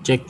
Cek.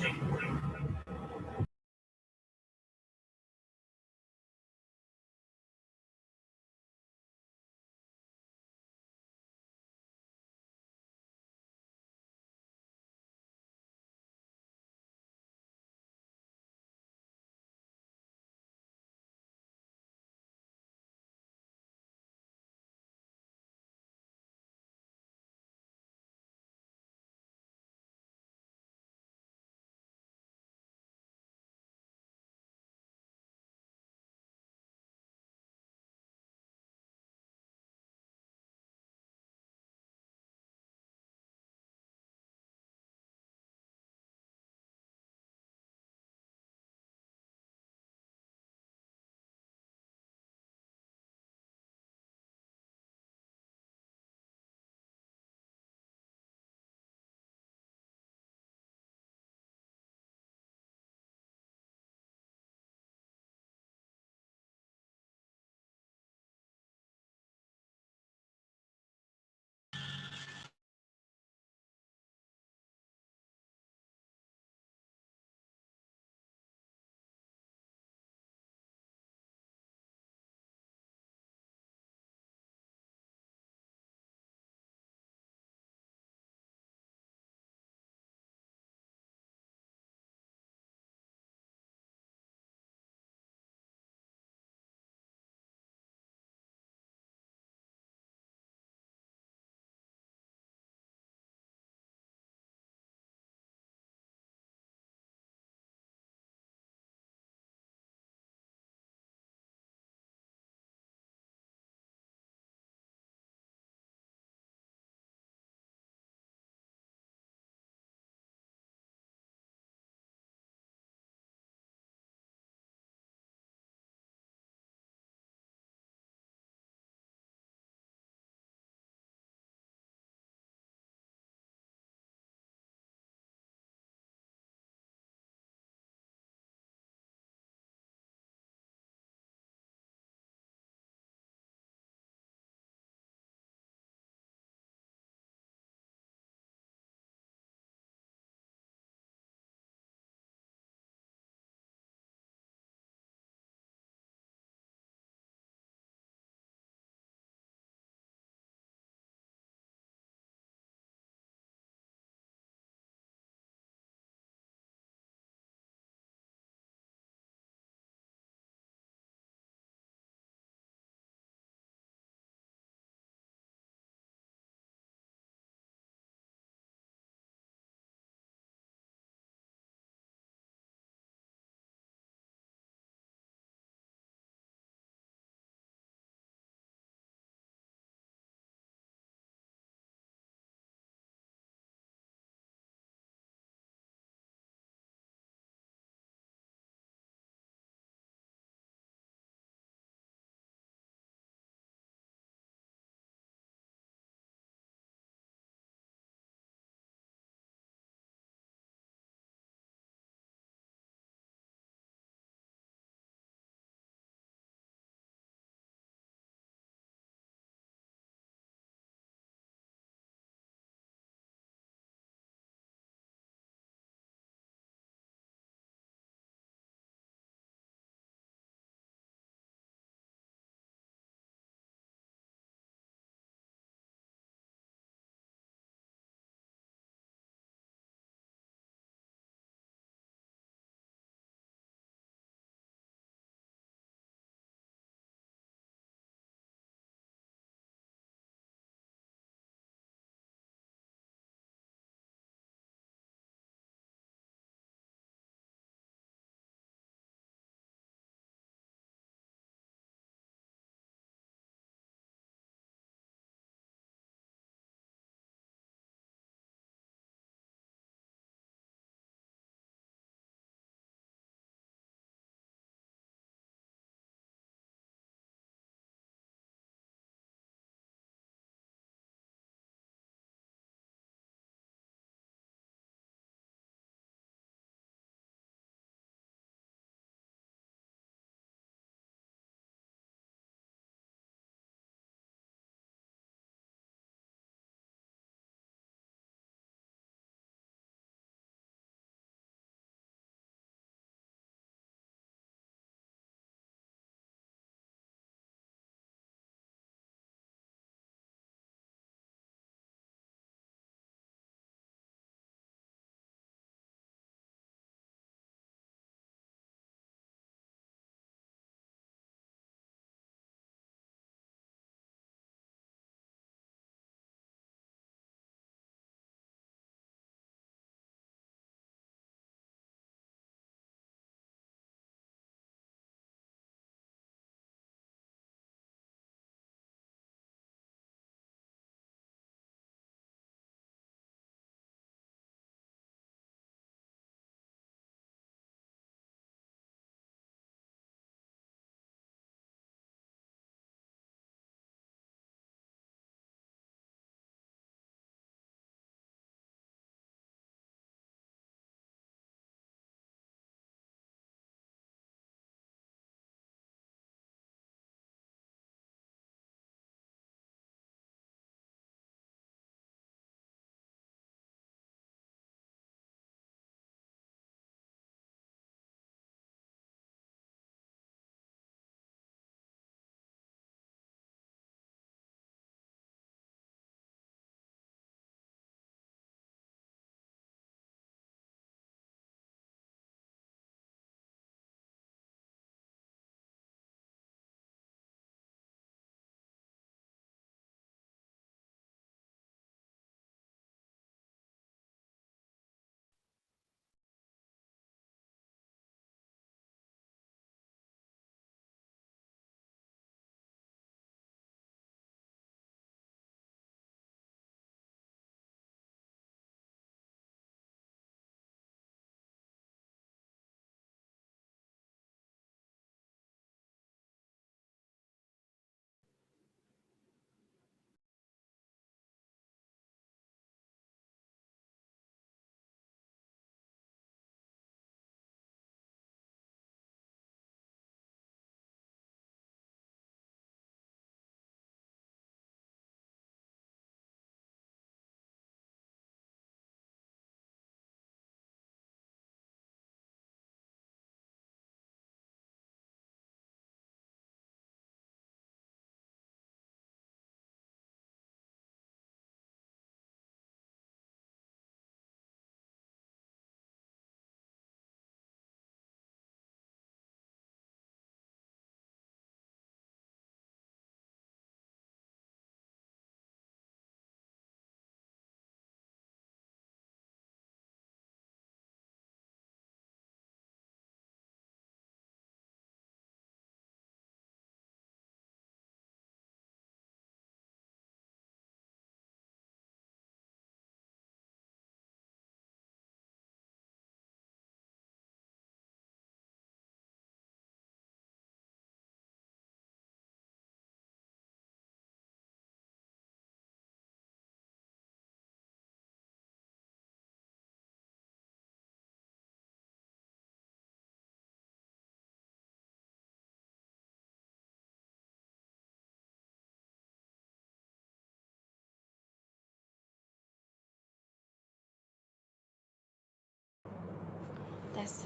Test.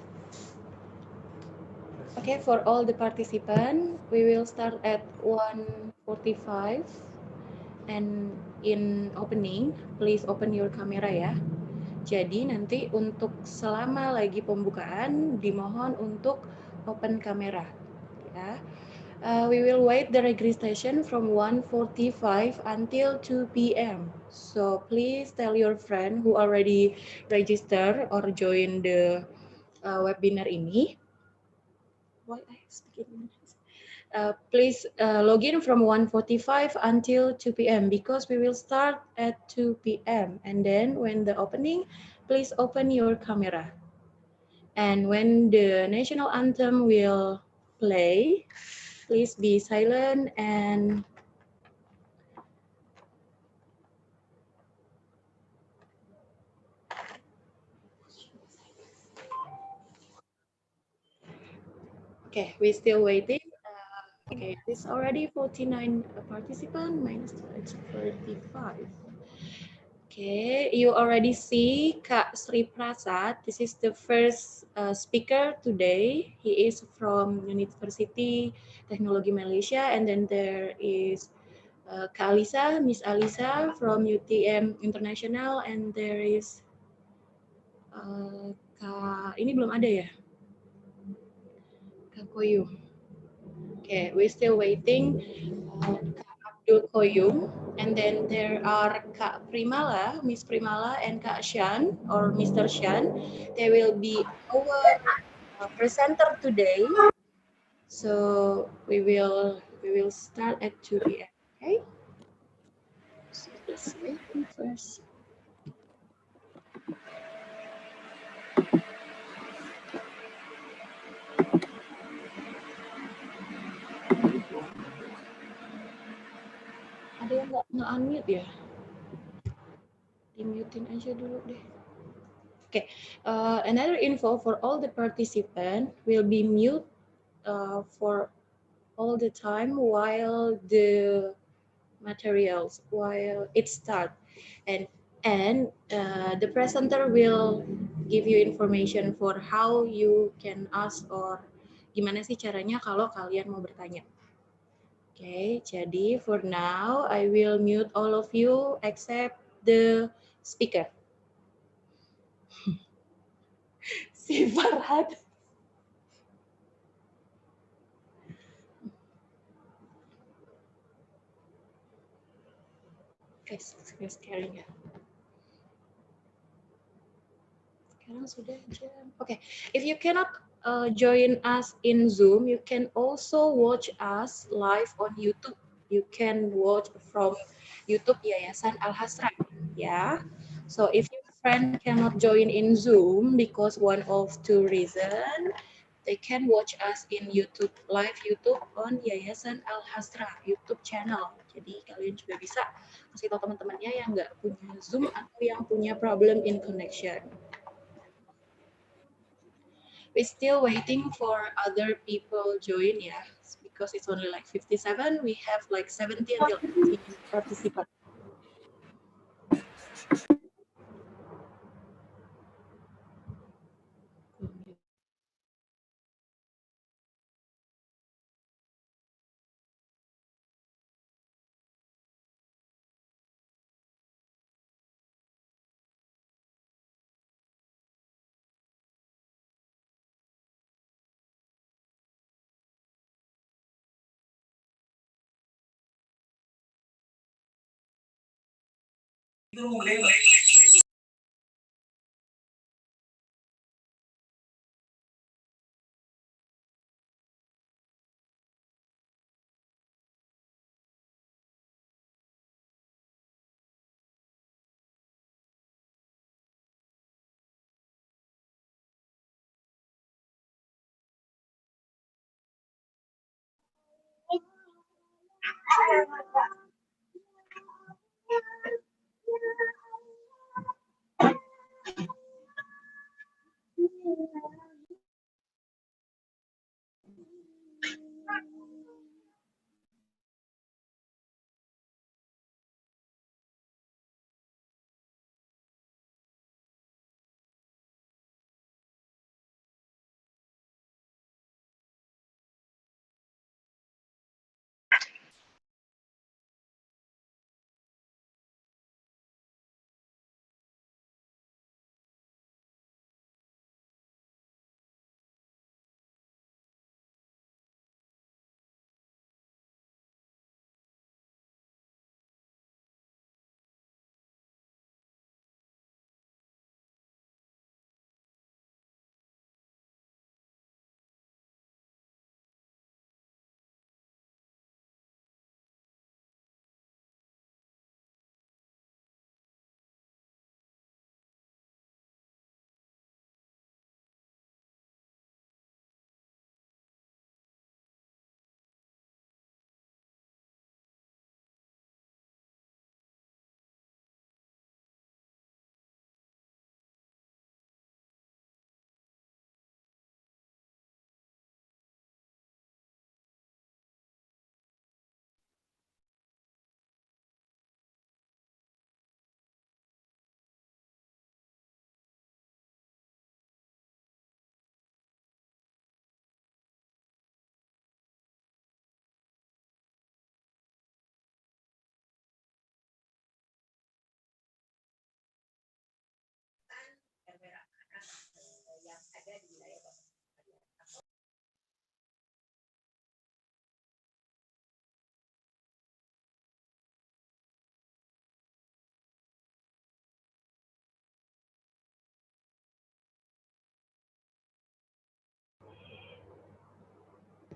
Okay, for all the participants, we will start at 1:45. And in opening, please open your camera ya. Jadi nanti untuk selama lagi pembukaan, dimohon untuk open kamera. Ya. We will wait the registration from 1:45 until 2 p.m. So please tell your friend who already register or join the webinar ini. Why I speak English? Please log in from 1:45 until 2 p.m. because we will start at 2 p.m. And then when the opening, please open your camera. And when the national anthem will play, please be silent and okay, we're still waiting. Okay, this already 49 participants minus 35. Okay, you already see Kak Sri Prasad. This is the first speaker today. He is from Universiti Teknologi Malaysia, and then there is Kak Alisa, Miss Alisa from UTM International, and there is Kak, ini belum ada ya? Kak Koyum. Okay, we're still waiting. Kak Abdul Koyum, and then there are Kak Primala, Miss Primala, and Kak Shan or Mr. Shan. They will be our presenter today. So we will start at 2 p.m. Okay. So just waiting first. Ada yang nge-unmute ya? Di-mutein aja dulu deh. Okay, another info for all the participants will be mute for all the time while the materials, while it start. And the presenter will give you information for how you can ask or gimana sih caranya kalau kalian mau bertanya. Okay, jadi for now, I will mute all of you except the speaker. Si Farhad. Guys, sharing ya. Sekarang sudah jam. Okay, if you cannot join us in Zoom, you can also watch us live on YouTube. You can watch from YouTube Yayasan Al Hasra, ya. So if your friend cannot join in Zoom because one of two reason, they can watch us in YouTube, live YouTube on Yayasan Al Hasra YouTube channel. Jadi kalian juga bisa kasih tahu teman-temannya yang nggak punya Zoom atau yang punya problem in connection. We're still waiting for other people join, yeah, because it's only like 57. We have like 70 until 80 participants.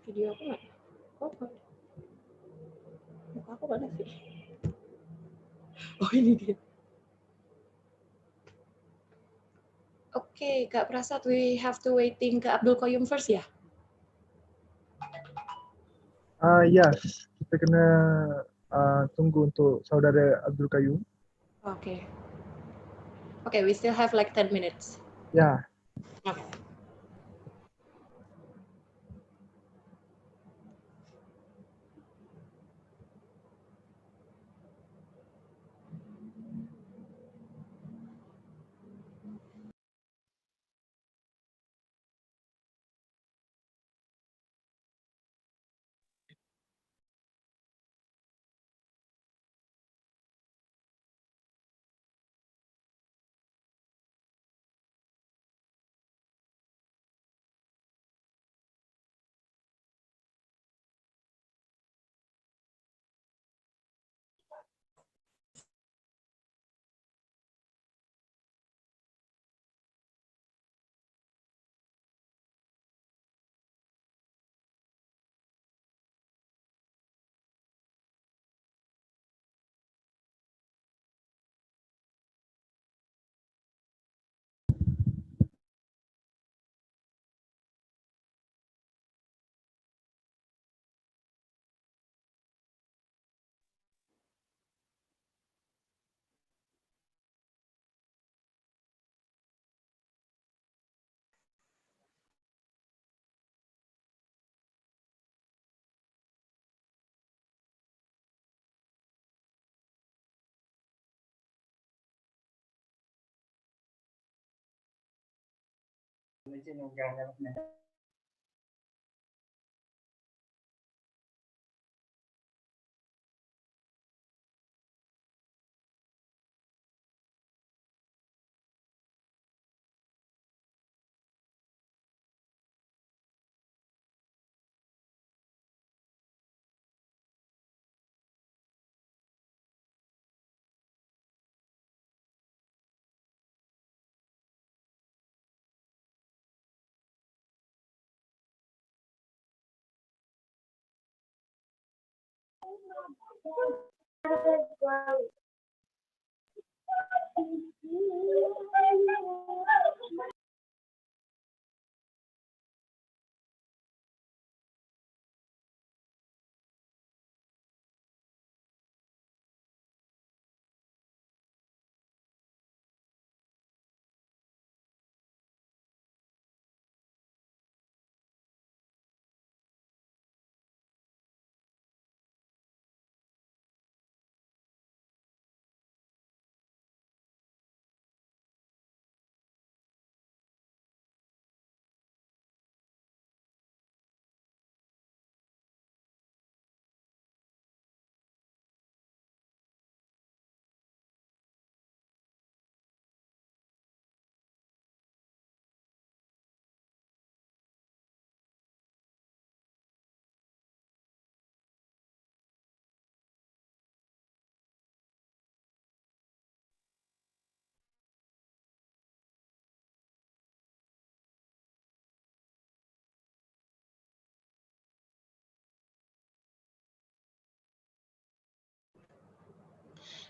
Video aku nggak? Apa? Muka aku mana sih? Oh ini dia. Oke, Kak Prasad, we have to waiting ke Abdul Qayyum first ya? Yes, kita kena tunggu untuk saudara Abdul Qayyum. Oke. Oke, we still have like 10 minutes. Ya. Oke.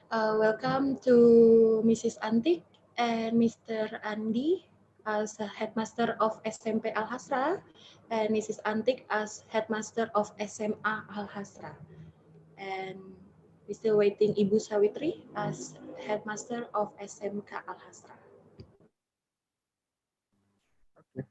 Welcome to Mrs. Antik and Mr. Andi as headmaster of SMP Al Hasra and Mrs. Antik as headmaster of SMA Al Hasra. And we still waiting Ibu Sawitri as headmaster of SMK Al Hasra. Okay.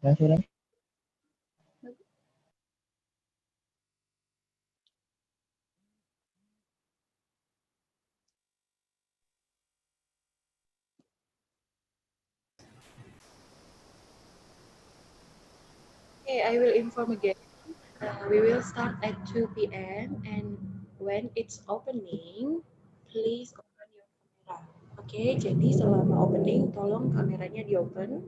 Ya, sudah. Okay, I will inform again. We will start at 2 p.m. and when it's opening, please open your camera. Oke, jadi selama opening, tolong kameranya di-open.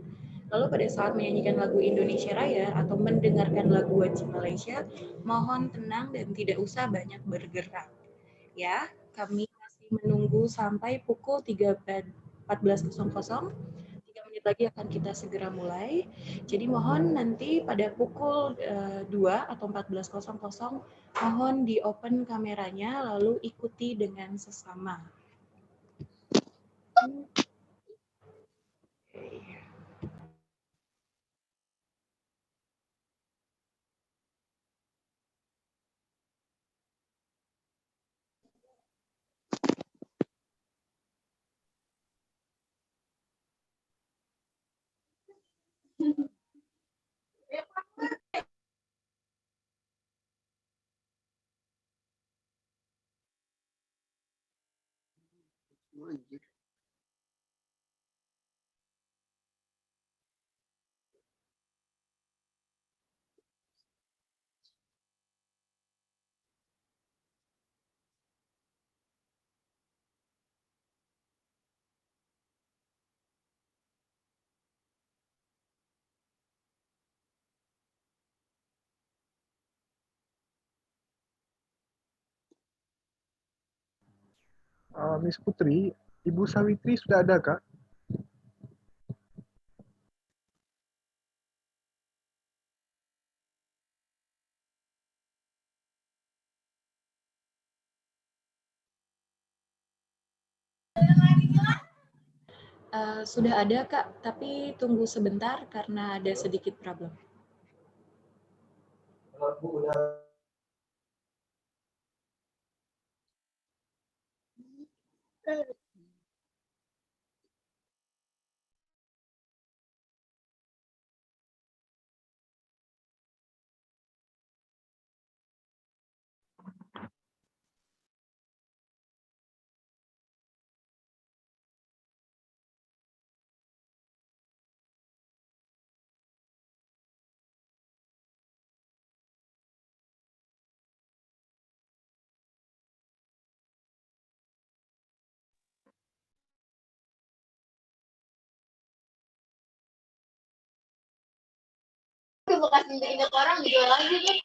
Lalu pada saat menyanyikan lagu Indonesia Raya atau mendengarkan lagu wajib Malaysia, mohon tenang dan tidak usah banyak bergerak. Ya, kami masih menunggu sampai pukul 14.00. 3 menit lagi akan kita segera mulai. Jadi mohon nanti pada pukul 2 atau 14.00 mohon di-open kameranya lalu ikuti dengan sesama. Miss Putri, Ibu Sawitri sudah ada, Kak? Sudah ada Kak, tapi tunggu sebentar karena ada sedikit problem. Bekas injek orang dijual lagi nih.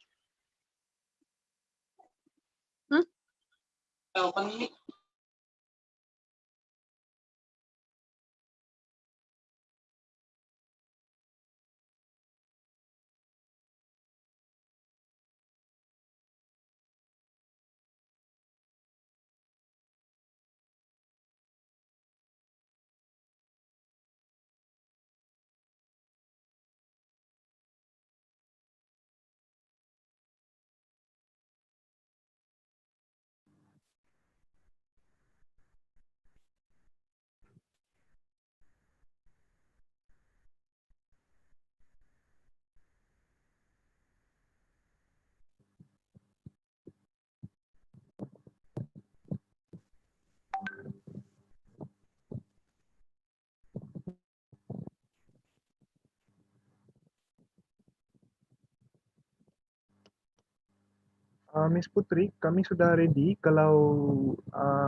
Miss Putri, kami sudah ready. Kalau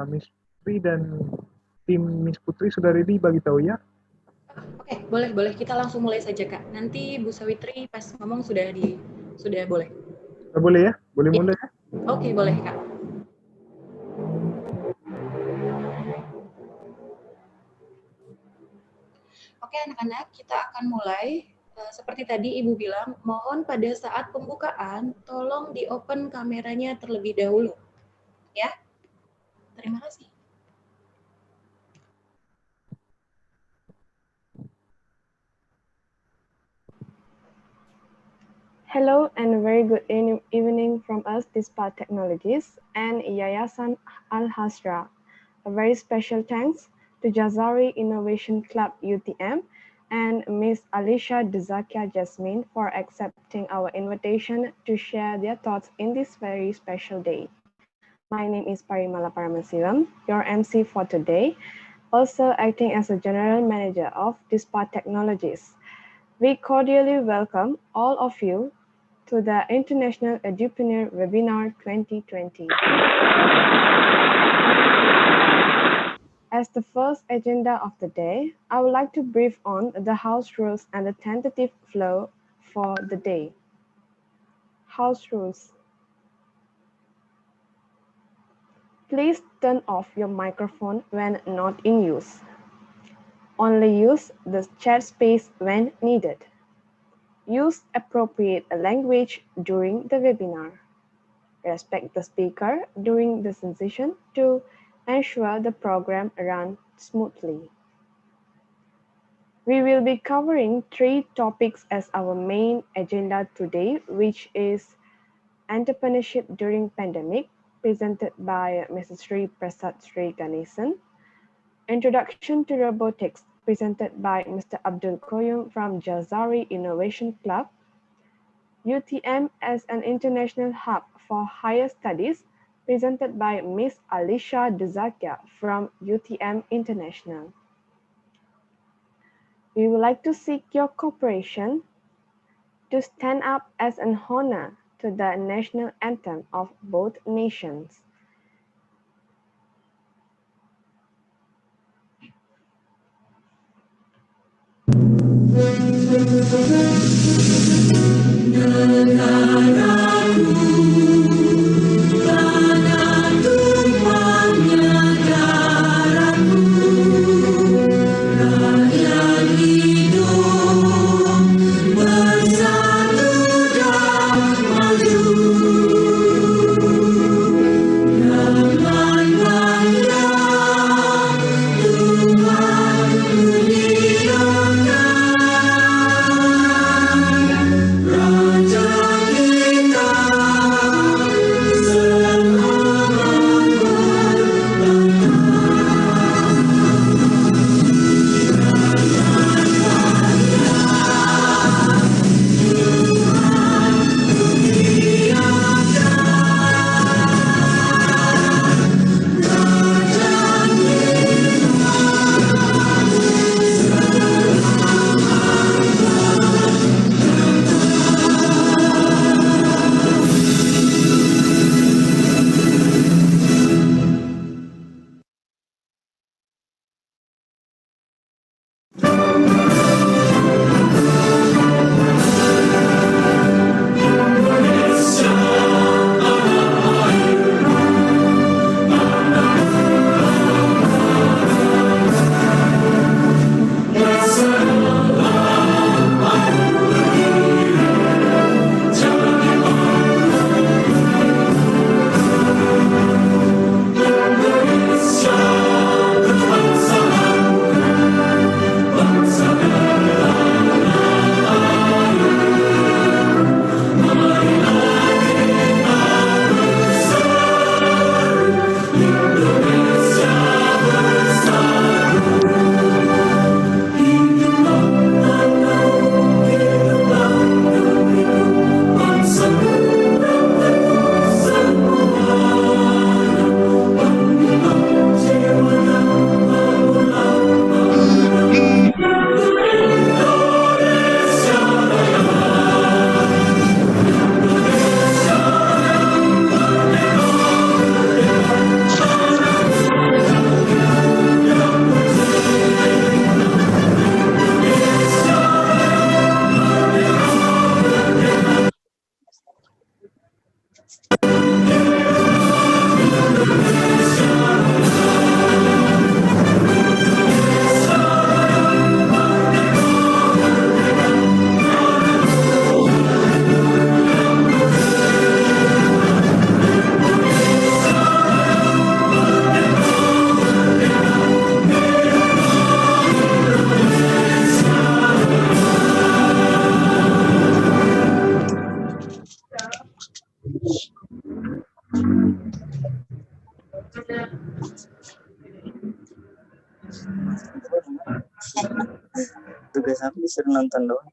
Miss Putri dan tim Miss Putri sudah ready, bagi tahu ya. Oke, boleh kita langsung mulai saja Kak. Nanti Bu Sawitri pas ngomong sudah boleh. Boleh ya? Boleh Ya. mulai ya? Oke, boleh Kak. Oke anak-anak, kita akan mulai. Seperti tadi Ibu bilang, mohon pada saat pembukaan, tolong di-open kameranya terlebih dahulu. Ya, terima kasih. Hello and a very good evening from us, Dispa Technologies and Yayasan Al Hasra. A very special thanks to Jazari Innovation Club UTM and Ms. Alicia Dezakia Jasmine for accepting our invitation to share their thoughts in this very special day. My name is Parimala Paramasivam, your MC for today, also acting as a General Manager of Dispa Technologies. We cordially welcome all of you to the International Edupreneur Webinar 2020. As the first agenda of the day, I would like to brief on the house rules and the tentative flow for the day. House rules. Please turn off your microphone when not in use. Only use the chat space when needed. Use appropriate language during the webinar. Respect the speaker during the transition to ensure the program runs smoothly. We will be covering 3 topics as our main agenda today, which is entrepreneurship during pandemic, presented by Mrs. Sri Prasad Sri Ganesan, introduction to robotics, presented by Mr. Abdul Koyum from Jazari Innovation Club, UTM as an international hub for higher studies, presented by Ms. Alicia Dezakia from UTM International. We would like to seek your cooperation to stand up as an honor to the national anthem of both nations. Aku disuruh nonton doang.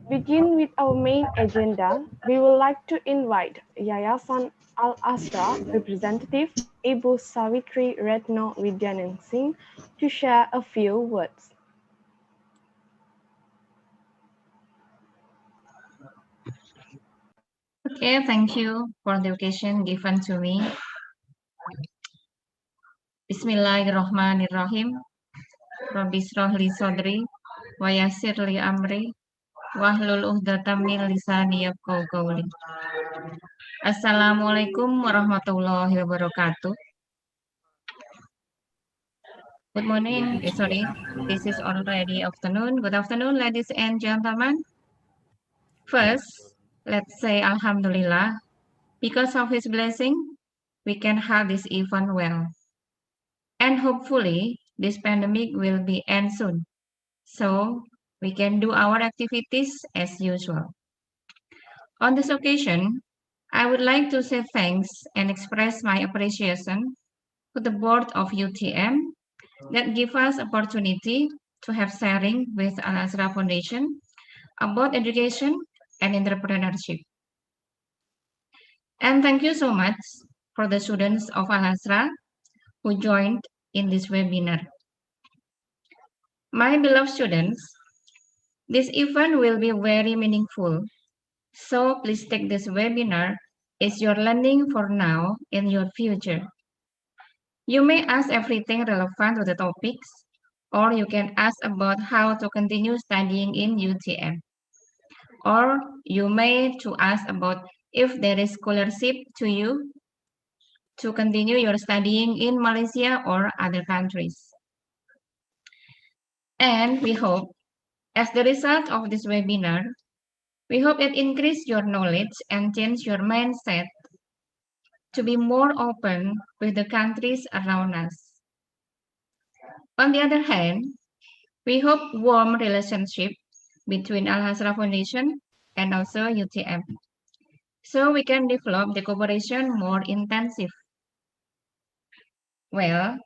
Begin with our main agenda. We would like to invite Yayasan Al Hasra representative Ibu Savitri Retno Widyaningsih to share a few words. Okay, thank you for the occasion given to me. Bismillahirrahmanirrahim. Rabbi shrah li sadri wa yassir li amri wahlul 'uqdatam min lisani yafqahu qawli. Assalamualaikum warahmatullahi wabarakatuh. Good morning. Sorry, this is already afternoon. Good afternoon, ladies and gentlemen. First, let's say Alhamdulillah. Because of His blessing, we can have this event well. And hopefully, this pandemic will be end soon. So, we can do our activities as usual. On this occasion, I would like to say thanks and express my appreciation to the board of UTM that give us opportunity to have sharing with Al Hasra Foundation about education and entrepreneurship. And thank you so much for the students of Al Hasra who joined in this webinar. My beloved students, this event will be very meaningful. So please take this webinar as your learning for now and your future. You may ask everything relevant to the topics, or you can ask about how to continue studying in UTM. Or you may to ask about if there is scholarship to you to continue your studying in Malaysia or other countries. And we hope, as the result of this webinar, we hope it increase your knowledge and change your mindset to be more open with the countries around us. On the other hand, we hope warm relationship between Al Hasra Foundation and also UTM, so we can develop the cooperation more intensive. Well,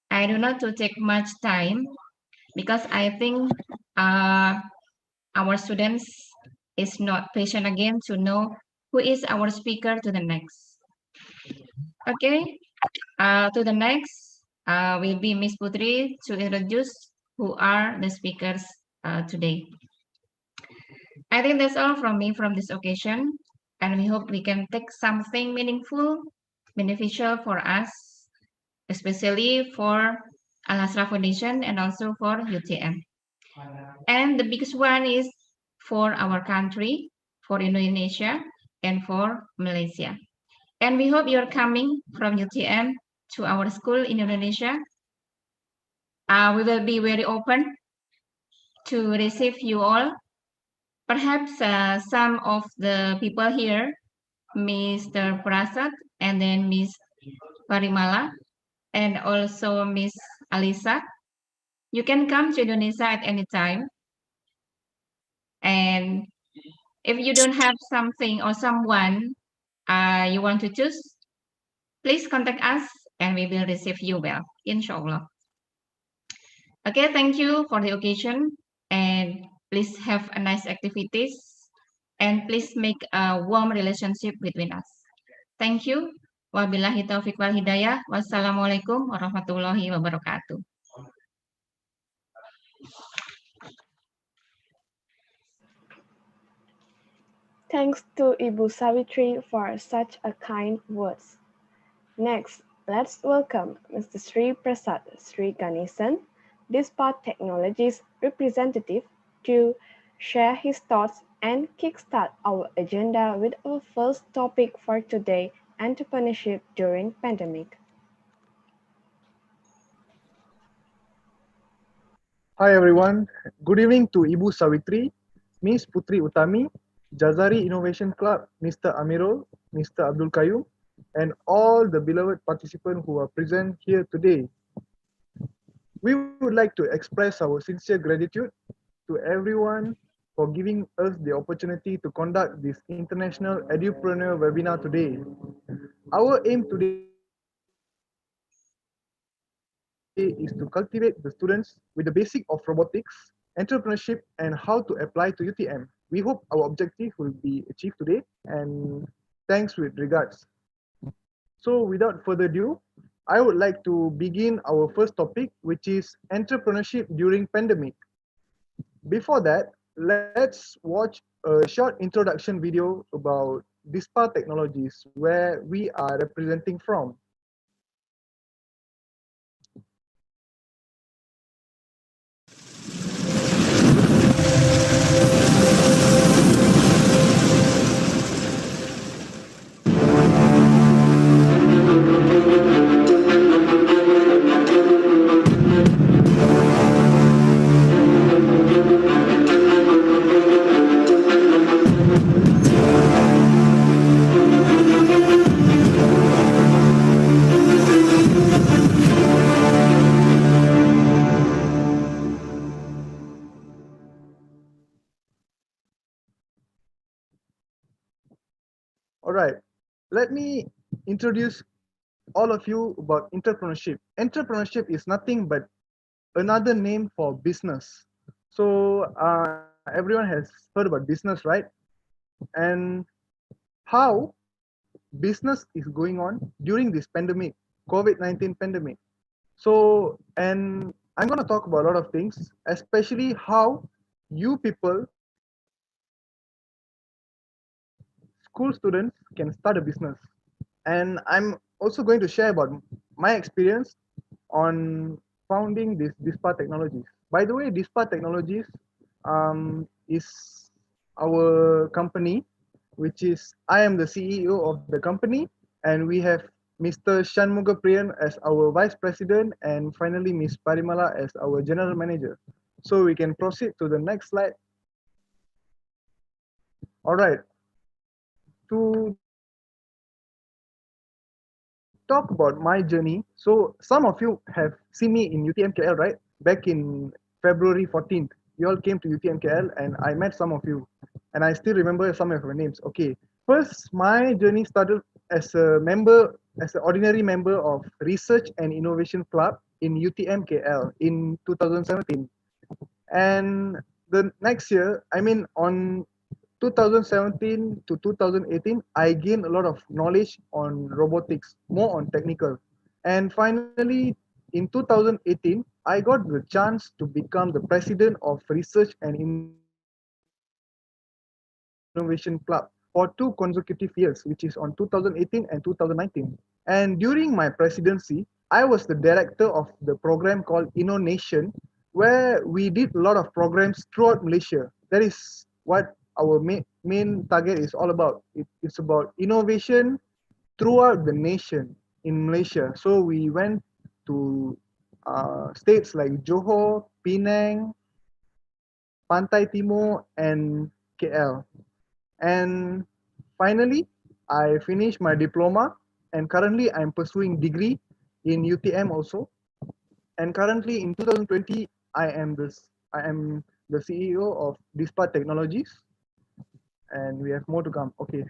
I do not to take much time because I think our students is not patient again to know who is our speaker to the next. Okay, to the next will be Miss Putri to introduce who are the speakers today. I think that's all from me from this occasion, and we hope we can take something meaningful, beneficial for us, especially for Al Hasra Foundation and also for UTM. And the biggest one is for our country, for Indonesia, and for Malaysia. And we hope you're coming from UTM to our school in Indonesia. We will be very open to receive you all. Perhaps some of the people here, Mr. Prasad, and then Miss Parimala, and also Miss Alisa. You can come to Indonesia at any time. And if you don't have something or someone you want to choose, please contact us and we will receive you well, inshallah. Okay, thank you for the occasion, and please have a nice activities, and please make a warm relationship between us. Thank you. Wabillahi taufiq wal hidayah. Wassalamualaikum warahmatullahi wabarakatuh. Thanks to Ibu Savitri for such a kind words. Next, let's welcome Mr. Sri Prasad Sri Ganesan, Dispart Technologies representative, to share his thoughts and kickstart our agenda with our first topic for today, entrepreneurship during pandemic. Hi everyone, good evening to Ibu Savitri, Miss Putri Utami, Jazari Innovation Club, Mr. Amirul, Mr. Abdul Qayyum, and all the beloved participants who are present here today. We would like to express our sincere gratitude to everyone for giving us the opportunity to conduct this international Edupreneur webinar today. Our aim today is to cultivate the students with the basic of robotics, entrepreneurship, and how to apply to UTM. We hope our objective will be achieved today, and thanks with regards. So without further ado, I would like to begin our first topic, which is entrepreneurship during pandemic. Before that, let's watch a short introduction video about DISPA Technologies, where we are representing from. All right, let me introduce all of you about entrepreneurship. Entrepreneurship is nothing but another name for business. So everyone has heard about business, right? And how business is going on during this pandemic, COVID-19 pandemic. So, and I'm going to talk about a lot of things, especially how you people, school students, can start a business. And I'm also going to share about my experience on founding this DISPA Technologies. By the way, DISPA Technologies is our company, which is I am the CEO of the company, and we have Mr. Shanmugapriyan as our Vice President, and finally Ms. Parimala as our General Manager. So we can proceed to the next slide. All right. To talk about my journey, so some of you have seen me in UTM-KL, right? Back in February 14th, you all came to UTM-KL and I met some of you. And I still remember some of your names. Okay, first, my journey started as a member, as an ordinary member of Research and Innovation Club in UTM-KL in 2017. And the next year, I mean on 2017 to 2018, I gained a lot of knowledge on robotics, more on technical. And finally, in 2018, I got the chance to become the president of Research and Innovation Club for 2 consecutive years, which is on 2018 and 2019. And during my presidency, I was the director of the program called InnoNation, where we did a lot of programs throughout Malaysia. That is what our main target is all about. It's about innovation throughout the nation in Malaysia. So we went to states like Johor, Penang, Pantai Timur, and KL. And finally, I finished my diploma, and currently I'm pursuing degree in UTM also. And currently in 2020, I am the CEO of DISPA Technologies, and we have more to come. Okay,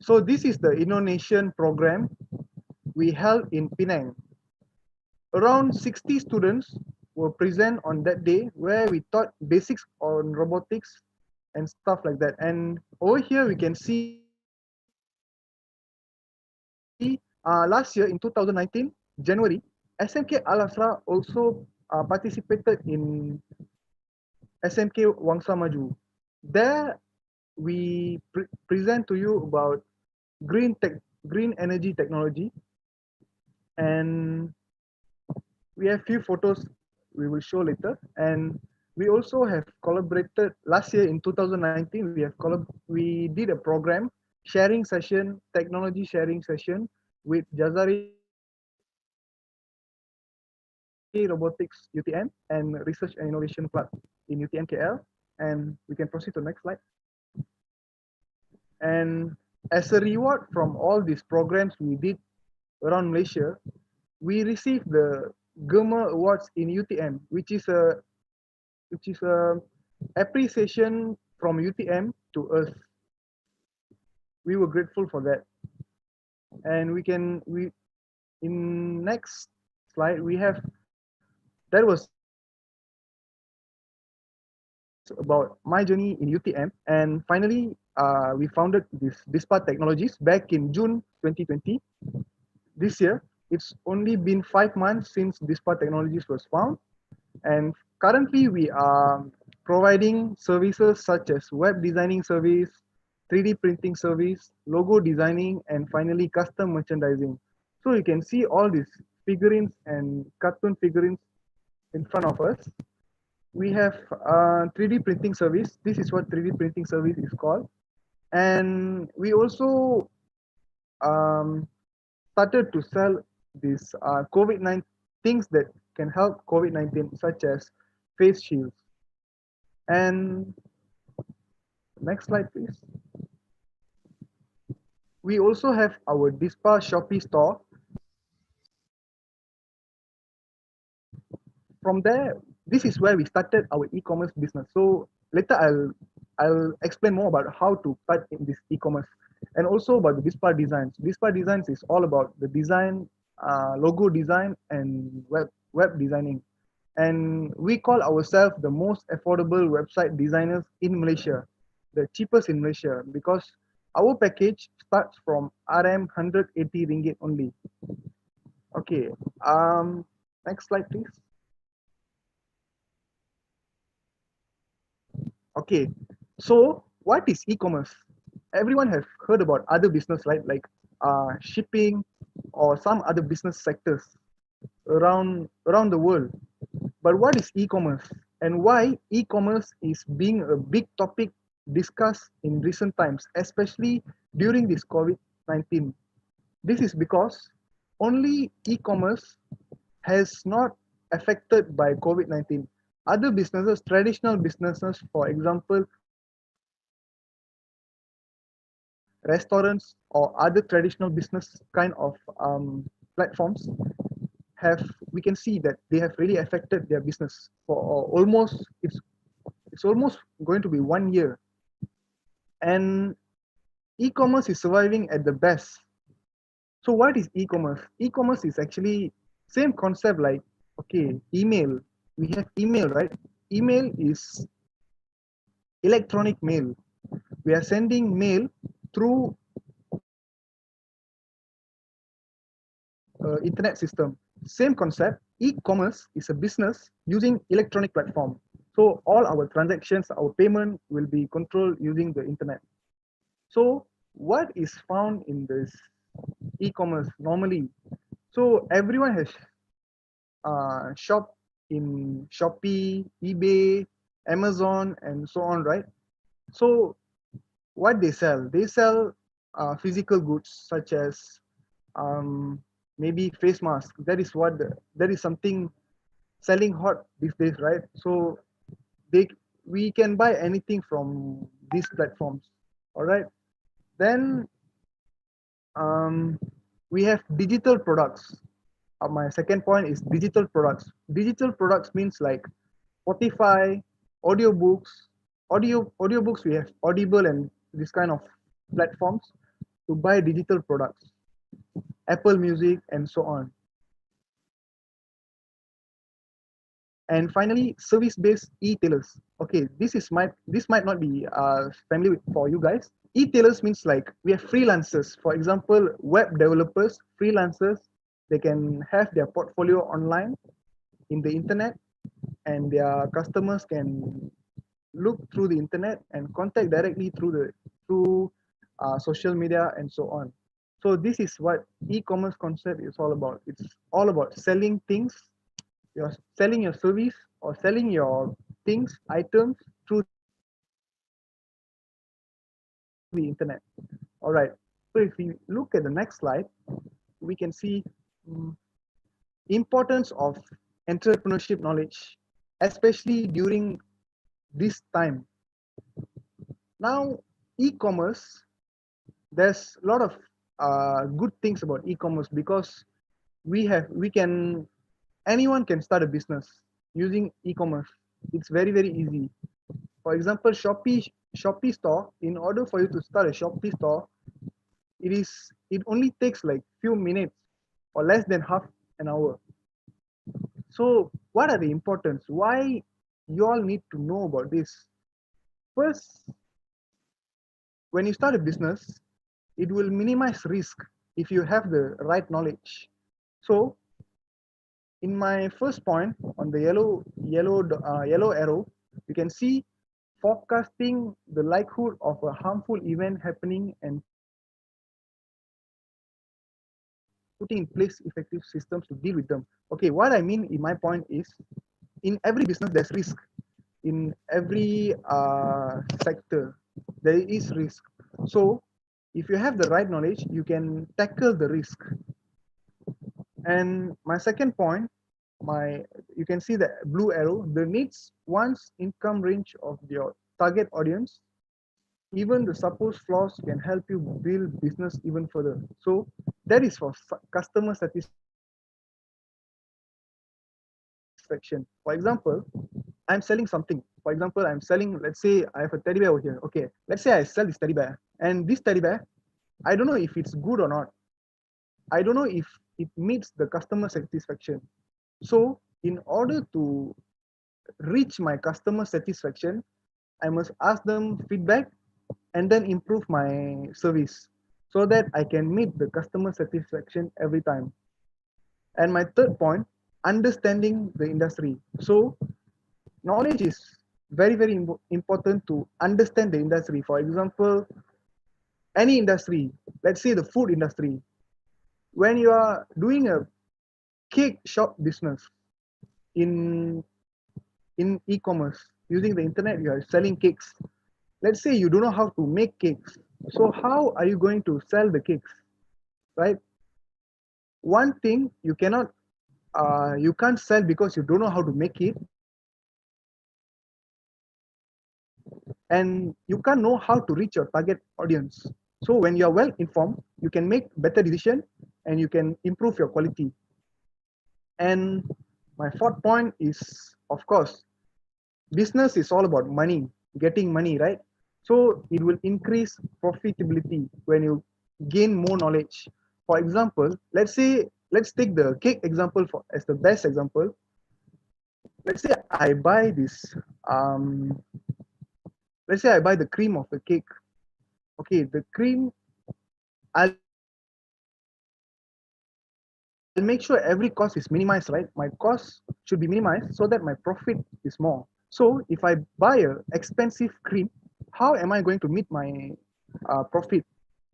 so this is the InnoNation program we held in Penang. Around 60 students were present on that day, where we taught basics on robotics and stuff like that. And over here we can see last year in 2019 January, SMK Al Hasra also participated in SMK Wangsa Maju. There we present to you about green energy technology, and we have few photos we will show later. And we also have collaborated last year in 2019. We did a program sharing session, technology sharing session with Jazari Robotics UTM and Research and Innovation Club in UTM KL. And we can proceed to the next slide. And as a reward from all these programs we did around Malaysia, we received the Germa Awards in UTM, which is a appreciation from UTM to us. We were grateful for that. And we in next slide we have that was about my journey in UTM. And finally, we founded this Dispa Technologies back in June 2020. This year, it's only been 5 months since Dispa Technologies was found. And currently, we are providing services such as web designing service, 3D printing service, logo designing, and finally custom merchandising. So you can see all these figurines and cartoon figurines in front of us. We have 3D printing service. This is what 3D printing service is called. And we also started to sell these COVID-19 things that can help COVID-19, such as face shields. And next slide, please. We also have our Dispa Shopee store. From there, this is where we started our e-commerce business. So later I'll explain more about how to start in this e-commerce, and also about the Dispa Designs. Dispa Designs is all about the design, logo design, and web designing. And we call ourselves the most affordable website designers in Malaysia, the cheapest in Malaysia, because our package starts from RM 180 ringgit only. Okay, next slide, please. Okay, so what is e-commerce? Everyone has heard about other business, right? Like shipping or some other business sectors around the world. But what is e-commerce, and why e-commerce is being a big topic discussed in recent times, especially during this COVID-19? This is because only e-commerce has not affected by COVID-19. Other businesses, traditional businesses, for example, restaurants or other traditional business kind of platforms, we can see that they have really affected their business for almost, it's almost going to be 1 year. And e-commerce is surviving at the best. So what is e-commerce? E-commerce is actually same concept like, okay, email. We have email, right? Email is electronic mail. We are sending mail through internet system. Same concept. E-commerce is a business using electronic platform. So all our transactions, our payment will be controlled using the internet. So what is found in this e-commerce normally? So everyone has shop in Shopee, eBay, Amazon, and so on, right? So what they sell physical goods such as maybe face mask. That is something selling hot these days, right? So we can buy anything from these platforms. All right. Then we have digital products. My second point is digital products. Digital products means like Spotify, audiobooks. Audiobooks, we have Audible and this kind of platforms to buy digital products, Apple Music, and so on. And finally, service-based e-tailers. Okay, this might not be familiar for you guys. E-tailers means like we have freelancers. For example, web developers, freelancers, they can have their portfolio online in the internet, and their customers can look through the internet and contact directly through social media and so on. So this is what e-commerce concept is all about. It's all about selling things. You're selling your service or selling your things, items through the internet. All right. So if we look at the next slide, we can see importance of entrepreneurship knowledge, especially during this time. Now, e-commerce, there's a lot of good things about e-commerce because anyone can start a business using e-commerce. It's very, very easy. For example, Shopee store, in order for you to start a Shopee store, it only takes like few minutes or less than half an hour. So what are the importance? Why you all need to know about this? First, when you start a business, it will minimize risk if you have the right knowledge. So in my first point on the yellow arrow, you can see forecasting the likelihood of a harmful event happening and putting in place effective systems to deal with them. Okay, what I mean in my point is, in every business there's risk. In every sector there is risk. So if you have the right knowledge, you can tackle the risk. And my second point, you can see the blue arrow, the needs wants income range of your target audience. Even the supposed flaws can help you build business even further. So that is for customer satisfaction. For example, I'm selling something. For example, I'm selling, let's say I have a teddy bear over here. Okay, let's say I sell this teddy bear, and this teddy bear, I don't know if it's good or not. I don't know if it meets the customer satisfaction. So in order to reach my customer satisfaction, I must ask them feedback and then improve my service so that I can meet the customer satisfaction every time. And my third point, understanding the industry. So knowledge is very important to understand the industry. For example, any industry, let's say the food industry, when you are doing a cake shop business in e-commerce using the internet, you are selling cakes. Let's say you don't know how to make cakes, so how are you going to sell the cakes, right? One thing, you can't sell because you don't know how to make it, and you can't know how to reach your target audience. So when you are well informed, you can make better decision and you can improve your quality. And my fourth point is, of course, business is all about money, getting money, right? So it will increase profitability when you gain more knowledge. For example, let's take the cake example as the best example. Let's say I buy um let's say I buy the cream of the cake. Okay, the cream, I'll make sure every cost is minimized, right? My cost should be minimized so that my profit is more. So if I buy a expensive cream, how am I going to meet my profit?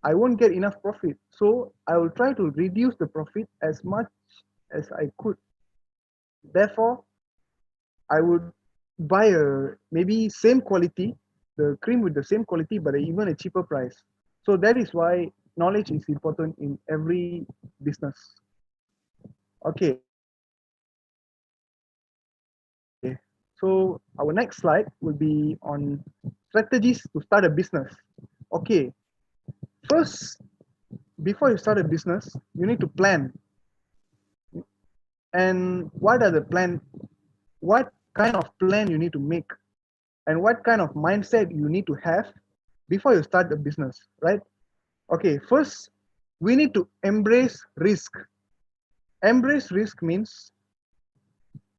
I won't get enough profit. So I will try to reduce the profit as much as I could. Therefore, I would buy maybe same quality, the cream with the same quality, but even a cheaper price. So that is why knowledge is important in every business. Okay. So our next slide will be on strategies to start a business. Okay. First, before you start a business, you need to plan. And what kind of plan you need to make, and what kind of mindset you need to have before you start the business, right? Okay, first, we need to embrace risk. Embrace risk means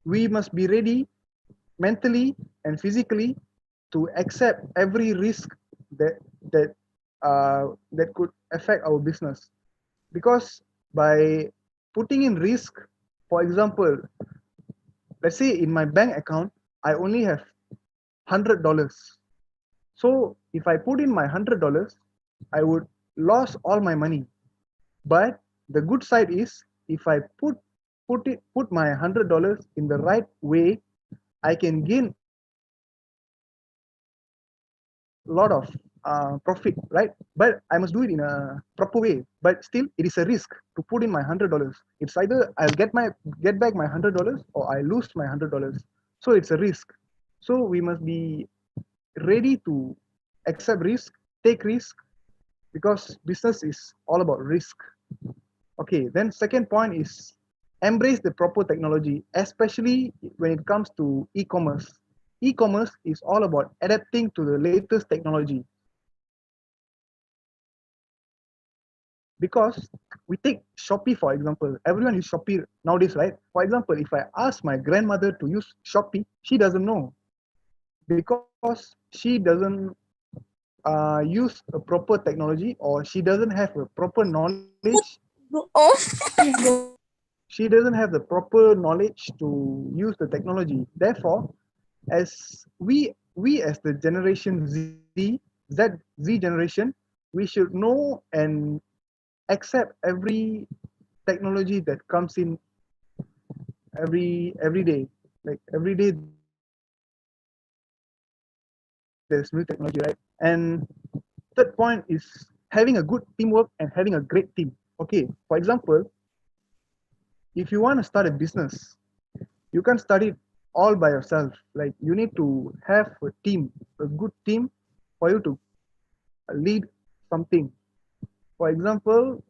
we must be ready mentally and physically to accept every risk that that could affect our business. Because by putting in risk, for example, let's say in my bank account, I only have $100. So if I put in my $100, I would lose all my money. But the good side is, if I put my $100 in the right way, I can gain a lot of profit, right? But I must do it in a proper way. But still, it is a risk to put in my $100. It's either I'll get back my $100 or I lose my $100. So it's a risk. So we must be ready to accept risk, take risk, because business is all about risk. Okay, then second point is embrace the proper technology, especially when it comes to e-commerce. E-commerce is all about adapting to the latest technology. Because we take Shopee for example. Everyone use Shopee nowadays, right? For example, if I ask my grandmother to use Shopee, she doesn't know because she doesn't use a proper technology, or she doesn't have a proper knowledge. She doesn't have the proper knowledge to use the technology. Therefore, as we as the generation Z generation, we should know and accept every technology that comes in every day. Like every day there's new technology, right? And third point is having a good teamwork and having a great team. Okay, for example, if you want to start a business, you can't start it all by yourself. Like you need to have a team, a good team for you to lead something. For example,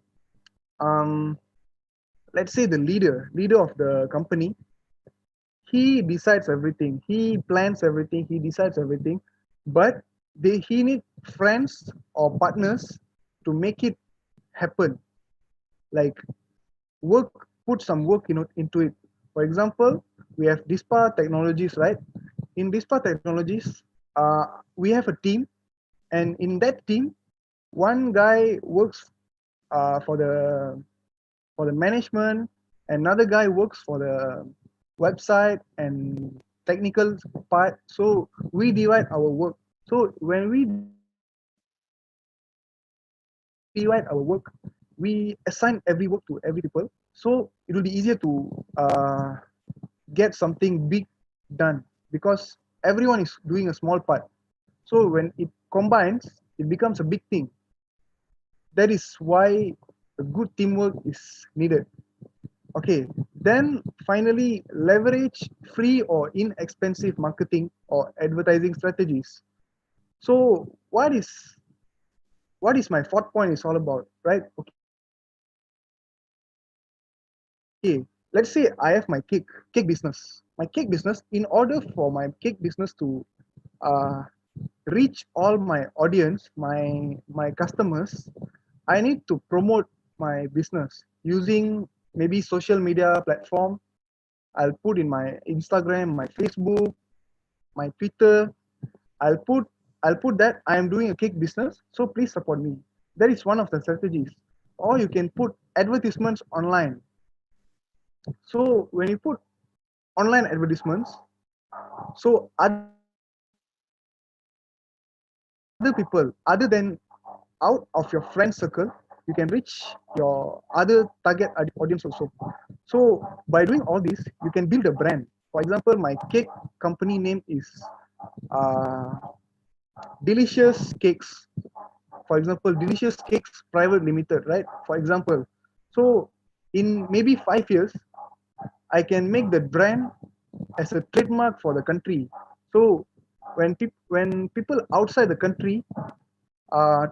let's say the leader of the company, he decides everything, he plans everything, he decides everything, but he need friends or partners to make it happen. Like put some work into it. For example, we have DISPA Technologies, right? In DISPA Technologies, we have a team, and in that team, one guy works for the management, another guy works for the website and technical part. So we divide our work. So when we divide our work, we assign every work to every people. So it will be easier to get something big done, because everyone is doing a small part. So when it combines, it becomes a big thing. That is why a good teamwork is needed. Okay, then finally, leverage free or inexpensive marketing or advertising strategies. So what is my fourth point is all about, right? Okay, let's say I have my cake business. My cake business, in order for my cake business to uh, reach all my audience, my customers, I need to promote my business using maybe social media platform. I'll put in my Instagram, my Facebook, my Twitter. I'll put I'll put that I am doing a cake business, so please support me. That is one of the strategies. Or you can put advertisements online. So when you put online advertisements, so other people other than out of your friend circle, you can reach your other target audience also. So by doing all this, you can build a brand. For example, my cake company name is uh, Delicious Cakes. For example, Delicious Cakes Private Limited, right? For example, so in maybe 5 years, I can make the brand as a trademark for the country. So when people outside the country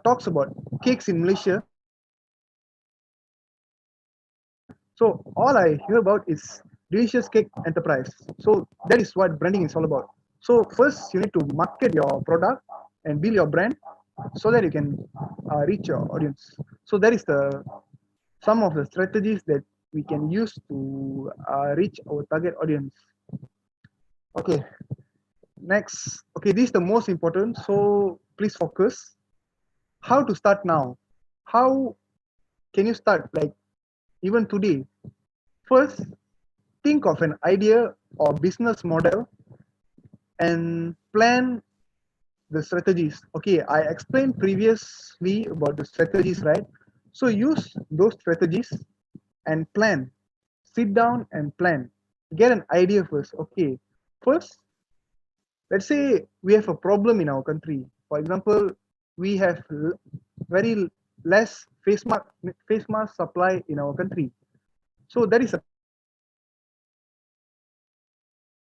talks about cakes in Malaysia, so all I hear about is Delicious Cake Enterprise. So that is what branding is all about. So first you need to market your product and build your brand so that you can reach your audience. So that is some of the strategies that we can use to reach our target audience. Okay, next. Okay, this is the most important. So please focus. How to start now? How can you start, like even today? First, think of an idea or business model and plan the strategies. Okay, I explained previously about the strategies, right? So use those strategies and plan. Sit down and plan. Get an idea first. Okay, first, let's say we have a problem in our country. For example, we have very less face mask supply in our country. So that is a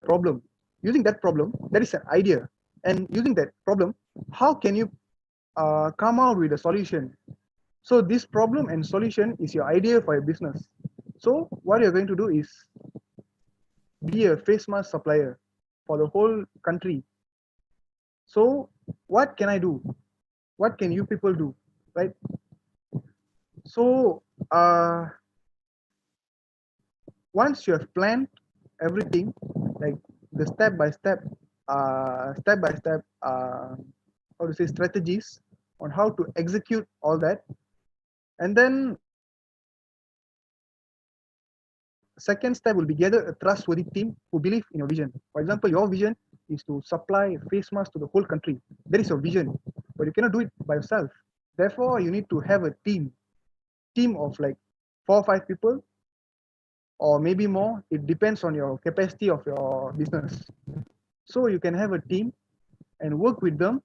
problem. Using that problem, that is an idea. And using that problem, how can you come out with a solution? So this problem and solution is your idea for your business. So what you're going to do is be a face mask supplier for the whole country. So what can I do? What can you people do, right? So once you have planned everything, like the step by step, how to say, strategies on how to execute all that, and then second step will be gather a trustworthy team who believe in your vision. For example, your vision is to supply face masks to the whole country. That is your vision, but you cannot do it by yourself. Therefore, you need to have a team of like 4 or 5 people, or maybe more. It depends on your capacity of your business. So you can have a team and work with them,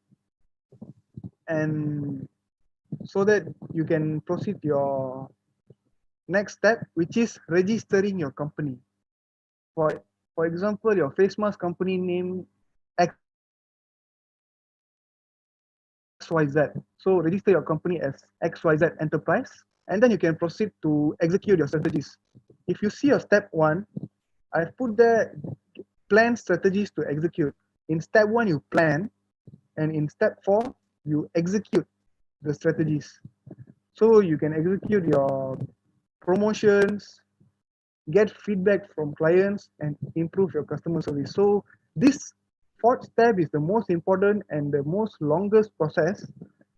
and so that you can proceed your next step, which is registering your company. For for example, your face mask company name XYZ. So register your company as XYZ Enterprise, and then you can proceed to execute your strategies. If you see your step 1, I've put there plan strategies to execute. In step 1, you plan, and in step 4, you execute the strategies. So you can execute your promotions, get feedback from clients, and improve your customer service. So this fourth step is the most important and the most longest process,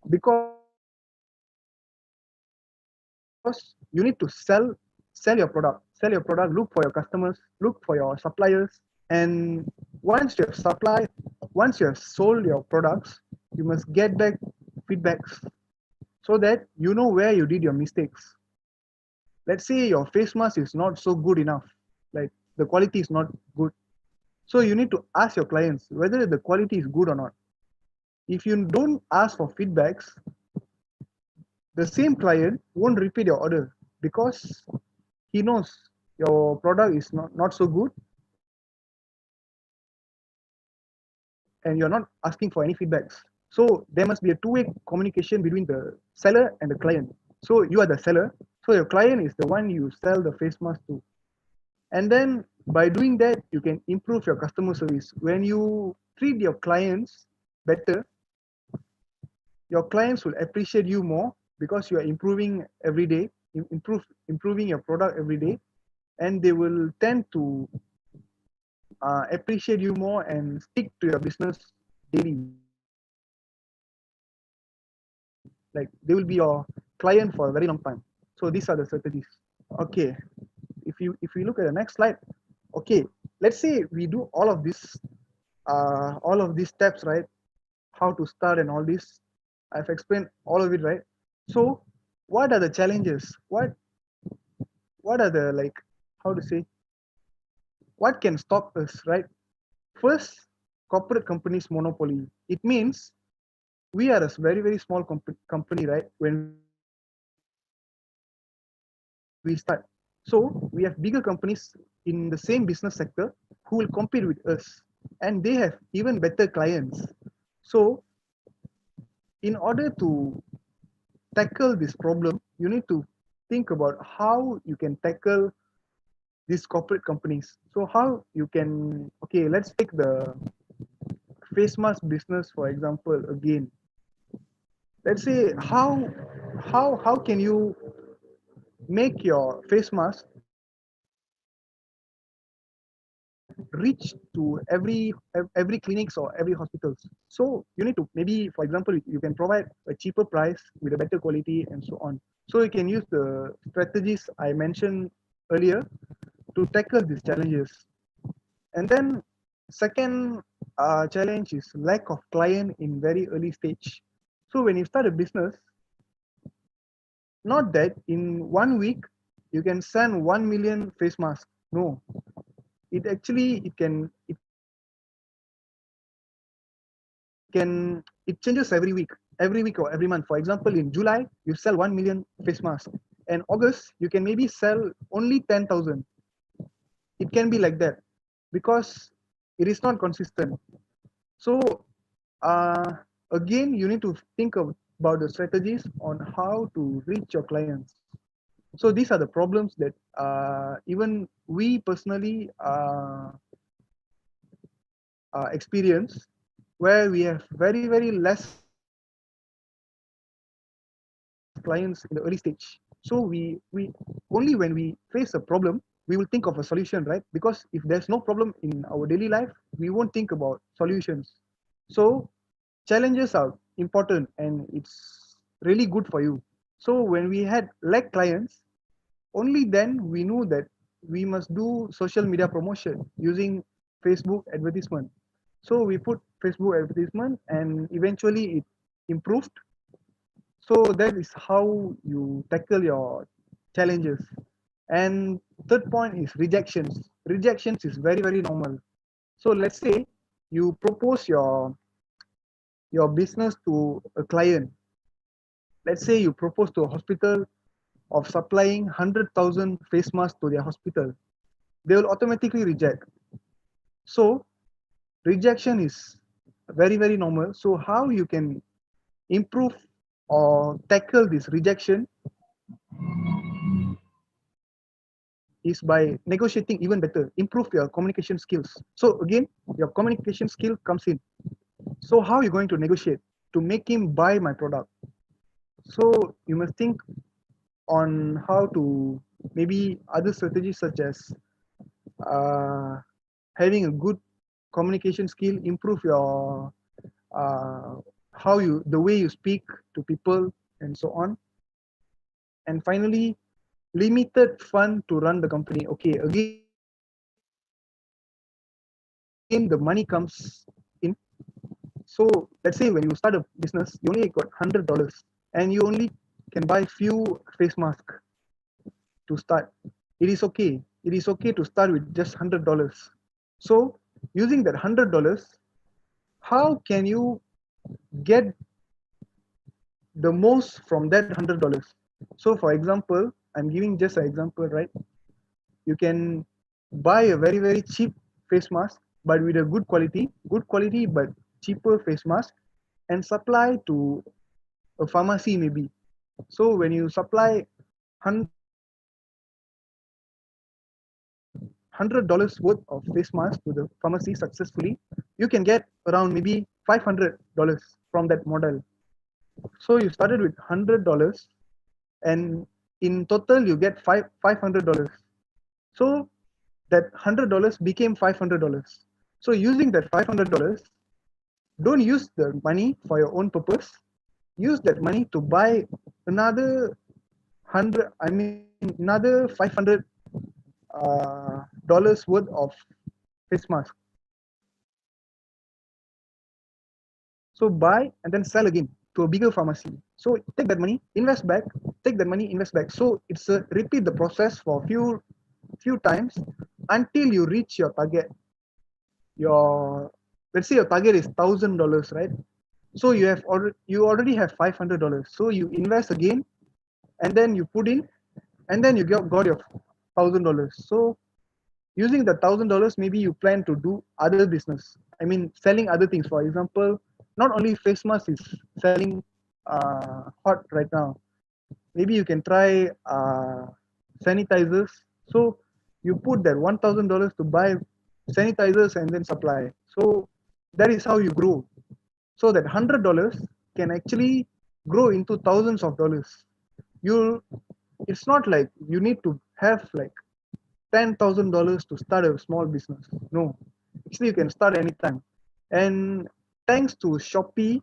because you need to sell your product, look for your customers, look for your suppliers, and once you have sold your products, you must get back feedbacks so that you know where you did your mistakes. Let's say your face mask is not so good enough, like the quality is not good. So you need to ask your clients whether the quality is good or not. If you don't ask for feedbacks, the same client won't repeat your order, because he knows your product is not so good, and you're not asking for any feedbacks. So there must be a two-way communication between the seller and the client. So you are the seller, so your client is the one you sell the face mask to. And then by doing that, you can improve your customer service. When you treat your clients better, your clients will appreciate you more, because you are improving every day, improving your product every day, and they will tend to appreciate you more and stick to your business daily. Like they will be your client for a very long time. So these are the strategies. Okay, if we look at the next slide. Okay, let's say we do all of these steps, right? How to start and all this. I've explained all of it, right? So what are the challenges? What are the, like, how to say, what can stop us, right? First, corporate companies monopoly. It means we are a very, very small company, right? When we start. So we have bigger companies in the same business sector who will compete with us, and they have even better clients. So in order to tackle this problem, you need to think about how you can tackle these corporate companies. So how you can, okay, let's take the face mask business for example again. Let's say how can you make your face mask reach to every clinics or every hospitals. So you need to, maybe for example, you can provide a cheaper price with a better quality and so on. So you can use the strategies I mentioned earlier to tackle these challenges. And then second challenge is lack of client in very early stage. So when you start a business, not that in 1 week you can send 1 million face masks. No, it changes every week or every month. For example, in July you sell 1 million face masks, and August you can maybe sell only 10,000. It can be like that because it is not consistent. So uh, again, you need to think about the strategies on how to reach your clients. So these are the problems that even we personally experience, where we have very less clients in the early stage. So we only when we face a problem, we will think of a solution, right? Because if there's no problem in our daily life, we won't think about solutions. So challenges are important and it's really good for you. So when we had lack clients, only then we knew that we must do social media promotion using Facebook advertisement. So we put Facebook advertisement and eventually it improved. So that is how you tackle your challenges. And third point is rejections. Rejections is very, very normal. So let's say you propose your business to a client. Let's say you propose to a hospital of supplying 100,000 face masks to their hospital. They will automatically reject. So rejection is very, very normal. So how you can improve or tackle this rejection is by negotiating even better, improve your communication skills. So again, your communication skill comes in. So how are you going to negotiate to make him buy my product? So you must think on how to maybe other strategies such as uh, having a good communication skill, improve your uh, how you the way you speak to people and so on. And finally, limited fund to run the company. Okay, again the money comes in. So let's say when you start a business, you only got $100 and you only can buy few face masks to start. It is okay. It is okay to start with just $100. So using that $100, how can you get the most from that $100? So for example, I'm giving just an example, right? You can buy a very, very cheap face mask, but with a good quality, but cheaper face mask and supply to a pharmacy maybe. So when you supply $100 worth of face mask to the pharmacy successfully, you can get around maybe $500 from that model. So you started with $100 and in total you get $500. So that $100 became $500. So using that $500, don't use the money for your own purpose. Use that money to buy another another $500 worth of face mask. So buy and then sell again to a bigger pharmacy. So take that money, invest back, take that money, invest back. So it's a repeat the process for few times until you reach your target. Your let's say your target is $1,000, right? So you already have $500. So you invest again and then you put in and then you got your $1,000. So using the $1,000, maybe you plan to do other business. I mean, selling other things. For example, not only face mask is selling hot right now. Maybe you can try sanitizers. So you put that $1,000 to buy sanitizers and then supply. So that is how you grow. So that $100 can actually grow into thousands of dollars. You, it's not like you need to have like $10,000 to start a small business. No, actually you can start anytime. And thanks to Shopee,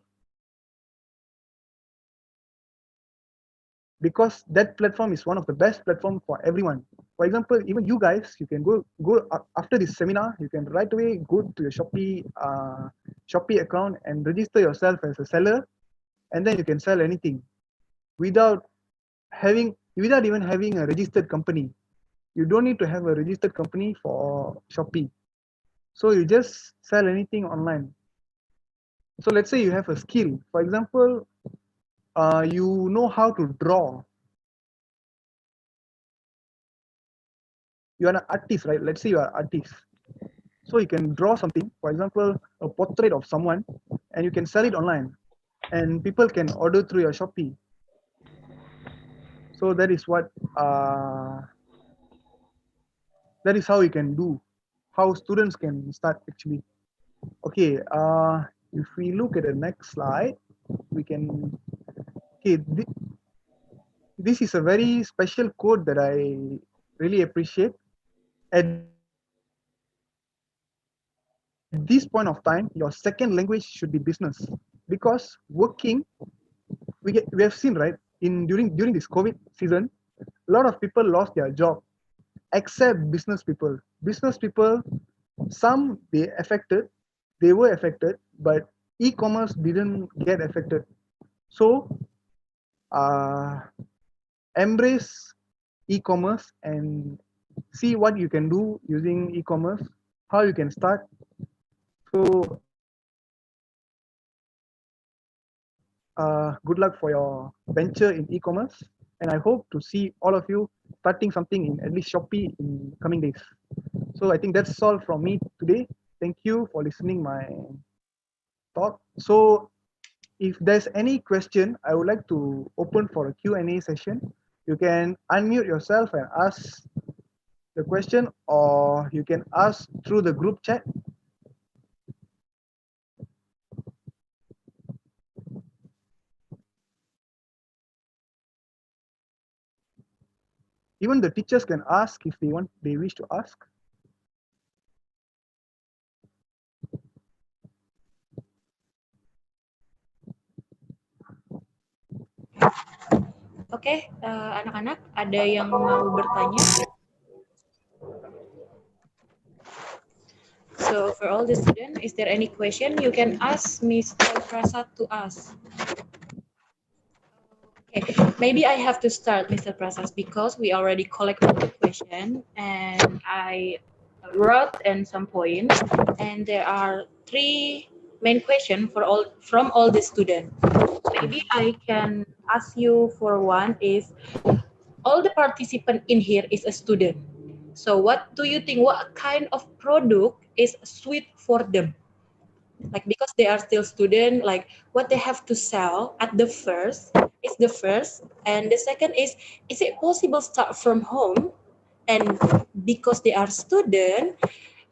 because that platform is one of the best platform for everyone. For example, even you guys, you can go after this seminar, you can right away go to your Shopee account and register yourself as a seller, and then you can sell anything without without even having a registered company. You don't need to have a registered company for Shopee. So you just sell anything online. So let's say you have a skill. For example, you know how to draw. You are an artist, right? Let's say you are an artist. So you can draw something, for example, a portrait of someone, and you can sell it online. And people can order through your Shopee. So that is what that is how you can do, how students can start actually. Okay, if we look at the next slide, we can, okay, this is a very special quote that I really appreciate. At this point of time, your second language should be business, because working, we have seen, right, during this COVID season, a lot of people lost their job, except business people. Business people, some they were affected, but e-commerce didn't get affected. So embrace e-commerce and see what you can do using e-commerce, how you can start. So good luck for your venture in e-commerce, and I hope to see all of you starting something in at least Shopee in coming days. So I think that's all from me today. Thank you for listening my talk. So if there's any question, I would like to open for a Q&A session. You can unmute yourself and ask the question, or you can ask through the group chat. Even the teachers can ask if they wish to ask. Oke, anak-anak, ada yang mau bertanya? So for all the students, is there any question you can ask Mr. Prasad to ask? Okay, maybe I have to start, Mr. Prasad, because we already collected the question and I wrote in some points, and there are 3 main questions from all the students. Maybe I can ask you for one is, all the participant in here is a student. So what do you think, what kind of product is sweet for them? Like, because they are still student, like what they have to sell at the first is the first, and the second is it possible start from home? And because they are student,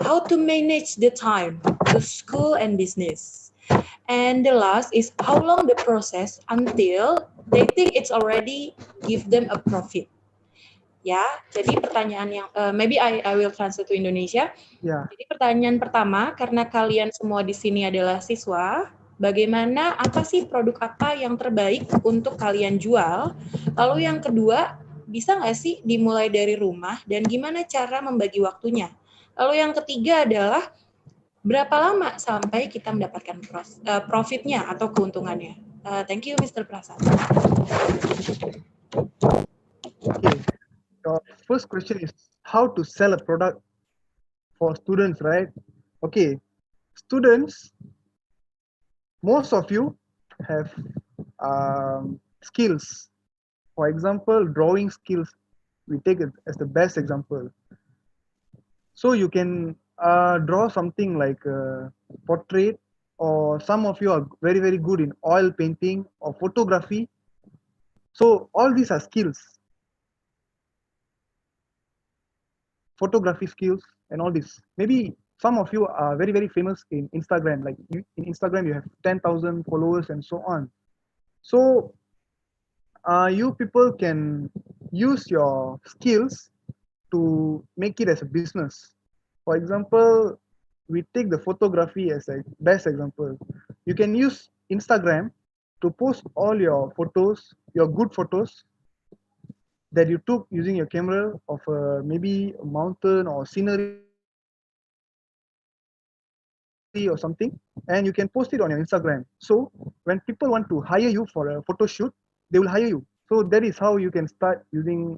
how to manage the time to school and business? And the last is, how long the process until they think it's already give them a profit? Ya, jadi pertanyaan yang maybe I will translate to Indonesia. Yeah. Jadi pertanyaan pertama, karena kalian semua di sini adalah siswa, bagaimana, apa sih produk apa yang terbaik untuk kalian jual? Lalu yang kedua, bisa nggak sih dimulai dari rumah dan gimana cara membagi waktunya? Lalu yang ketiga adalah, berapa lama sampai kita mendapatkan profitnya atau keuntungannya? Thank you, Mr. Prasad. Okay. Your first question is how to sell a product for students, right? Okay. Students, most of you have skills. For example, drawing skills, we take it as the best example. So you can draw something like a portrait, or some of you are very, very good in oil painting or photography. So all these are skills. Photography skills and all this. Maybe some of you are very, very famous in Instagram. Like in Instagram, you have 10,000 followers and so on. So you people can use your skills to make it as a business. For example, we take the photography as a best example. You can use Instagram to post all your photos, your good photos that you took using your camera of maybe a mountain or scenery or something, and you can post it on your Instagram. So when people want to hire you for a photo shoot, they will hire you. So that is how you can start using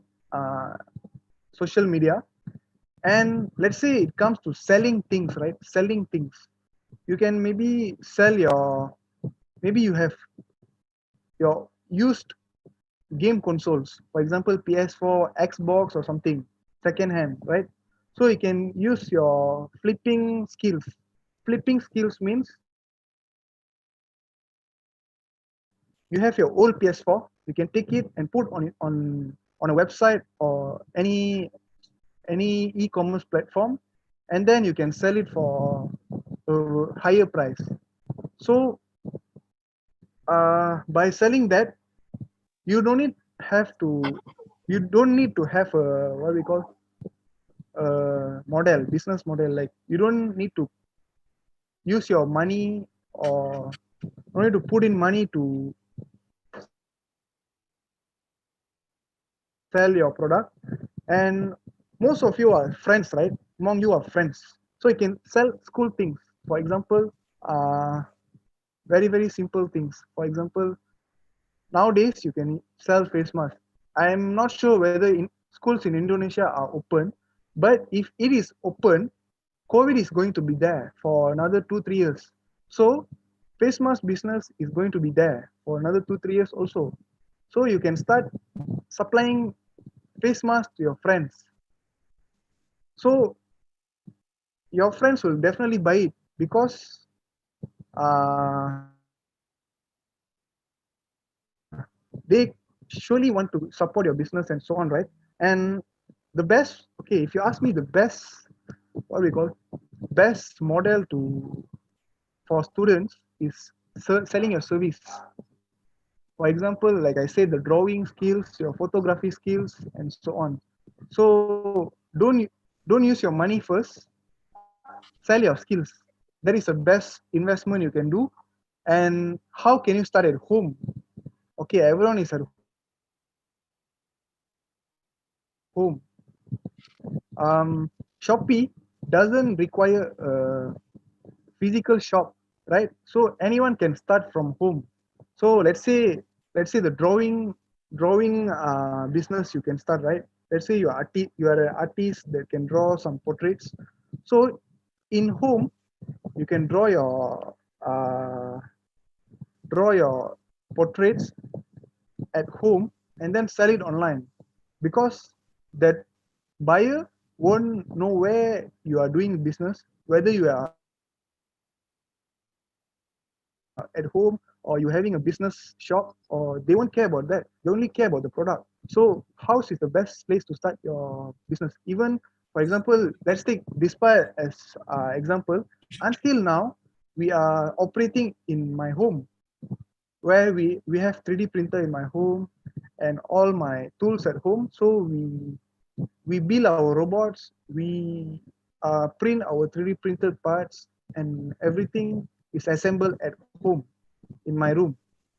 social media. And let's say it comes to selling things, right? Selling things. You can maybe sell maybe you have your used game consoles, for example, PS4, Xbox or something, secondhand, right? So you can use your flipping skills. Flipping skills means you have your old PS4, you can take it and put on a website or any e-commerce platform, and then you can sell it for a higher price. So by selling that, you don't need have to, you don't need to have a, what we call, model, business model. Like you don't need to use your money, or don't need to put in money to sell your product. And most of you are friends, right? Among you are friends, so you can sell school things. For example, very simple things. For example, nowadays you can sell face mask. I'm not sure whether schools in Indonesia are open, but if it is open, COVID is going to be there for another 2-3 years. So face mask business is going to be there for another 2-3 years also. So you can start supplying face mask to your friends. So your friends will definitely buy it because they surely want to support your business and so on, right? And the best, okay, if you ask me, the best, what we call, best model to for students is selling your service. For example, like I said, the drawing skills, your photography skills, and so on. So don't use your money first. Sell your skills. That is the best investment you can do. And how can you start at home? Okay, everyone is at home. Shopee doesn't require a physical shop, right? So anyone can start from home. So let's say the drawing business you can start, right? Let's say you are an artist that can draw some portraits. So in home you can draw your portraits at home and then sell it online, because that buyer won't know where you are doing business, whether you are at home or you having a business shop, or they won't care about that. They only care about the product. So house is the best place to start your business. Even, for example, let's take Dispire as example. Until now we are operating in my home, where we have 3D printer in my home and all my tools at home. So we build our robots, we print our 3D printed parts, and everything is assembled at home in my room.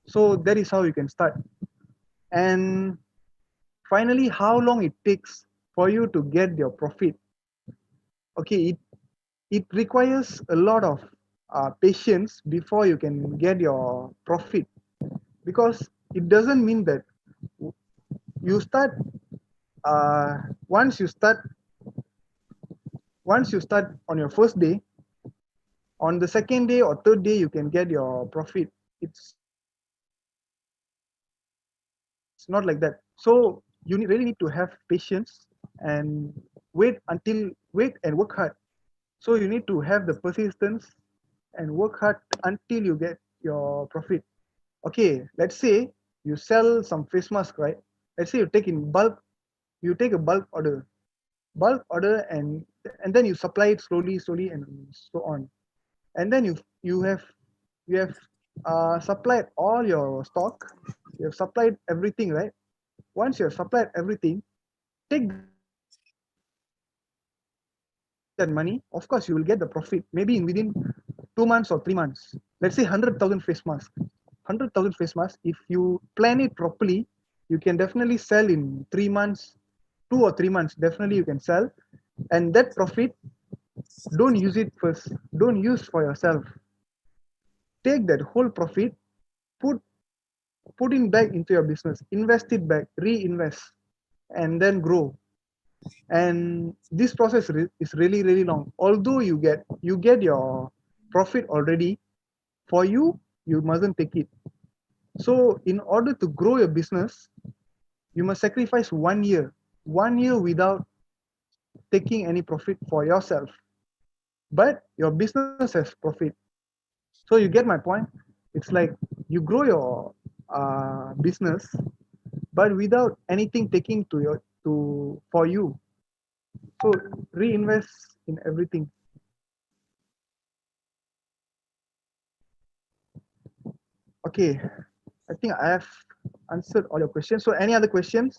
So that is how you can start. And finally, how long it takes for you to get your profit? Okay, it requires a lot of patience before you can get your profit, because it doesn't mean that you start uh, once you start on your first day, on the second day or third day you can get your profit. It's not like that. So you really need to have patience and wait and work hard. So you need to have the persistence and work hard until you get your profit. Okay, let's say you sell some face mask, right? Let's say you take in bulk, you take a bulk order, and then you supply it slowly and so on. And then you have supplied all your stock, you have supplied everything, right? Once you have supplied everything, take that money. Of course you will get the profit maybe in within 2 months or 3 months. Let's say 100,000 face mask. 100,000 face mask, if you plan it properly, you can definitely sell in 3 months, 2 or 3 months, definitely you can sell. And that profit, don't use it first, don't use for yourself. Take that whole profit, put put it back into your business, invest it back, reinvest, and then grow. And this process is really long. Although you get your profit already, for you mustn't take it. So in order to grow your business, you must sacrifice 1 year without taking any profit for yourself, but your business has profit. So you get my point. It's like you grow your business, but without anything taking to for you. So reinvest in everything. Okay, I think I have answered all your questions. So any other questions?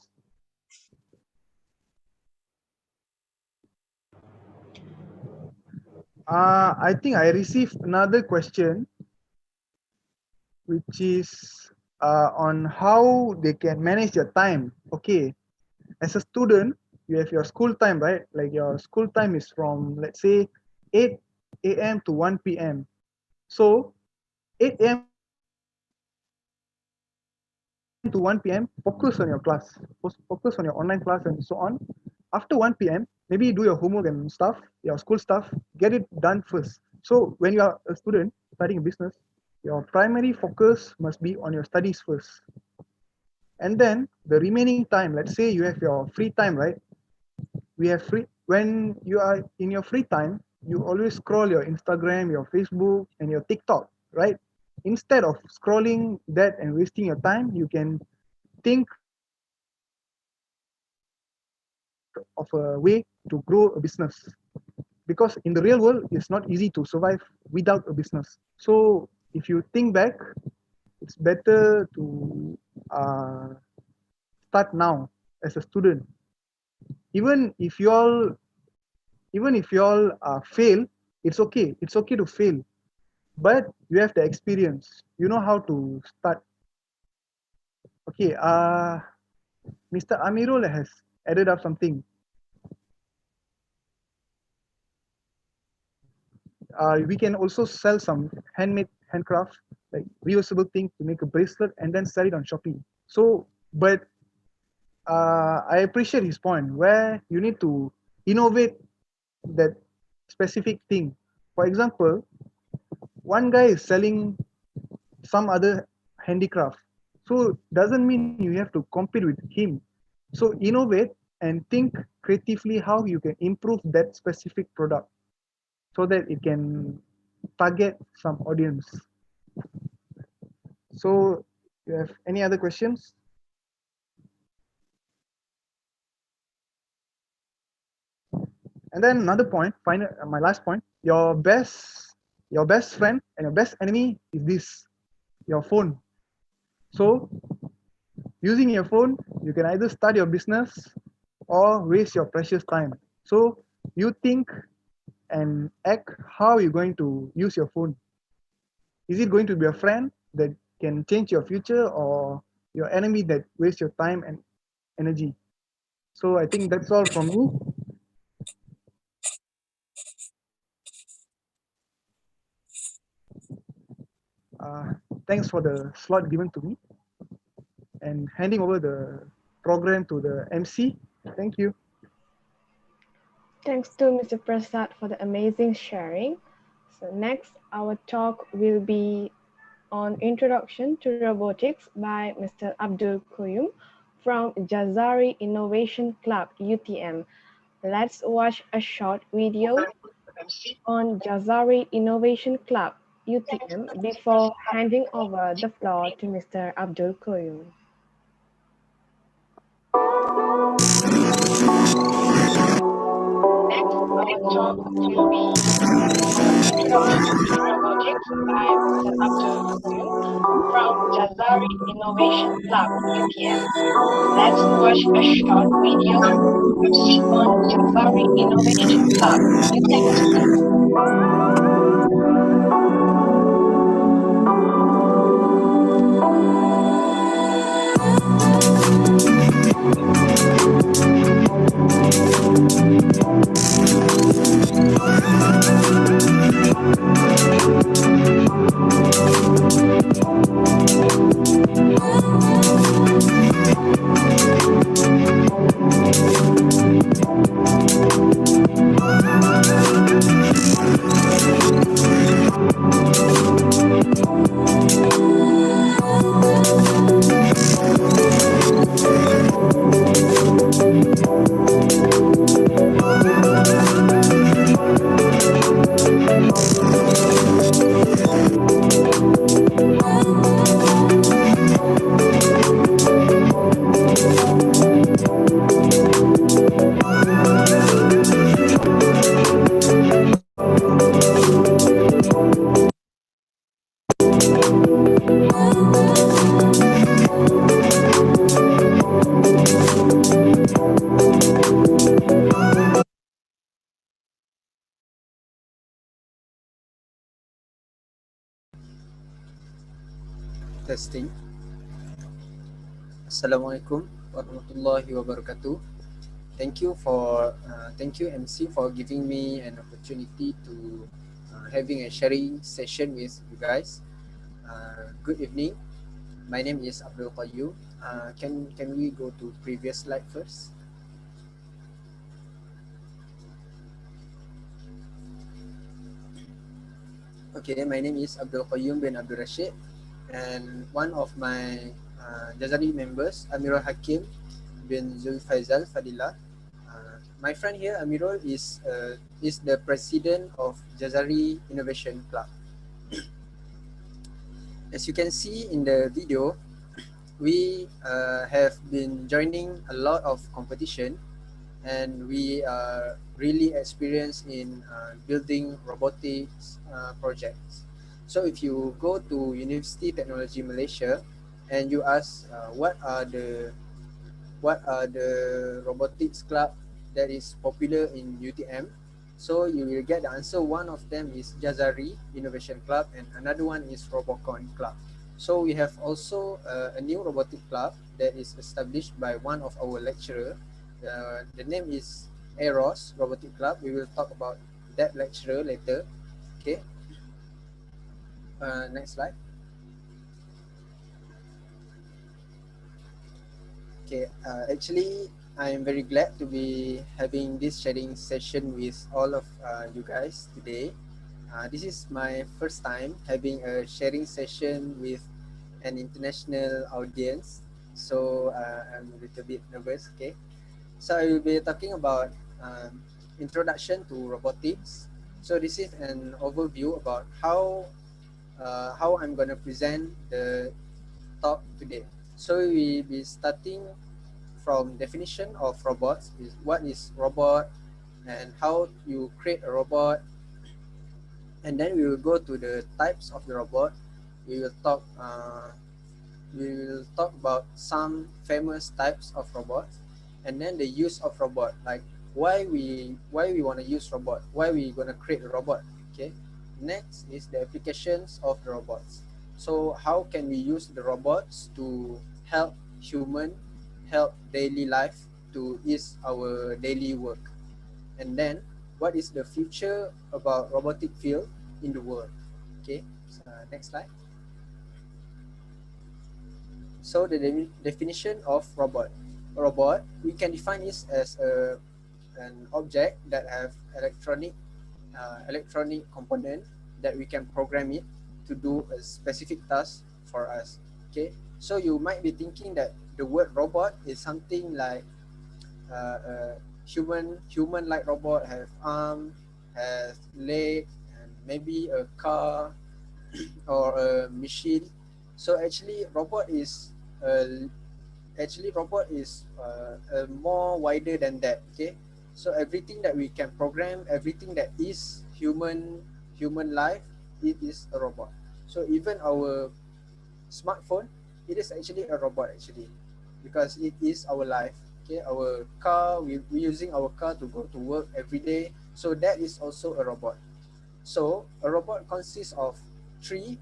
I think I received another question, which is on how they can manage their time. Okay, as a student, you have your school time, right? Like your school time is from, let's say, 8 a.m. to 1 p.m. So 8 a.m. to 1 p.m., focus on your class, focus on your online class and so on. After 1 p.m., maybe do your homework and stuff, your school stuff, get it done first. So when you are a student studying business, your primary focus must be on your studies first. And then the remaining time, let's say you have your free time, right? When you are in your free time, you always scroll your Instagram, your Facebook, and your TikTok, right? Instead of scrolling that and wasting your time, you can think of a way to grow a business. Because in the real world, it's not easy to survive without a business. So if you think back, it's better to start now as a student. Even if you all fail, it's okay. It's okay to fail, but you have the experience. You know how to start. Okay. Mr. Amirul has added up something. We can also sell some handcraft, like reusable thing to make a bracelet and then sell it on Shopee. So, but I appreciate his point where you need to innovate that specific thing. For example, one guy is selling some other handicraft. So doesn't mean you have to compete with him. So innovate and think creatively how you can improve that specific product so that it can target some audience. So you have any other questions? And then another point, my last point, your best friend and your best enemy is this, your phone. So using your phone, you can either start your business or waste your precious time. So you think and act how you're going to use your phone. Is it going to be a friend that can change your future or your enemy that wastes your time and energy? So I think that's all from me. Thanks for the slot given to me and handing over the program to the MC. Thank you. Thanks to Mr. Prasad for the amazing sharing. So next, our talk will be on Introduction to Robotics by Mr. Abdul Qayyum from Jazari Innovation Club, UTM. Let's watch a short video on Jazari Innovation Club, UTM, before handing over the floor to Mr. Abdul Qayyum. Next, our talk will be Introduction to Robotics by Mr. Abdul Qayyum from Jazari Innovation Club, UTM. Let's watch a short video on Jazari Innovation Club, UTM. Testing. Assalamualaikum warahmatullahi wabarakatuh. Thank you MC for giving me an opportunity to having a sharing session with you guys. Good evening. My name is Abdul Qayyum. Can we go to previous slide first? Okay, my name is Abdul Qayyum bin Abdul Rashid, and one of my Jazari members, Amirul Hakim bin Zulfaizal Fadillah. My friend here, Amirul, is the president of Jazari Innovation Club. As you can see in the video, we have been joining a lot of competition, and we are really experienced in building robotics projects. So if you go to Universiti Teknologi Malaysia and you ask what are the robotics club that is popular in UTM, so you will get the answer. One of them is Jazari Innovation Club and another one is Robocon Club. So we have also a new robotic club that is established by one of our lecturer. The name is Eros Robotic Club. We will talk about that lecturer later. Okay. Next slide. Okay. Actually, I am very glad to be having this sharing session with all of you guys today. This is my first time having a sharing session with an international audience, so I'm a little bit nervous. Okay. So I will be talking about introduction to robotics. So this is an overview about how I'm going to present the talk today. So we will be starting from definition of robots, is what is robot and how you create a robot, and then we will go to the types of the robot. We will talk about some famous types of robots, and then the use of robot, like why we want to use robot, why we going to create a robot. Okay. Next is the applications of the robots. So how can we use the robots to help daily life, to ease our daily work. And then what is the future about robotic field in the world. Okay. So, next slide. So the definition of robot. A robot, we can define this as an object that have electronic component that we can program it to do a specific task for us. Okay, so you might be thinking that the word robot is something like human-like robot, have arm, has leg, and maybe a car or a machine. So actually, robot is more wider than that. Okay, so everything that we can program, everything that is human life, it is a robot. So even our smartphone, it is actually a robot actually, because it is our life. Okay, our car, we using our car to go to work every day, so that is also a robot. So a robot consists of three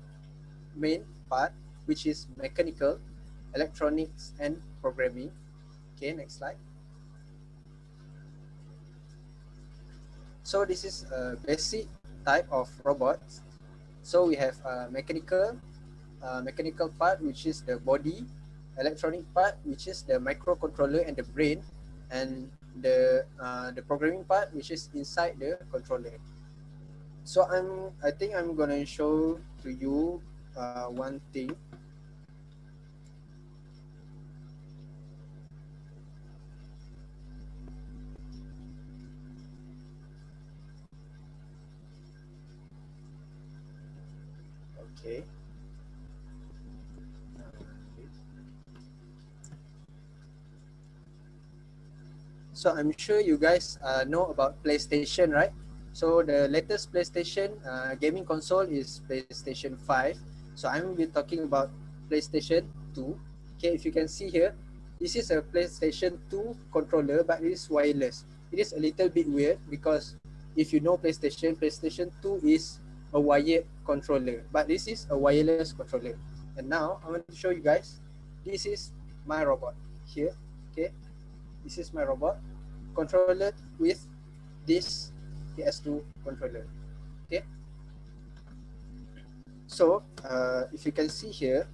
main parts, which is mechanical, electronics, and programming. Okay, next slide. So this is a basic type of robots. So we have mechanical part, which is the body, electronic part, which is the microcontroller and the brain, and the programming part, which is inside the controller. So I think I'm gonna show to you one thing. Okay. So I'm sure you guys know about PlayStation, right? So the latest PlayStation gaming console is PlayStation 5. So I will be talking about PlayStation 2. Okay, if you can see here, this is a PlayStation 2 controller, but it is wireless. It is a little bit weird because if you know PlayStation 2 is a wired controller, but this is a wireless controller. And now I want to show you guys, this is my robot here. Okay, this is my robot controller with this PS2 controller. Okay, so if you can see here,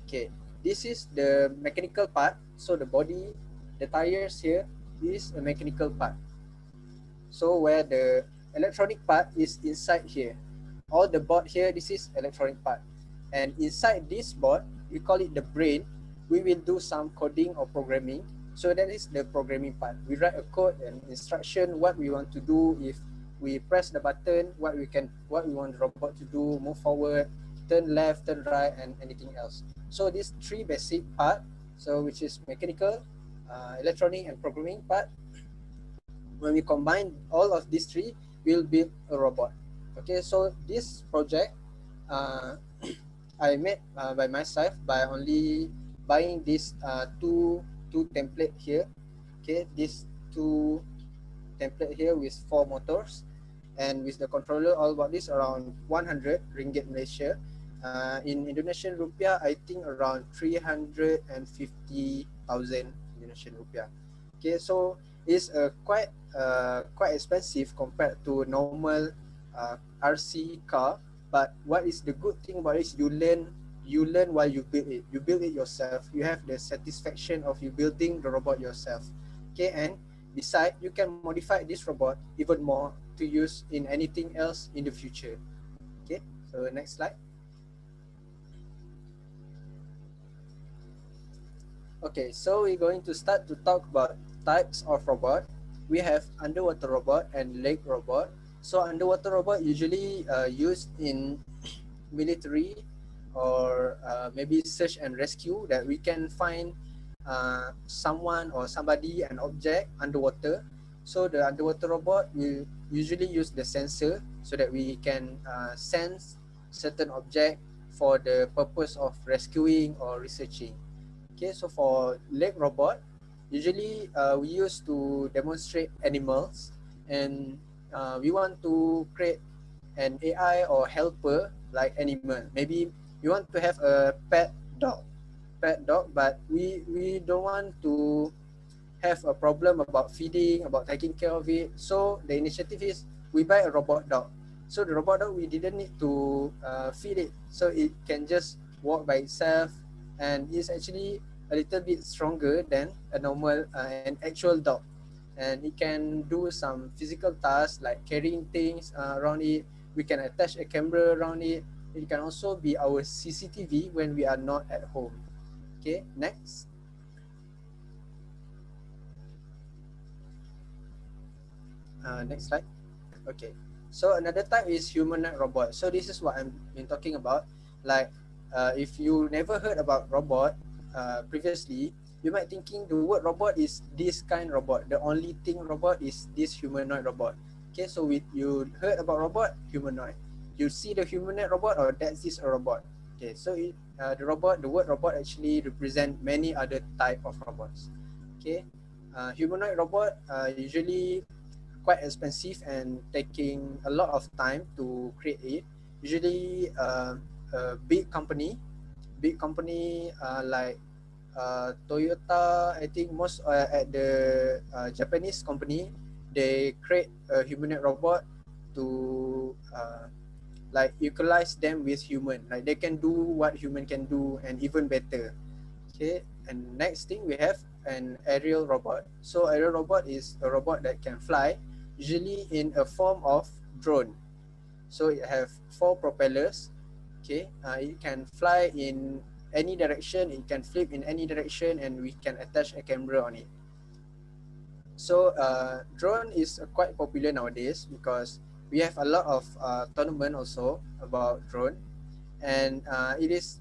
okay, this is the mechanical part. So the body, the tires here is a mechanical part. So where the electronic part is inside here. All the board here, this is electronic part. And inside this board, we call it the brain. We will do some coding or programming. So that is the programming part. We write a code and instruction, what we want to do. If we press the button, what we want the robot to do, move forward, turn left, turn right, and anything else. So these three basic part, so which is mechanical, electronic, and programming part. When we combine all of these three, we'll build a robot. Okay, so this project I made by myself by only buying this two template here. Okay, these two template here with 4 motors, and with the controller, all about this around 100 ringgit Malaysia. In Indonesian rupiah, I think around 350,000 Indonesian rupiah. Okay, so it's quite expensive compared to normal RC car. But what is the good thing about it is you learn while you build it. You build it yourself. You have the satisfaction of you building the robot yourself. Okay, and besides, you can modify this robot even more to use in anything else in the future. Okay, so next slide. Okay, so we're going to start to talk about types of robot. We have underwater robot and lake robot. So underwater robot usually used in military or maybe search and rescue, that we can find someone or somebody, an object underwater. So the underwater robot will usually use the sensor so that we can sense certain object for the purpose of rescuing or researching. Okay, so for lake robot, usually we use to demonstrate animals, and we want to create an AI or helper like animal. Maybe we want to have a pet dog, but we don't want to have a problem about feeding, about taking care of it. So the initiative is we buy a robot dog. So the robot dog, we didn't need to feed it, so it can just walk by itself, and it's actually a little bit stronger than a normal an actual dog, and it can do some physical tasks like carrying things around it. We can attach a camera around it. It can also be our CCTV when we are not at home. Okay, next. Next slide. Okay, so another type is humanoid robot. So this is what I've been talking about. Like if you never heard about robot previously, you might thinking the word robot is this kind of robot. The only thing robot is this humanoid robot. Okay, so you heard about robot, humanoid. You see the humanoid robot, or that's this a robot. Okay, so the word robot actually represent many other type of robots. Okay, humanoid robot usually quite expensive and taking a lot of time to create it. Usually a big company like Toyota, I think most at the Japanese company, they create a humanoid robot to like equalize them with human, like they can do what human can do and even better. Okay, and next thing we have an aerial robot. So aerial robot is a robot that can fly, usually in a form of drone. So it have 4 propellers. Okay, it can fly in any direction, it can flip in any direction, and we can attach a camera on it. So drone is quite popular nowadays because we have a lot of tournament also about drone, and it is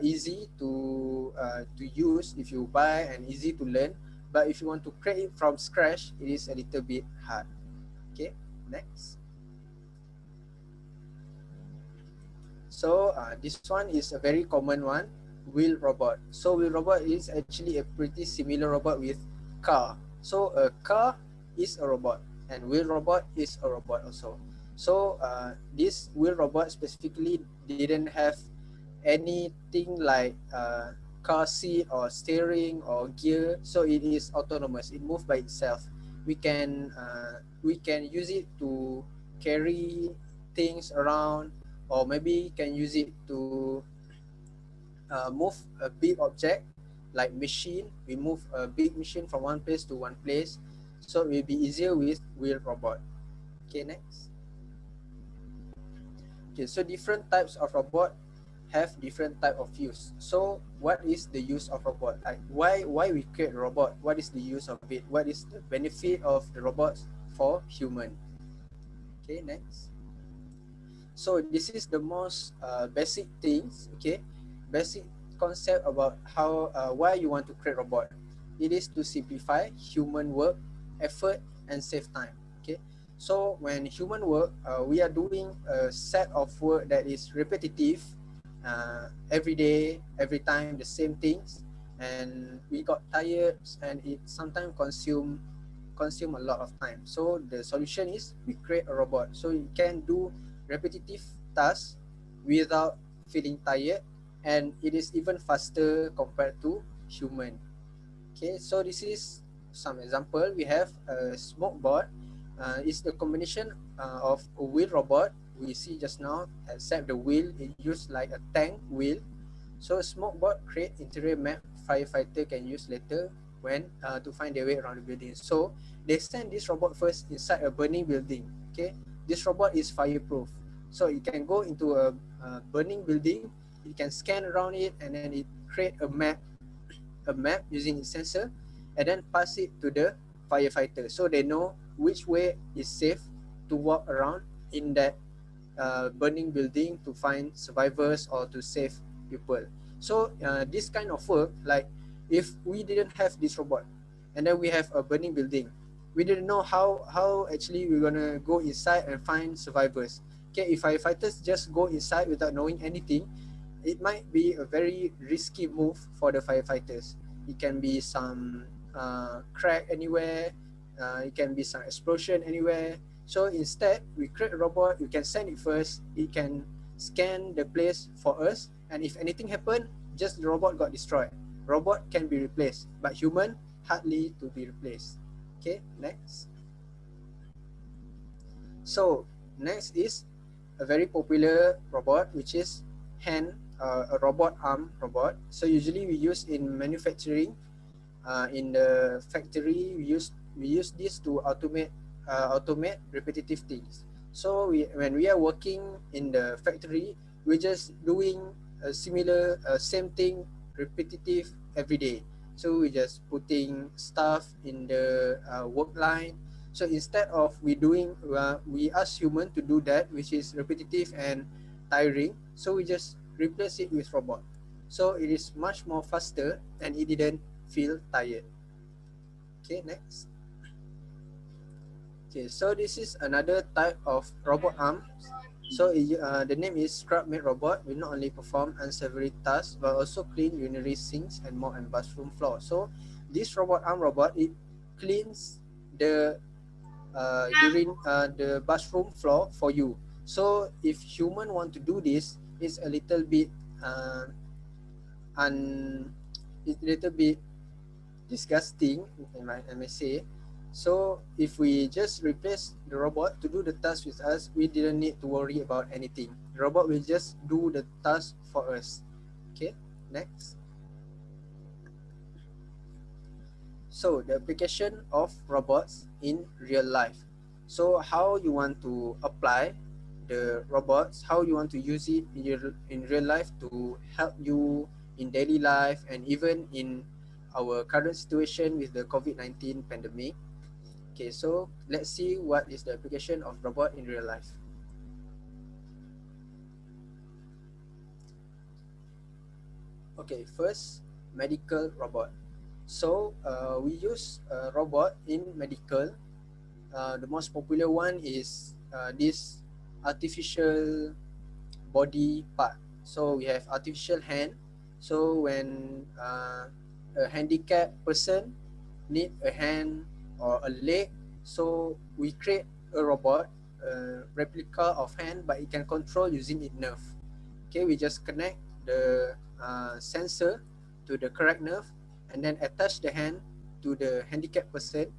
easy to use if you buy, and easy to learn. But if you want to create it from scratch, it is a little bit hard. Okay, next. So this one is a very common one, wheel robot. So wheel robot is actually a pretty similar robot with car. So a car is a robot, and wheel robot is a robot also. So this wheel robot specifically didn't have anything like car seat or steering or gear, so it is autonomous. It moves by itself. We can use it to carry things around, or maybe can use it to move a big object like machine. We move a big machine from one place to one place, so it will be easier with wheel robot. Okay, next. Okay, so different types of robot have different type of use. So what is the use of robot? Like why we create robot? What is the use of it? What is the benefit of the robots for human? Okay, next. So this is the most basic things, okay, basic concept about how why you want to create robot. It is to simplify human work, effort, and save time. Okay, so when human work, we are doing a set of work that is repetitive, every day, every time the same things, and we got tired, and it sometimes consume a lot of time. So the solution is we create a robot so you can do repetitive tasks without feeling tired, and it is even faster compared to human. Okay, so this is some example. We have a smoke bot. It's the combination of a wheel robot we see just now, except the wheel it used like a tank wheel. So a smoke bot create interior map firefighter can use later when to find their way around the building. So they send this robot first inside a burning building. Okay, this robot is fireproof, so it can go into a burning building. It can scan around it, and then it create a map using its sensor, and then pass it to the firefighter, so they know which way is safe to walk around in that burning building to find survivors or to save people. So this kind of work, like if we didn't have this robot and then we have a burning building, we didn't know how actually we're gonna go inside and find survivors. Okay, if firefighters just go inside without knowing anything, it might be a very risky move for the firefighters. It can be some crack anywhere, it can be some explosion anywhere. So instead, we create a robot. You can send it first. It can scan the place for us, and if anything happen, just the robot got destroyed. Robot can be replaced, but human hardly to be replaced. Okay, next. So next is a very popular robot, which is a robot arm robot. So usually we use in manufacturing, in the factory. We use this to automate repetitive things. So when we are working in the factory, we're just doing a similar same thing repetitive every day. So we're just putting stuff in the work line. So instead of we ask human to do that, which is repetitive and tiring, so we just replace it with robot. So it is much more faster and it didn't feel tired. Okay, next. Okay, so this is another type of robot arm. So the name is scrub-made robot. Will not only perform unsavory tasks but also clean urinary sinks and mop and bathroom floor. So this robot arm robot, it cleans the the bathroom floor for you. So if human want to do this, it's a little bit disgusting, I may say. So if we just replace the robot to do the task with us, we didn't need to worry about anything. The robot will just do the task for us. Okay, next. So the application of robots in real life. So how you want to apply the robots, how you want to use it in real life to help you in daily life and even in our current situation with the COVID-19 pandemic. Okay, so let's see what is the application of robot in real life. Okay, first, medical robot. So we use a robot in medical. The most popular one is this artificial body part. So we have artificial hand. So when a handicapped person need a hand or a leg, so we create a robot a replica of hand, but it can control using its nerve. Okay, we just connect the sensor to the correct nerve and then attach the hand to the handicapped person,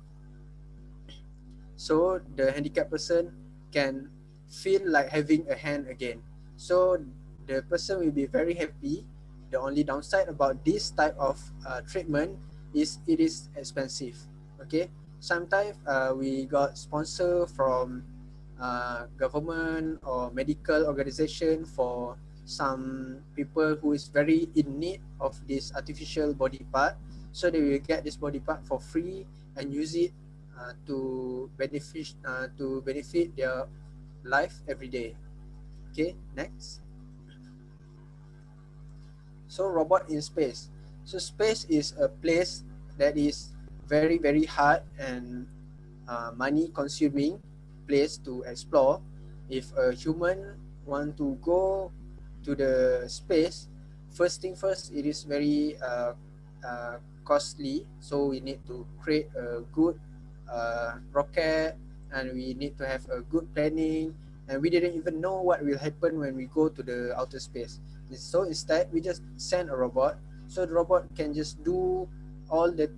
so the handicapped person can feel like having a hand again. So the person will be very happy. The only downside about this type of treatment is it is expensive. Okay, sometimes we got sponsor from government or medical organization for some people who is very in need of this artificial body part, so they will get this body part for free and use it to benefit their life every day. Okay, next. So robot in space. So space is a place that is very hard and money consuming place to explore. If a human want to go to the space, first thing first, it is very costly. So we need to create a good rocket, and we need to have a good planning, and we didn't even know what will happen when we go to the outer space. So instead we just send a robot, so the robot can just do all the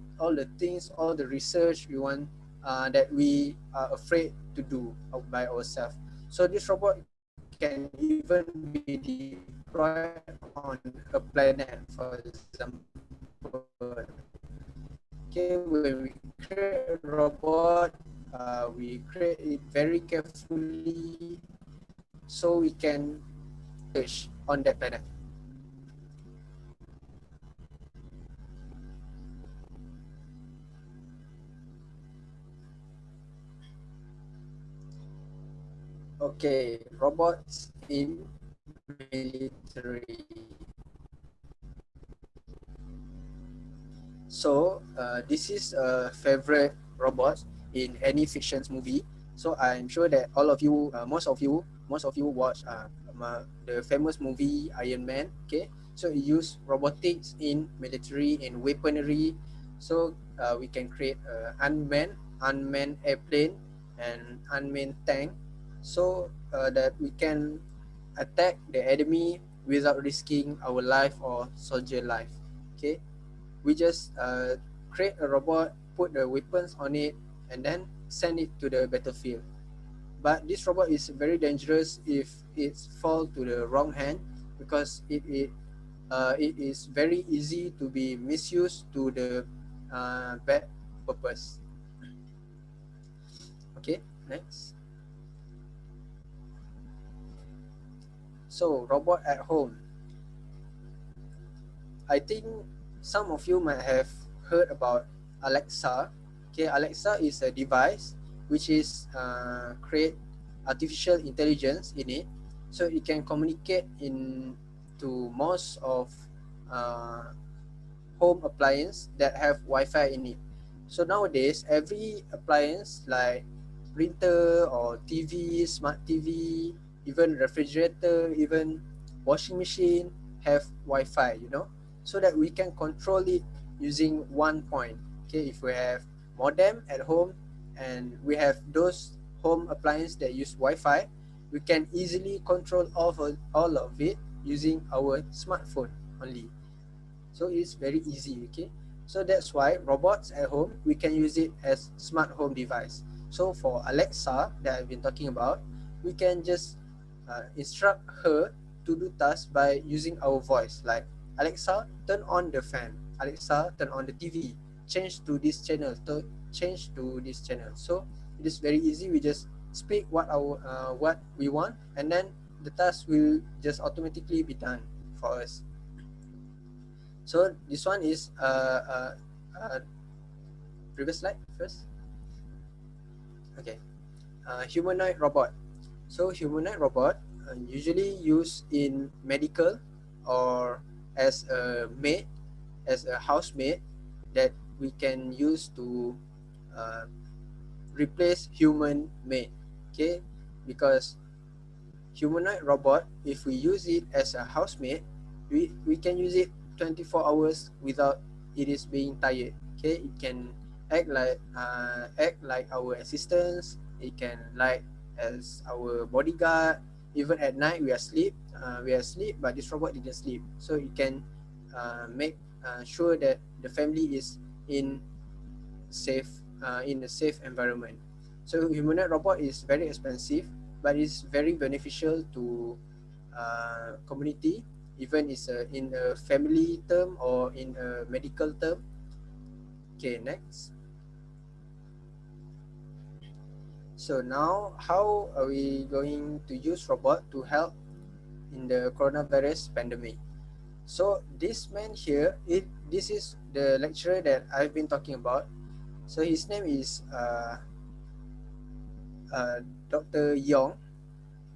things, all the research we want that we are afraid to do by ourselves. So this robot can even be deployed on a planet, for example. Okay, when we create a robot, we create it very carefully so we can search on that planet. Okay, robots in military. So this is a favorite robot in any fictions movie. So I'm sure that all of you, most of you watch the famous movie Iron Man. Okay, so it use robotics in military and weaponry. So we can create unmanned airplane and unmanned tank, so that we can attack the enemy without risking our life or soldier life. Okay, we just create a robot, put the weapons on it, and then send it to the battlefield. But this robot is very dangerous if it fall to the wrong hand, because it is very easy to be misused to the bad purpose. Okay, next. So robot at home. I think some of you might have heard about Alexa. Okay, Alexa is a device which is create artificial intelligence in it, so it can communicate in to most of home appliance that have Wi-Fi in it. So nowadays, every appliance like printer or TV, smart TV, even refrigerator, even washing machine have Wi-Fi, you know, so that we can control it using one point. Okay, if we have modem at home and we have those home appliances that use Wi-Fi, we can easily control all of it using our smartphone only. So it's very easy. Okay, so that's why robots at home, we can use it as smart home device. So for Alexa that I've been talking about, we can just instruct her to do tasks by using our voice, like Alexa, turn on the fan. Alexa, turn on the TV. Change to this channel. Change to this channel. So it is very easy. We just speak what we want, and then the task will just automatically be done for us. So this one is previous slide first. Okay, humanoid robot. So humanoid robot usually used in medical or as a maid, as a housemaid that we can use to replace human maid. Okay, because humanoid robot, if we use it as a housemaid, we can use it 24 hours without it is being tired. Okay, it can act like our assistants. It can like as our bodyguard. Even at night we are asleep, but this robot didn't sleep. So it can make sure that the family is in a safe environment. So humanoid robot is very expensive, but it's very beneficial to community, even is in a family term or in a medical term. Okay, next. So now, how are we going to use robot to help in the coronavirus pandemic? So this man here, this is the lecturer that I've been talking about. So his name is Dr. Yong.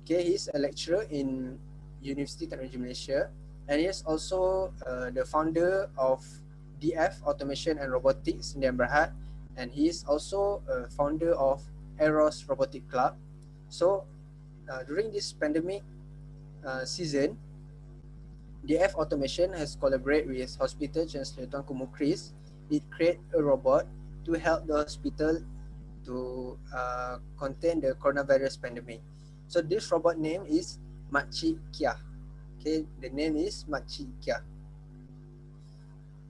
Okay, he's a lecturer in Universiti Teknologi Malaysia, and he is also the founder of DF Automation and Robotics in Berhad, and he is also a founder of Eros Robotic Club. So during this pandemic season, DF Automation has collaborated with Hospital Chancellor Tuanku Mukris. It create a robot to help the hospital to contain the coronavirus pandemic. So this robot name is Makcik Kia. Okay, the name is Makcik Kia.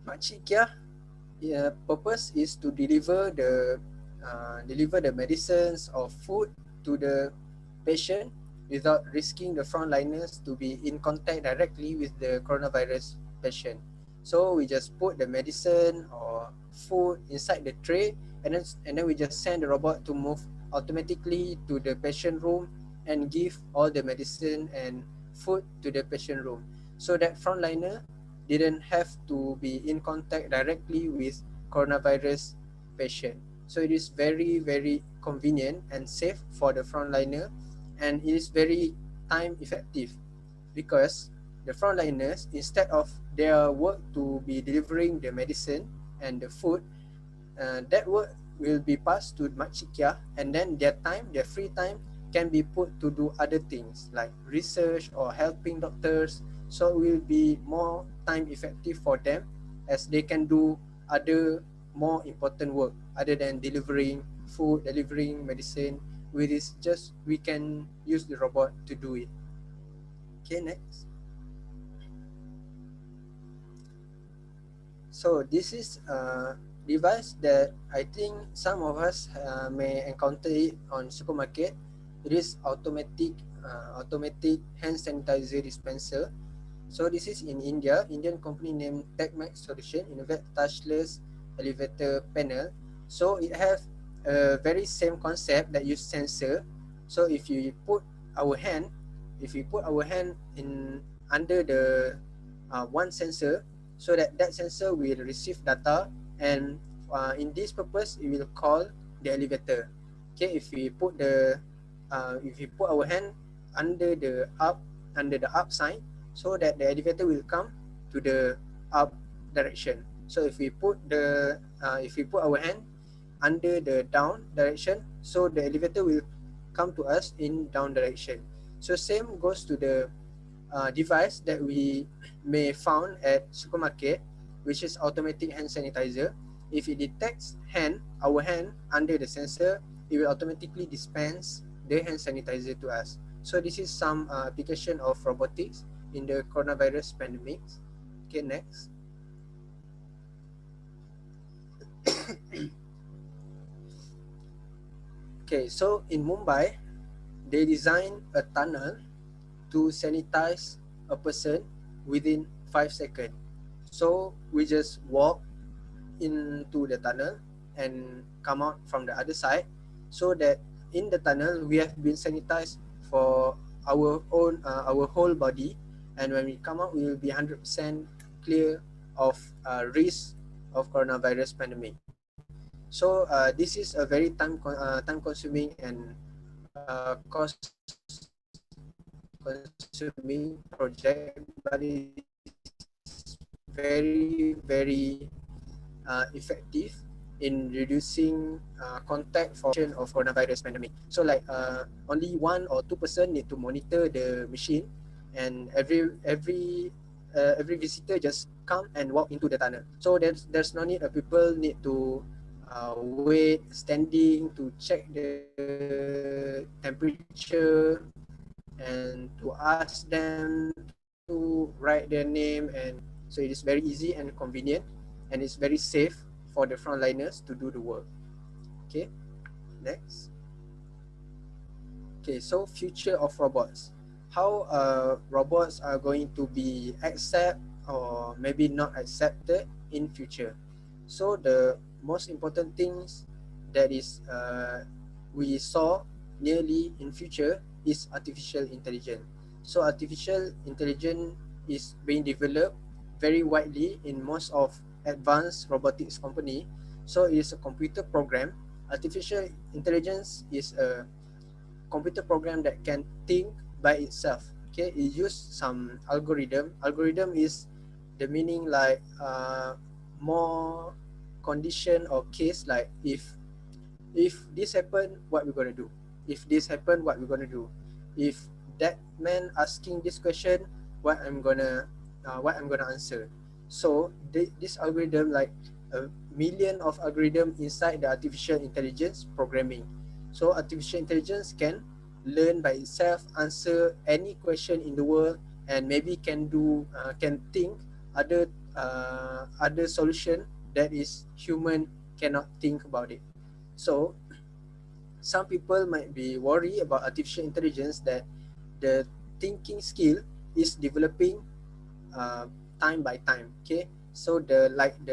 Makcik Kia, purpose is to deliver the medicines or food to the patient without risking the frontliners to be in contact directly with the coronavirus patient. So we just put the medicine or food inside the tray, and then we just send the robot to move automatically to the patient room and give all the medicine and food to the patient room, so that frontliner didn't have to be in contact directly with coronavirus patient. So it is very, very convenient and safe for the frontliner, and it is very time effective, because the frontliners, instead of their work to be delivering the medicine and the food, that work will be passed to Makcik Kia, and then their free time can be put to do other things like research or helping doctors. So it will be more time effective for them, as they can do other more important work other than delivering food, delivering medicine. With this, just we can use the robot to do it. Okay, next. So this is a device that I think some of us may encounter it on supermarket. It is automatic hand sanitizer dispenser. So this is in India, Indian company named TechMax Solution, innovate touchless elevator panel. So it have a very same concept that use sensor. So if you put our hand in under the one sensor, so that sensor will receive data, and in this purpose it will call the elevator. Okay, if we put our hand under the up sign, so that the elevator will come to the up direction. So if we put our hand under the down direction, so the elevator will come to us in down direction. So same goes to the device that we may found at supermarket, which is automatic hand sanitizer. If it detects our hand under the sensor, it will automatically dispense the hand sanitizer to us. So this is some application of robotics in the coronavirus pandemic. Okay, next. Okay, so in Mumbai, they designed a tunnel to sanitize a person within 5 seconds. So we just walk into the tunnel and come out from the other side, so that in the tunnel we have been sanitized for our whole body, and when we come out we will be 100% clear of risk of coronavirus pandemic. So this is a very time consuming and cost consuming project, but it's very, very effective in reducing contact for of coronavirus pandemic. So like only 1 or 2 person need to monitor the machine, and every visitor just come and walk into the tunnel. So there's no need people need to wait standing to check the temperature and to ask them to write their name, and so it is very easy and convenient, and it's very safe for the frontliners to do the work. Okay, next. Okay, so future of robots. How robots are going to be accepted or maybe not accepted in future. So the most important things that is we saw nearly in future is artificial intelligence. So artificial intelligence is being developed very widely in most of advanced robotics company. So it is a computer program. Artificial intelligence is a computer program that can think by itself. Okay, it use some algorithm. Algorithm is the meaning like more condition or case, like if this happen, what we're gonna do? If this happen, what we're gonna do? If that man asking this question, what I'm gonna answer? So this algorithm, like a million of algorithm inside the artificial intelligence programming. So artificial intelligence can learn by itself, answer any question in the world, and maybe can do can think other solution that is human cannot think about it. So some people might be worried about artificial intelligence, that the thinking skill is developing uh, time by time. Okay, so the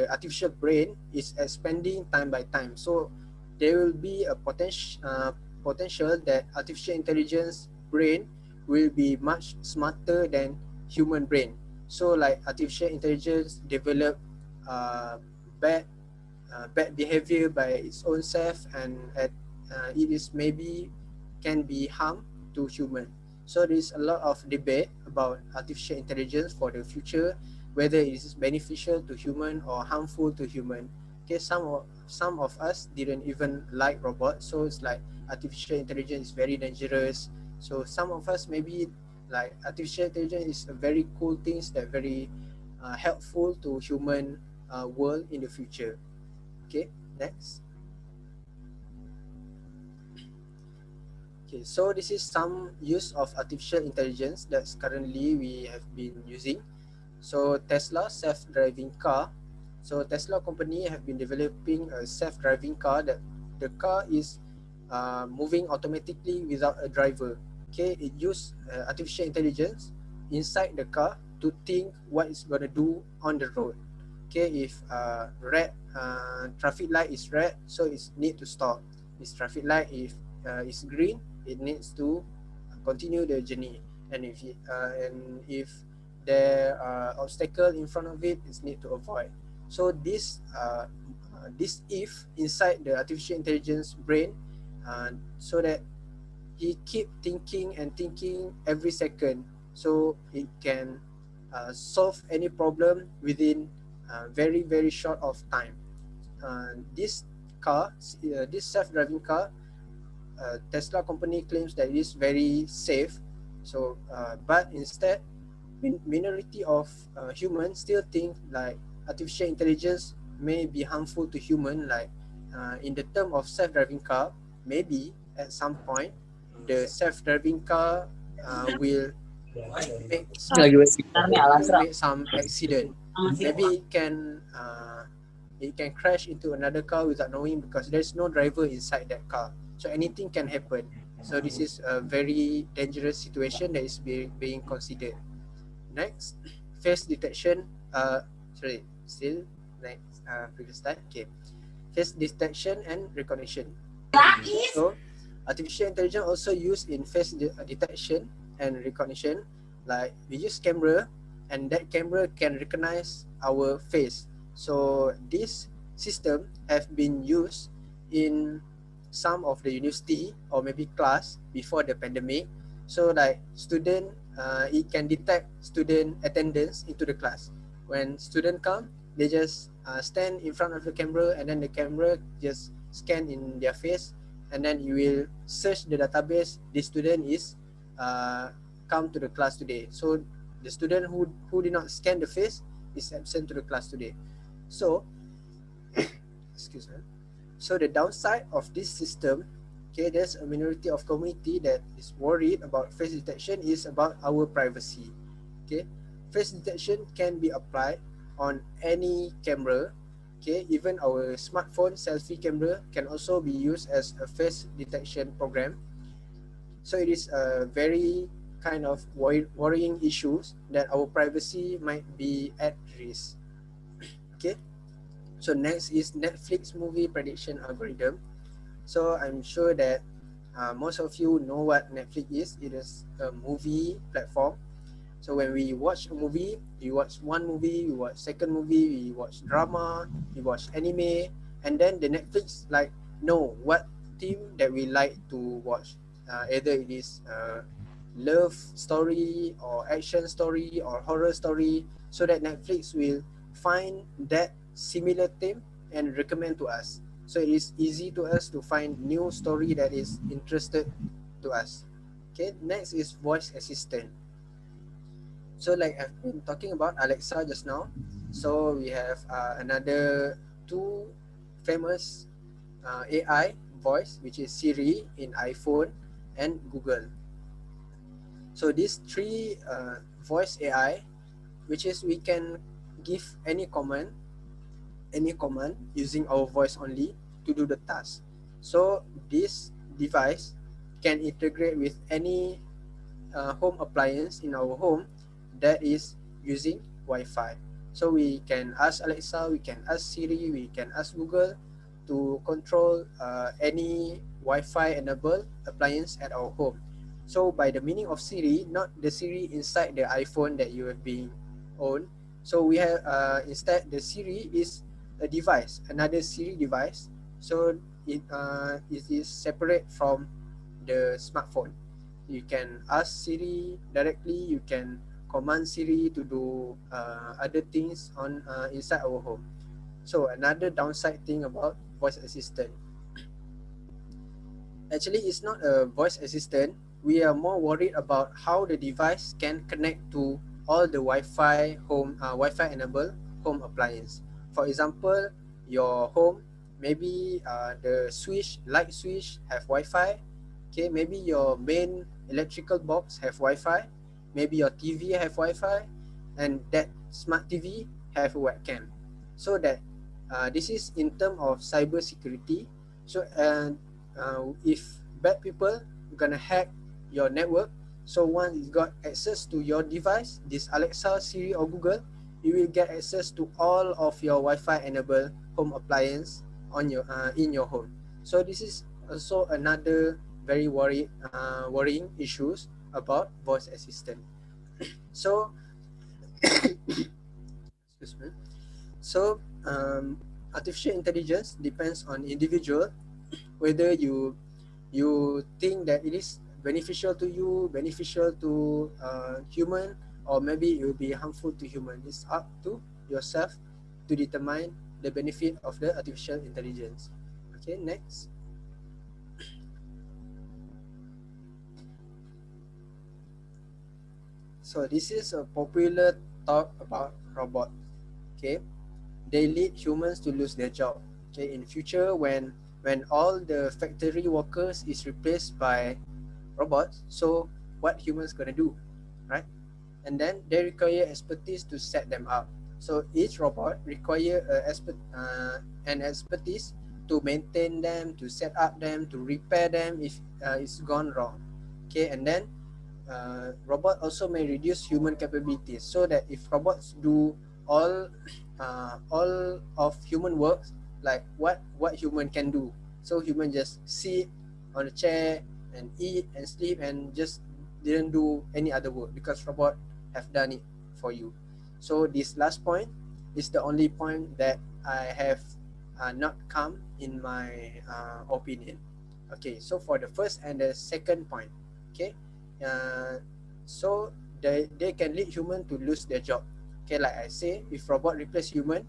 artificial brain is expanding time by time. So there will be a potential that artificial intelligence brain will be much smarter than human brain. So like artificial intelligence develop uh, bad bad behavior by its own self, and it is maybe can be harm to human. So there is a lot of debate about artificial intelligence for the future, whether it is beneficial to human or harmful to human. Okay, some of us didn't even like robots, so it's like artificial intelligence is very dangerous. So some of us maybe like artificial intelligence is a very cool things that very helpful to human world in the future. Okay, next. Okay, so this is some use of artificial intelligence that's currently we have been using. So Tesla self-driving car. So Tesla company have been developing a self-driving car that the car is moving automatically without a driver. Okay, it use artificial intelligence inside the car to think what it's gonna do on the road. Okay, if red traffic light is red, so it need to stop. If traffic light is green, it needs to continue the journey. And if there are obstacle in front of it, it need to avoid. So this if inside the artificial intelligence brain, so that he keep thinking and thinking every second, so it can solve any problem within very short of time. This car, this self-driving car, Tesla company claims that it is very safe. So, but instead, minority of humans still think like artificial intelligence may be harmful to human. Like in the term of self-driving car, maybe at some point the self-driving car will make some accident. Maybe it can crash into another car without knowing, because there's no driver inside that car. So anything can happen. So this is a very dangerous situation that is being considered. Next, face detection. Still next, previous slide. Okay, face detection and recognition. So artificial intelligence also used in face detection and recognition. Like we use camera, and that camera can recognize our face. So this system have been used in some of the university or maybe class before the pandemic. So like student, it can detect student attendance into the class. When student come, they just stand in front of the camera, and then the camera just scan in their face, and then you will search the database. This student is come to the class today. So the student who did not scan the face is absent to the class today. So excuse me. So the downside of this system, okay, there's a minority of community that is worried about face detection is about our privacy. Okay, face detection can be applied on any camera. Okay, even our smartphone selfie camera can also be used as a face detection program. So it is a very kind of worrying issues that our privacy might be at risk. Okay, so next is Netflix movie prediction algorithm. So I'm sure that most of you know what Netflix is. It is a movie platform. So when we watch a movie, we watch one movie, we watch second movie, we watch drama, we watch anime, and then the Netflix like know what theme that we like to watch. Either it is love story or action story or horror story, so that Netflix will find that similar theme and recommend to us. So it is easy to us to find new story that is interested to us. Okay, next is voice assistant. So like I've been talking about Alexa just now. So we have another two famous AI voice, which is Siri in iPhone and Google. So these three voice AI, which is we can give any command using our voice only to do the task. So this device can integrate with any home appliance in our home that is using Wi-Fi. So we can ask Alexa, we can ask Siri, we can ask Google to control any Wi-Fi enabled appliance at our home. So by the meaning of Siri, not the Siri inside the iPhone that you have been owned. So we have instead the Siri is a device, another Siri device. So it is separate from the smartphone. You can ask Siri directly, you can command Siri to do other things on inside our home. So another downside thing about voice assistant, actually it's not a voice assistant. We are more worried about how the device can connect to all the Wi-Fi home Wi-Fi enabled home appliance. For example, your home, maybe the light switch have Wi-Fi. Okay, maybe your main electrical box have Wi-Fi, maybe your TV have Wi-Fi, and that smart TV have a webcam. So that this is in terms of cyber security. So if bad people gonna hack your network, so once you got access to your device, this Alexa, Siri or Google, you will get access to all of your Wi-Fi enabled home appliance on your in your home. So this is also another very worrying issues about voice assistant. So excuse me. So artificial intelligence depends on individual, whether you think that it is beneficial to you, beneficial to human, or maybe it will be harmful to human. It's up to yourself to determine the benefit of the artificial intelligence. Okay, next. So this is a popular talk about robot. Okay, they lead humans to lose their job. Okay, in future when all the factory workers is replaced by robots, so what humans gonna do, right? And then they require expertise to set them up. So each robot require an expertise to maintain them, to set up them, to repair them if it's gone wrong. Okay, and then robot also may reduce human capabilities, so that if robots do all of human works, like what human can do, so human just sit on a chair and eat and sleep and just didn't do any other work because robot have done it for you. So this last point is the only point that I have not come in my opinion. Okay, so for the first and the second point, okay, so they can lead human to lose their job. Okay, like I say, if robot replace human,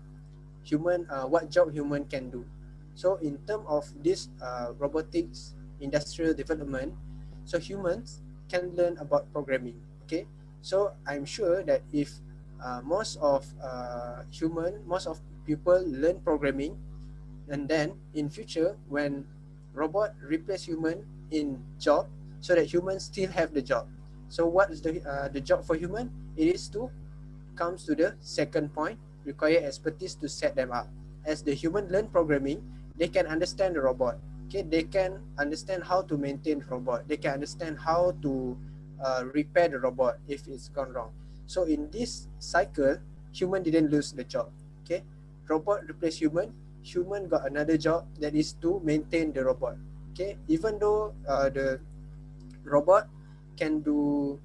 what job human can do. So in terms of this robotics industrial development, so humans can learn about programming. Okay, so I'm sure that if most of people learn programming, And then in future, when robot replace human in job, so that humans still have the job. So what is the job for human? It is to comes to the second point, require expertise to set them up. As the human learn programming, they can understand the robot. Okay, they can understand how to maintain the robot. They can understand how to repair the robot if it's gone wrong. So in this cycle, human didn't lose the job. Okay, robot replace human. Human got another job, that is to maintain the robot. Okay, even though the robot can do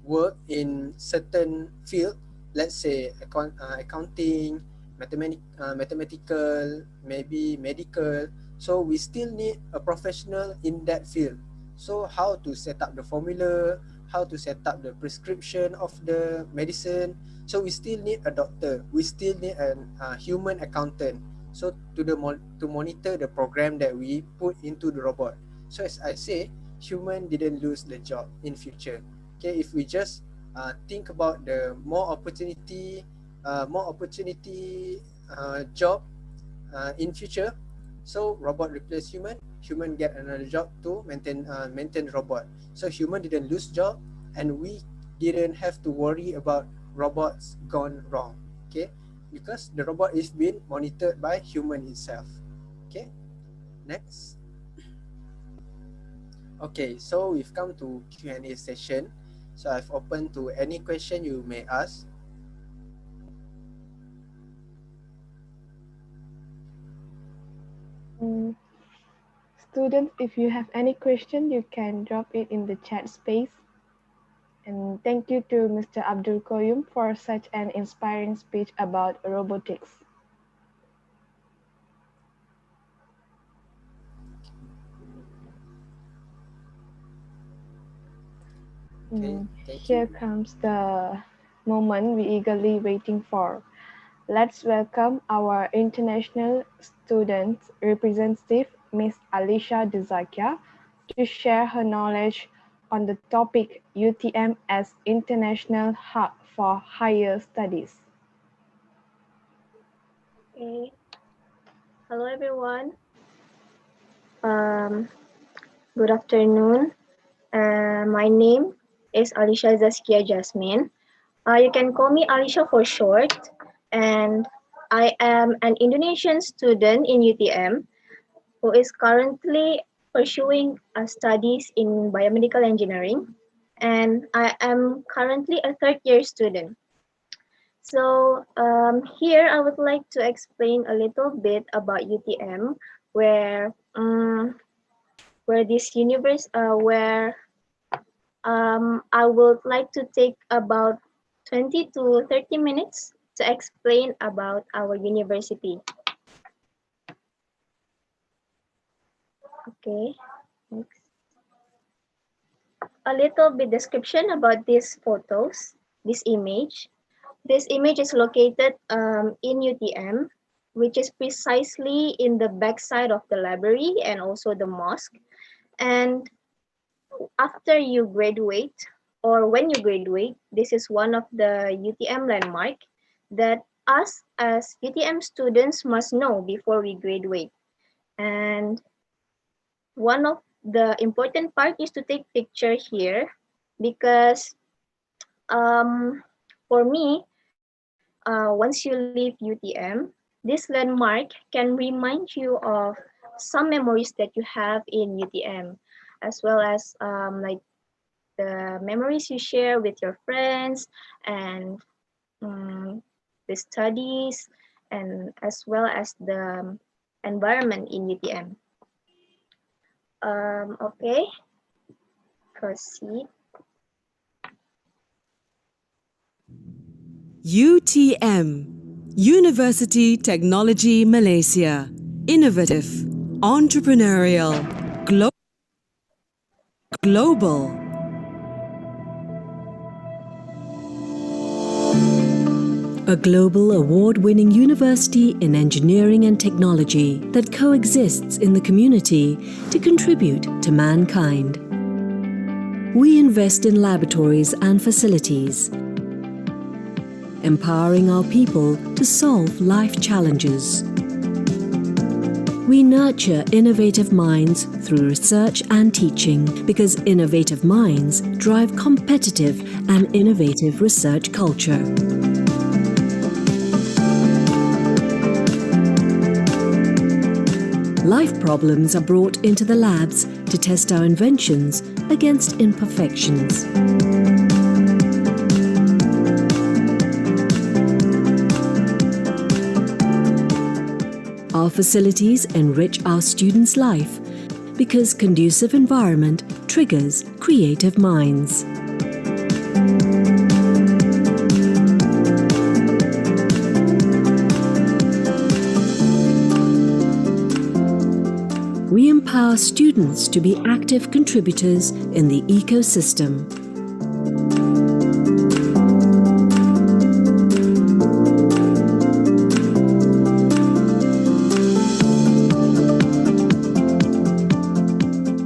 work in certain field, let's say accounting, mathematical, maybe medical. So we still need a professional in that field. So how to set up the formula, how to set up the prescription of the medicine. So we still need a doctor. We still need a human accountant. So to monitor the program that we put into the robot. So as I say, human didn't lose the job in future. Okay, if we just think about the more opportunity job in future, so robot replace human, human get another job to maintain robot. So human didn't lose job, and we didn't have to worry about robots gone wrong. Okay, because the robot is being monitored by human itself. Okay, next. Okay, so we've come to Q&A session. So I've opened to any question you may ask. Students, if you have any question, you can drop it in the chat space. And thank you to Mr. Abdul Qayyum for such an inspiring speech about robotics. Okay, Here comes the moment we eagerly waiting for. Let's welcome our international student representative, Ms. Alisha Dezakia, to share her knowledge on the topic UTM as International Hub for Higher Studies. Okay. Hello, everyone. Good afternoon. My name is Alisha Zaskia Jasmine. You can call me Alisha for short. And I am an Indonesian student in UTM who is currently pursuing studies in biomedical engineering. And I am currently a third-year student. So here I would like to explain a little bit about UTM, where this universe, I would like to take about 20 to 30 minutes to explain about our university. Okay, next. A little bit description about these photos, this image. This image is located in UTM, which is precisely in the backside of the library and also the mosque. And after you graduate, or when you graduate, this is one of the UTM landmark that us as UTM students must know before we graduate. And one of the important part is to take picture here, because for me, once you leave UTM, this landmark can remind you of some memories that you have in UTM, as well as like the memories you share with your friends and the studies, and as well as the environment in UTM. Okay, proceed. UTM, Universiti Teknologi Malaysia. Innovative, entrepreneurial, global. A global award-winning university in engineering and technology that coexists in the community to contribute to mankind. We invest in laboratories and facilities, empowering our people to solve life challenges. We nurture innovative minds through research and teaching because innovative minds drive competitive and innovative research culture. Life problems are brought into the labs to test our inventions against imperfections. Our facilities enrich our students' life because conducive environment triggers creative minds. We empower students to be active contributors in the ecosystem.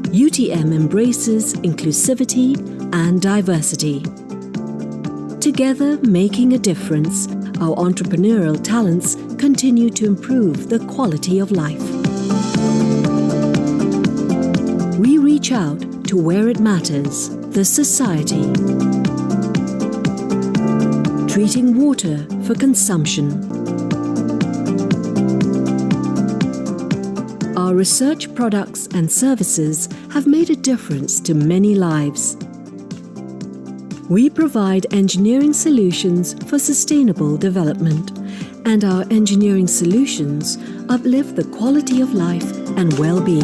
UTM embraces inclusivity and diversity. Together, making a difference, our entrepreneurial talents continue to improve the quality of life. We reach out to where it matters, the society. Treating water for consumption. Our research products and services have made a difference to many lives. We provide engineering solutions for sustainable development, and our engineering solutions uplift the quality of life and well-being.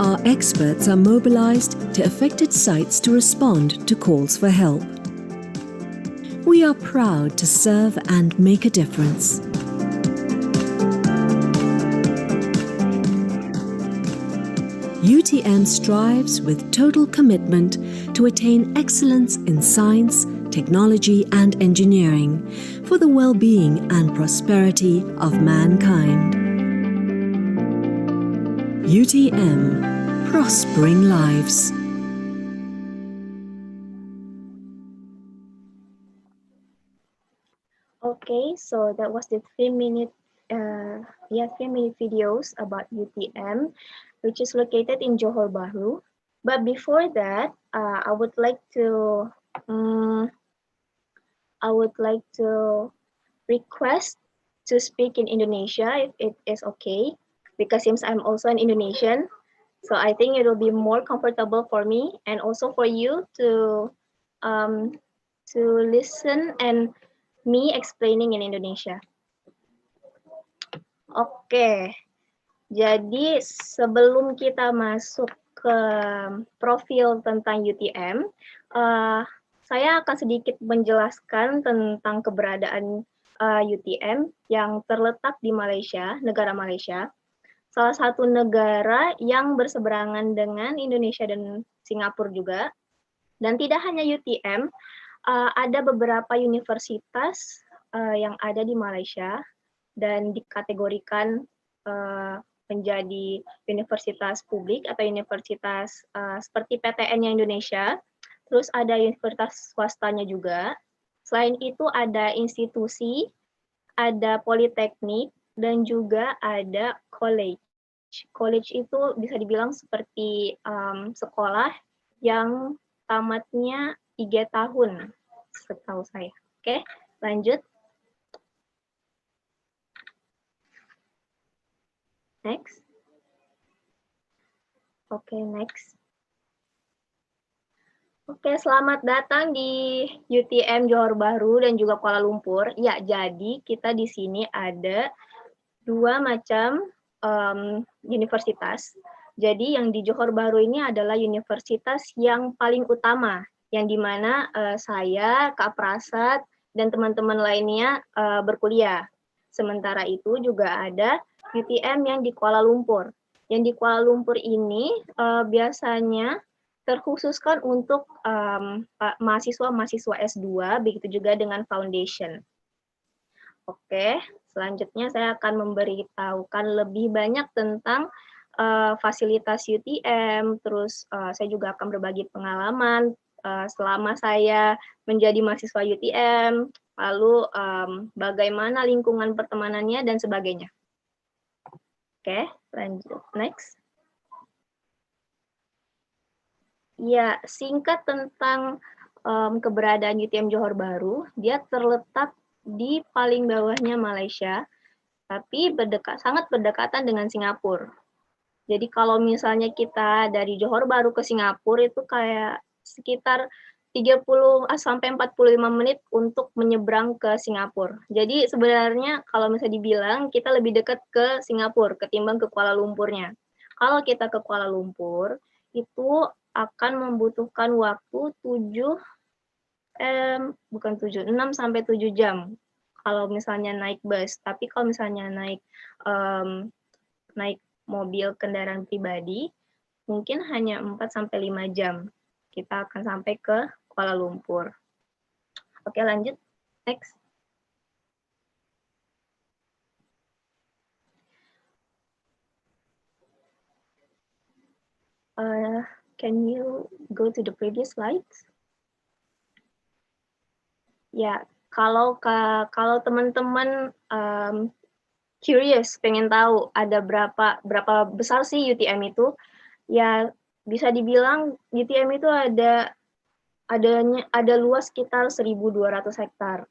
Our experts are mobilized to affected sites to respond to calls for help. We are proud to serve and make a difference. UTM strives with total commitment to attain excellence in science, technology and engineering for the well-being and prosperity of mankind. UTM, prospering lives. Okay, so that was the 3-minute videos about UTM, which is located in Johor Bahru. But before that, I would like to request to speak in Indonesia if it is okay, because since I'm also an Indonesian, so I think it will be more comfortable for me and also for you to listen and me explaining in Indonesia. Oke, jadi sebelum kita masuk ke profil tentang UTM, saya akan sedikit menjelaskan tentang keberadaan UTM yang terletak di Malaysia, negara Malaysia. Salah satu negara yang berseberangan dengan Indonesia dan Singapura juga. Dan tidak hanya UTM, ada beberapa universitas yang ada di Malaysia dan dikategorikan menjadi universitas publik atau universitas seperti PTN-nya Indonesia. Terus ada universitas swastanya juga. Selain itu ada institusi, ada politeknik, dan juga ada college. College itu bisa dibilang seperti sekolah yang tamatnya 3 tahun, setahu saya. Oke, lanjut. Next. Oke, next. Oke, selamat datang di UTM Johor Bahru dan juga Kuala Lumpur. Ya, jadi kita di sini ada 2 macam universitas. Jadi yang di Johor Bahru ini adalah universitas yang paling utama, yang dimana saya, Kak Prasad, dan teman-teman lainnya berkuliah. Sementara itu juga ada UTM yang di Kuala Lumpur. Yang di Kuala Lumpur ini biasanya terkhususkan untuk mahasiswa-mahasiswa S2, begitu juga dengan foundation. Oke, selanjutnya saya akan memberitahukan lebih banyak tentang fasilitas UTM, terus saya juga akan berbagi pengalaman selama saya menjadi mahasiswa UTM, lalu bagaimana lingkungan pertemanannya dan sebagainya. Oke, lanjut, next. Ya, singkat tentang keberadaan UTM Johor Bahru, dia terletak di paling bawahnya Malaysia, tapi sangat berdekatan dengan Singapura. Jadi kalau misalnya kita dari Johor Bahru ke Singapura itu kayak sekitar 30 sampai 45 menit untuk menyeberang ke Singapura. Jadi sebenarnya kalau misalnya dibilang kita lebih dekat ke Singapura ketimbang ke Kuala Lumpurnya. Kalau kita ke Kuala Lumpur itu akan membutuhkan waktu 6 sampai 7 jam kalau misalnya naik bus. Tapi kalau misalnya naik mobil kendaraan pribadi, mungkin hanya 4 sampai 5 jam. Kita akan sampai ke Kuala Lumpur. Oke, lanjut. Next. Can you go to the previous slides? Ya, kalau teman-teman curious, pengen tahu ada berapa besar sih UTM itu, ya bisa dibilang UTM itu ada luas sekitar 1.200 hektar.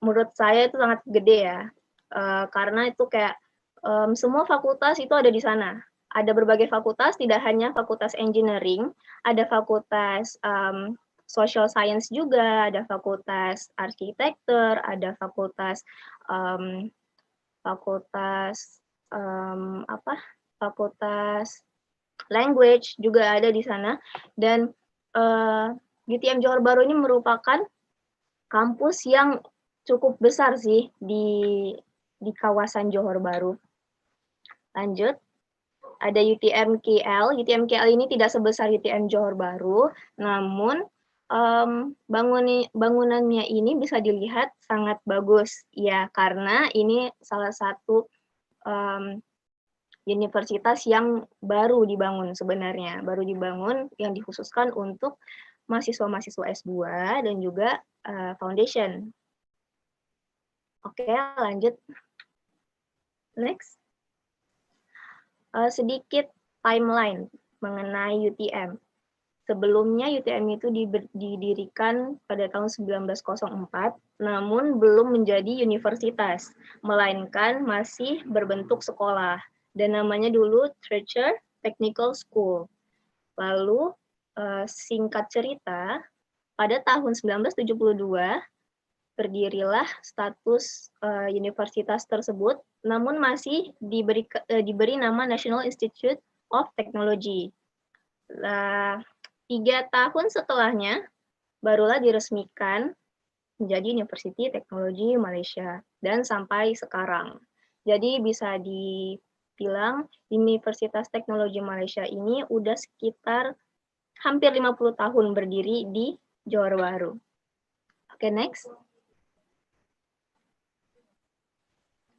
Menurut saya itu sangat gede ya, karena itu kayak semua fakultas itu ada di sana. Ada berbagai fakultas, tidak hanya fakultas engineering, ada fakultas social science juga, ada fakultas arsitektur, ada fakultas fakultas language juga ada di sana. Dan UTM Johor Bahru ini merupakan kampus yang cukup besar sih di kawasan Johor Bahru. Lanjut, ada UTM KL. UTM KL ini tidak sebesar UTM Johor Bahru, namun bangunannya ini bisa dilihat sangat bagus ya, karena ini salah satu universitas yang baru dibangun sebenarnya, yang dikhususkan untuk mahasiswa-mahasiswa S2 dan juga foundation. Oke, lanjut. Next. Sedikit timeline mengenai UTM. Sebelumnya UTM itu didirikan pada tahun 1904, namun belum menjadi universitas, melainkan masih berbentuk sekolah. Dan namanya dulu Teacher Technical School. Lalu singkat cerita, pada tahun 1972 berdirilah status universitas tersebut, namun masih diberi nama National Institute of Technology. 3 tahun setelahnya barulah diresmikan menjadi Universiti Teknologi Malaysia dan sampai sekarang. Jadi bisa dibilang Universitas Teknologi Malaysia ini udah sekitar hampir 50 tahun berdiri di Johor Bahru. Oke, next.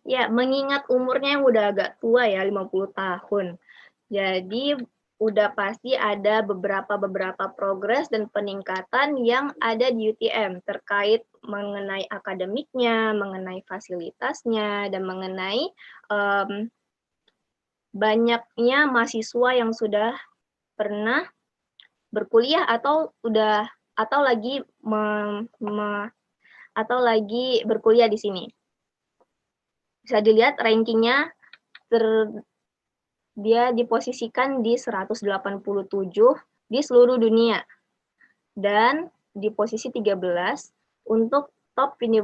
Ya, mengingat umurnya yang udah agak tua ya, 50 tahun. Jadi udah pasti ada beberapa progres dan peningkatan yang ada di UTM terkait mengenai akademiknya, mengenai fasilitasnya, dan mengenai banyaknya mahasiswa yang sudah pernah berkuliah atau lagi berkuliah di sini. Bisa dilihat rankingnya dia diposisikan di 187 di seluruh dunia dan di posisi 13 untuk top 50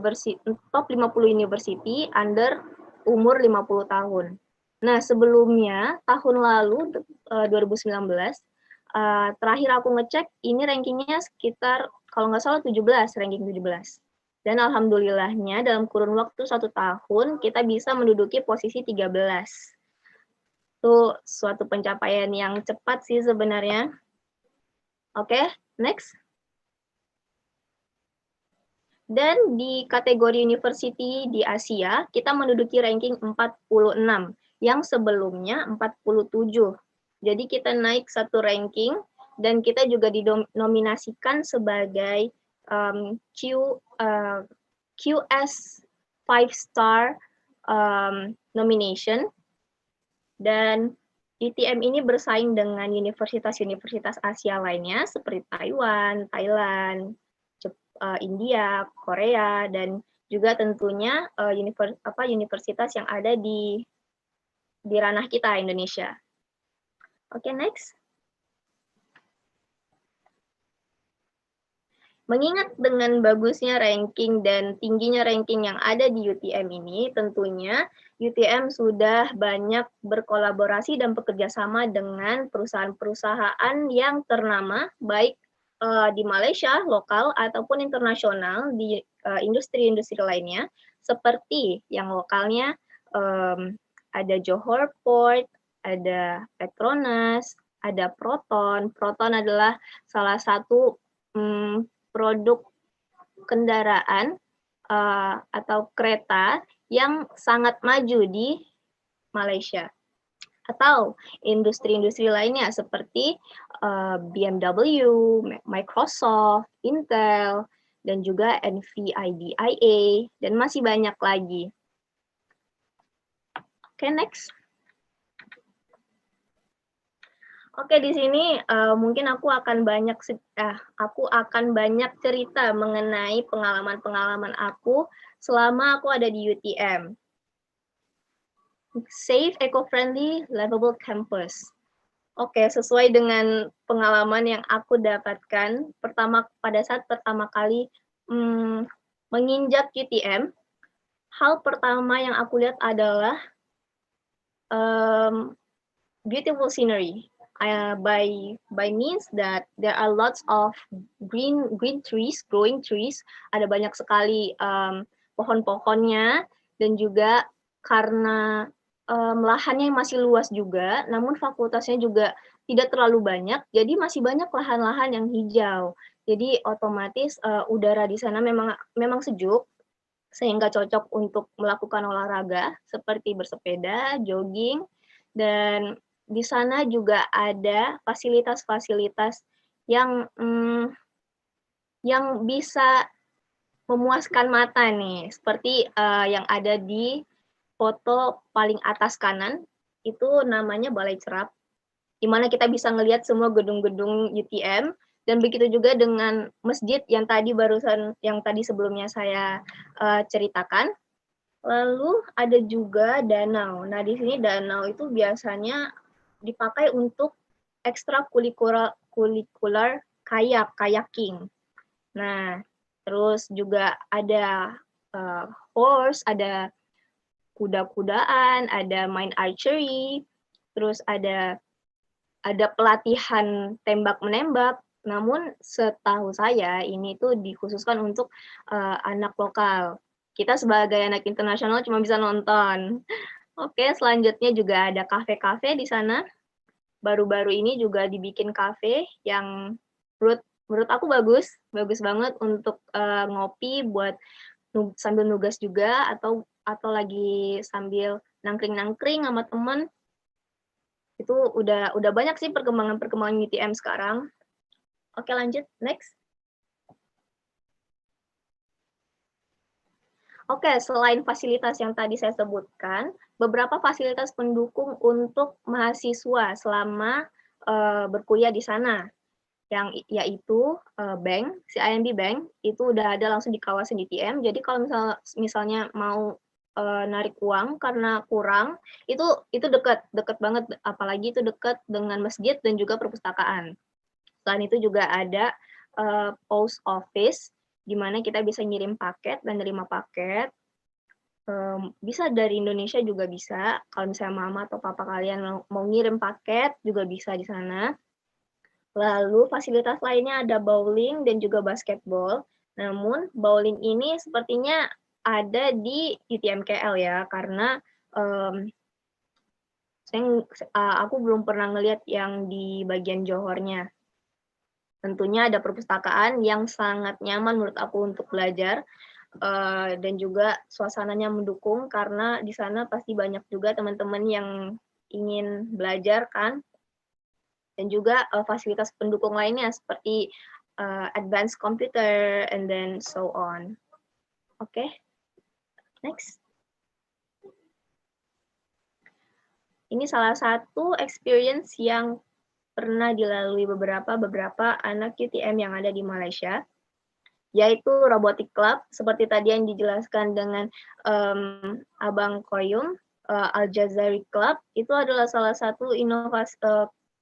university under umur 50 tahun. Nah, sebelumnya tahun lalu 2019 terakhir aku ngecek ini rankingnya sekitar kalau nggak salah 17, ranking 17. Dan alhamdulillahnya dalam kurun waktu 1 tahun kita bisa menduduki posisi 13. Itu suatu pencapaian yang cepat sih sebenarnya. Oke, next. Dan di kategori university di Asia, kita menduduki ranking 46. yang sebelumnya 47. Jadi kita naik satu ranking dan kita juga dinominasikan sebagai QS 5-star nomination, dan UTM ini bersaing dengan universitas-universitas Asia lainnya seperti Taiwan, Thailand, India, Korea, dan juga tentunya universitas yang ada di ranah kita, Indonesia. Oke, next. Mengingat dengan bagusnya ranking dan tingginya ranking yang ada di UTM ini, tentunya UTM sudah banyak berkolaborasi dan bekerja sama dengan perusahaan-perusahaan yang ternama, baik di Malaysia, lokal, ataupun internasional di industri-industri lainnya, seperti yang lokalnya ada Johor Port, ada Petronas, ada Proton. Proton adalah salah satu produk kendaraan atau kereta yang sangat maju di Malaysia. Atau industri-industri lainnya seperti BMW, Microsoft, Intl, dan juga NVIDIA, dan masih banyak lagi. Oke, next. Oke, di sini mungkin aku akan banyak cerita mengenai pengalaman-pengalaman aku selama aku ada di UTM. Safe, eco-friendly, livable campus. Oke, sesuai dengan pengalaman yang aku dapatkan pada saat pertama kali menginjak UTM, hal pertama yang aku lihat adalah beautiful scenery. By means that there are lots of green trees, growing trees, ada banyak sekali pohon-pohonnya, dan juga karena lahannya masih luas juga, namun fakultasnya juga tidak terlalu banyak, jadi masih banyak lahan-lahan yang hijau. Jadi otomatis udara di sana memang sejuk, sehingga cocok untuk melakukan olahraga seperti bersepeda, jogging, dan di sana juga ada fasilitas-fasilitas yang bisa memuaskan mata nih, seperti yang ada di foto paling atas kanan, itu namanya Balai Cerap, di mana kita bisa ngelihat semua gedung-gedung UTM, dan begitu juga dengan masjid yang tadi sebelumnya saya ceritakan. Lalu ada juga danau. Nah, di sini danau itu biasanya dipakai untuk ekstrakurikuler kayaking. Nah, terus juga ada horse, ada kuda-kudaan, ada main archery, terus ada pelatihan tembak-menembak. Namun setahu saya ini tuh dikhususkan untuk anak lokal. Kita sebagai anak internasional cuma bisa nonton. Oke, selanjutnya juga ada kafe-kafe di sana. Baru-baru ini juga dibikin kafe yang menurut aku bagus banget untuk ngopi buat sambil nugas juga, atau lagi sambil nangkring sama teman. Itu udah banyak sih perkembangan UTM sekarang. Oke, lanjut, next. Oke, selain fasilitas yang tadi saya sebutkan, beberapa fasilitas pendukung untuk mahasiswa selama berkuliah di sana, yaitu bank, CIMB Bank, itu udah ada langsung di kawasan UTM. Jadi kalau misalnya mau narik uang karena kurang, itu dekat banget, apalagi itu dekat dengan masjid dan juga perpustakaan. Selain itu juga ada post office, di mana kita bisa ngirim paket dan nerima paket. Bisa dari Indonesia juga bisa, kalau misalnya mama atau papa kalian mau ngirim paket juga bisa di sana. Lalu fasilitas lainnya ada bowling dan juga basketball. Namun bowling ini sepertinya ada di UTM KL ya, karena aku belum pernah ngelihat yang di bagian Johornya. Tentunya ada perpustakaan yang sangat nyaman menurut aku untuk belajar. dan juga suasananya mendukung karena di sana pasti banyak juga teman-teman yang ingin belajar kan, dan juga fasilitas pendukung lainnya seperti advanced computer and then so on. Oke, next. Ini salah satu experience yang pernah dilalui beberapa anak UTM yang ada di Malaysia, yaitu Robotic Club, seperti tadi yang dijelaskan dengan Abang Koyum, Al Jazari Club, itu adalah salah satu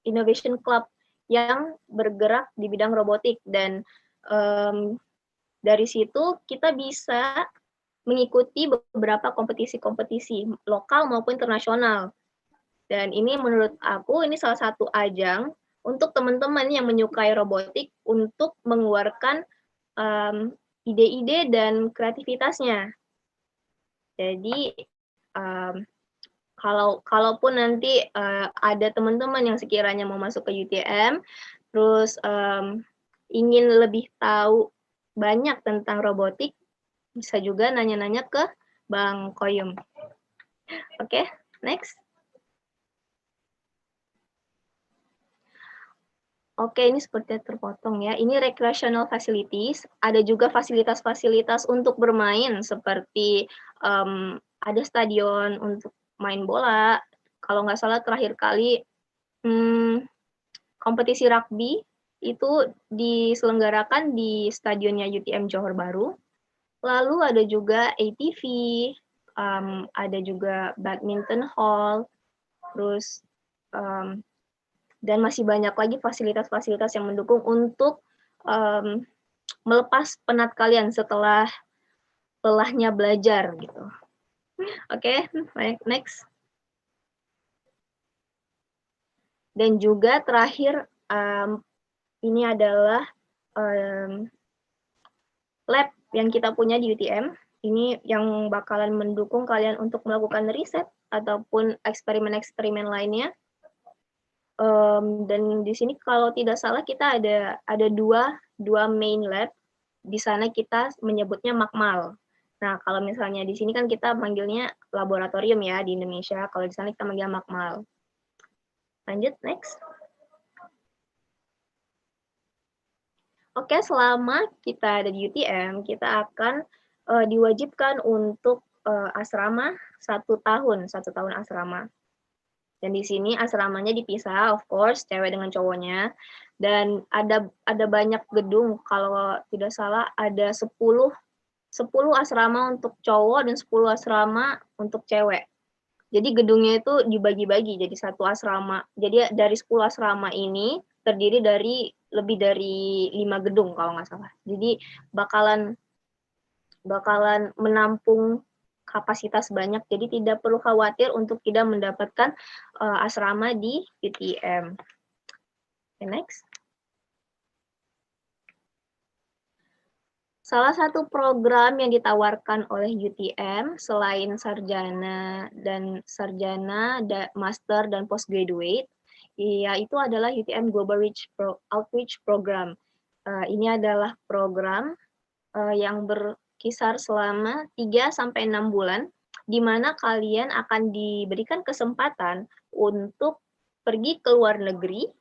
innovation club yang bergerak di bidang robotik, dan dari situ kita bisa mengikuti beberapa kompetisi-kompetisi lokal maupun internasional. Dan ini menurut aku ini salah satu ajang untuk teman-teman yang menyukai robotik untuk mengeluarkan ide-ide dan kreativitasnya. Jadi kalaupun nanti ada teman-teman yang sekiranya mau masuk ke UTM, terus ingin lebih tahu banyak tentang robotik, bisa juga nanya-nanya ke Bang Koyum. Oke, next. Oke, ini seperti terpotong ya. Ini recreational facilities. Ada juga fasilitas-fasilitas untuk bermain seperti ada stadion untuk main bola. Kalau nggak salah terakhir kali kompetisi rugby itu diselenggarakan di stadionnya UTM Johor Bahru. Lalu ada juga ATV, ada juga badminton hall, terus dan masih banyak lagi fasilitas-fasilitas yang mendukung untuk melepas penat kalian setelah lelahnya belajar gitu. Oke, next. Dan juga terakhir ini adalah lab yang kita punya di UTM. Ini yang bakalan mendukung kalian untuk melakukan riset ataupun eksperimen-eksperimen lainnya. Dan di sini kalau tidak salah kita ada dua main lab. Di sana kita menyebutnya makmal. Nah, kalau misalnya di sini kan kita manggilnya laboratorium ya di Indonesia. Kalau di sana kita manggil makmal. Lanjut, next. Oke, selama kita ada di UTM, kita akan diwajibkan untuk asrama 1 tahun asrama. Dan di sini asramanya dipisah, of course, cewek dengan cowoknya. Dan ada banyak gedung, kalau tidak salah ada 10 asrama untuk cowok dan 10 asrama untuk cewek. Jadi gedungnya itu dibagi-bagi jadi satu asrama. Jadi dari 10 asrama ini terdiri dari lebih dari 5 gedung kalau nggak salah. Jadi bakalan menampung kapasitas banyak, jadi tidak perlu khawatir untuk tidak mendapatkan asrama di UTM. Okay, next. Salah satu program yang ditawarkan oleh UTM selain sarjana, master dan postgraduate, yaitu adalah UTM Global Outreach Program. Ini adalah program yang berkisar selama 3-6 bulan, di mana kalian akan diberikan kesempatan untuk pergi ke luar negeri,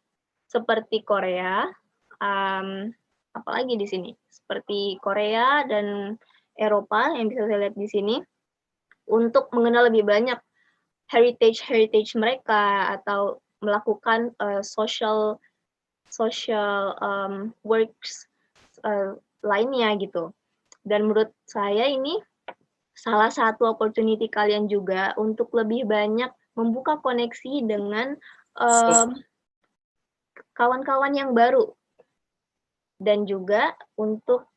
seperti Korea, apalagi di sini, seperti Korea dan Eropa yang bisa saya lihat di sini, untuk mengenal lebih banyak heritage mereka atau melakukan social works lainnya gitu. Dan menurut saya ini salah satu opportunity kalian juga untuk lebih banyak membuka koneksi dengan kawan-kawan yang baru. Dan juga untuk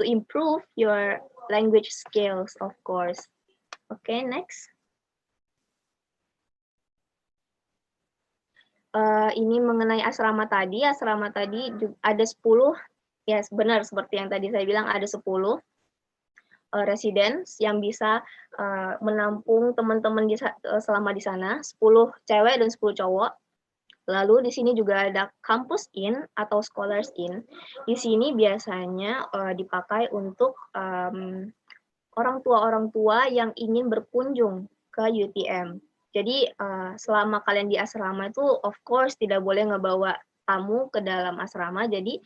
improve your language skills, of course. Okay, next. Ini mengenai asrama tadi ada 10, ya benar seperti yang tadi saya bilang ada 10 residence yang bisa menampung teman-teman selama di sana, 10 cewek dan 10 cowok. Lalu di sini juga ada campus in atau scholars in. Di sini biasanya dipakai untuk orang tua yang ingin berkunjung ke UTM. Jadi selama kalian di asrama itu of course tidak boleh ngebawa tamu ke dalam asrama. Jadi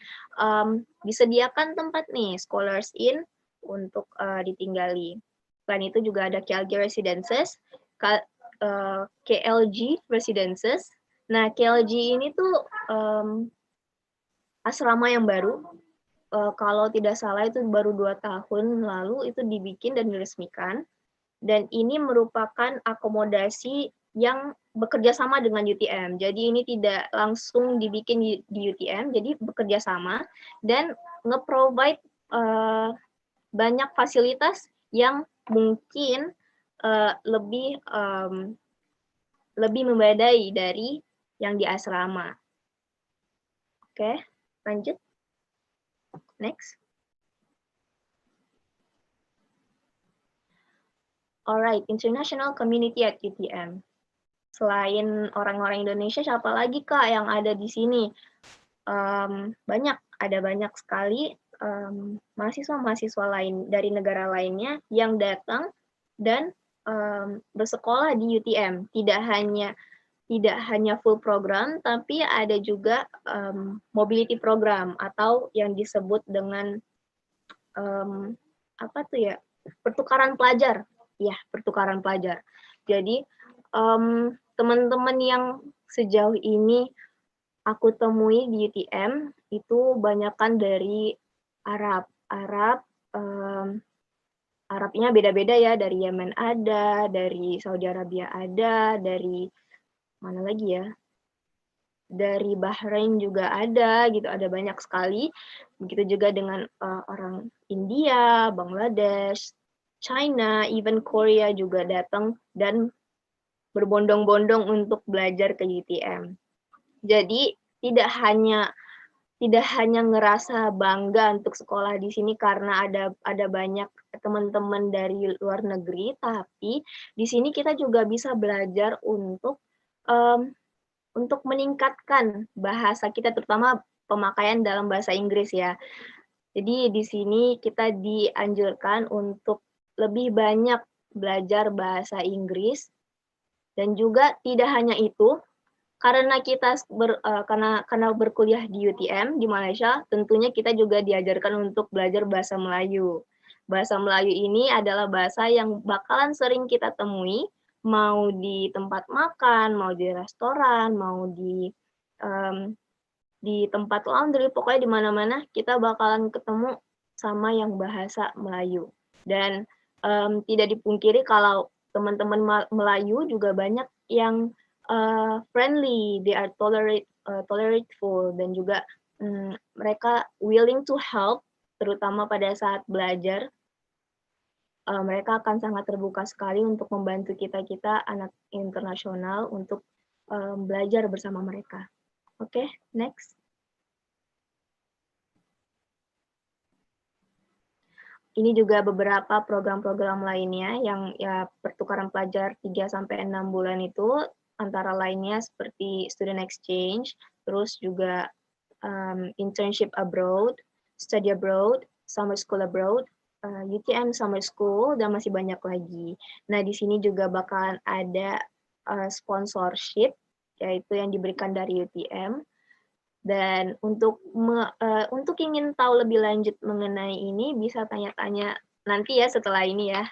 disediakan tempat nih scholars in untuk ditinggali. Selain itu juga ada KLG residences, KLG residences. Nah, KLG ini tuh asrama yang baru. Kalau tidak salah itu baru 2 tahun lalu itu dibikin dan diresmikan. Dan ini merupakan akomodasi yang bekerja sama dengan UTM. Jadi ini tidak langsung dibikin di UTM, jadi bekerja sama dan nge-provide banyak fasilitas yang mungkin lebih membadai dari yang di asrama. Oke, lanjut. Next. Alright, international community at UTM. Selain orang-orang Indonesia, siapa lagi Kak yang ada di sini? Ada banyak sekali mahasiswa-mahasiswa lain dari negara lainnya yang datang dan bersekolah di UTM. Tidak hanya full program, tapi ada juga mobility program atau yang disebut dengan pertukaran pelajar. Ya, pertukaran pelajar. Jadi teman-teman yang sejauh ini aku temui di UTM itu banyakkan dari Arab. Arabnya beda-beda ya, dari Yemen ada, dari Saudi Arabia ada, dari mana lagi ya? Dari Bahrain juga ada, gitu, ada banyak sekali. Begitu juga dengan orang India, Bangladesh, China, even Korea juga datang dan berbondong-bondong untuk belajar ke UTM. Jadi tidak hanya ngerasa bangga untuk sekolah di sini karena ada banyak teman-teman dari luar negeri, tapi di sini kita juga bisa belajar untuk meningkatkan bahasa kita, terutama pemakaian dalam bahasa Inggris ya. Jadi di sini kita dianjurkan untuk lebih banyak belajar bahasa Inggris, dan juga tidak hanya itu, karena kita karena berkuliah di UTM di Malaysia, tentunya kita juga diajarkan untuk belajar bahasa Melayu. Bahasa Melayu ini adalah bahasa yang bakalan sering kita temui, mau di tempat makan, mau di restoran, mau di tempat laundry, pokoknya di mana-mana kita bakalan ketemu sama yang bahasa Melayu. Dan tidak dipungkiri kalau teman-teman Melayu juga banyak yang friendly, they are tolerateful, dan juga mereka willing to help, terutama pada saat belajar. Mereka akan sangat terbuka sekali untuk membantu kita anak internasional untuk belajar bersama mereka. Oke, next. Ini juga beberapa program-program lainnya yang ya pertukaran pelajar 3-6 bulan itu, antara lainnya seperti student exchange, terus juga internship abroad, study abroad, summer school abroad, UTM summer school, dan masih banyak lagi. Nah, di sini juga bakalan ada sponsorship, yaitu yang diberikan dari UTM. Dan untuk ingin tahu lebih lanjut mengenai ini, bisa tanya-tanya nanti ya setelah ini ya.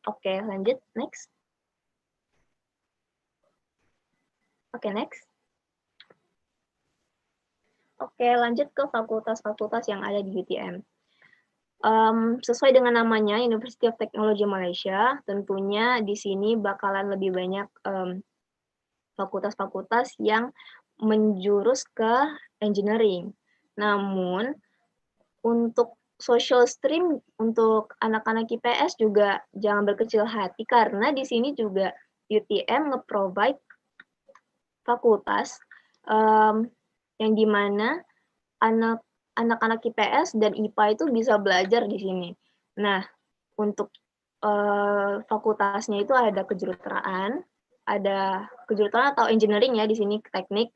Oke, lanjut, next. Oke, next. Oke, lanjut ke fakultas-fakultas yang ada di UTM. Sesuai dengan namanya, University of Teknologi Malaysia, tentunya di sini bakalan lebih banyak fakultas-fakultas yang menjurus ke engineering. Namun, untuk social stream, untuk anak-anak IPS juga jangan berkecil hati, karena di sini juga UTM nge-provide fakultas yang dimana anak-anak IPS dan IPA itu bisa belajar di sini. Nah, untuk fakultasnya itu ada kejuruteraan atau engineering ya, di sini teknik,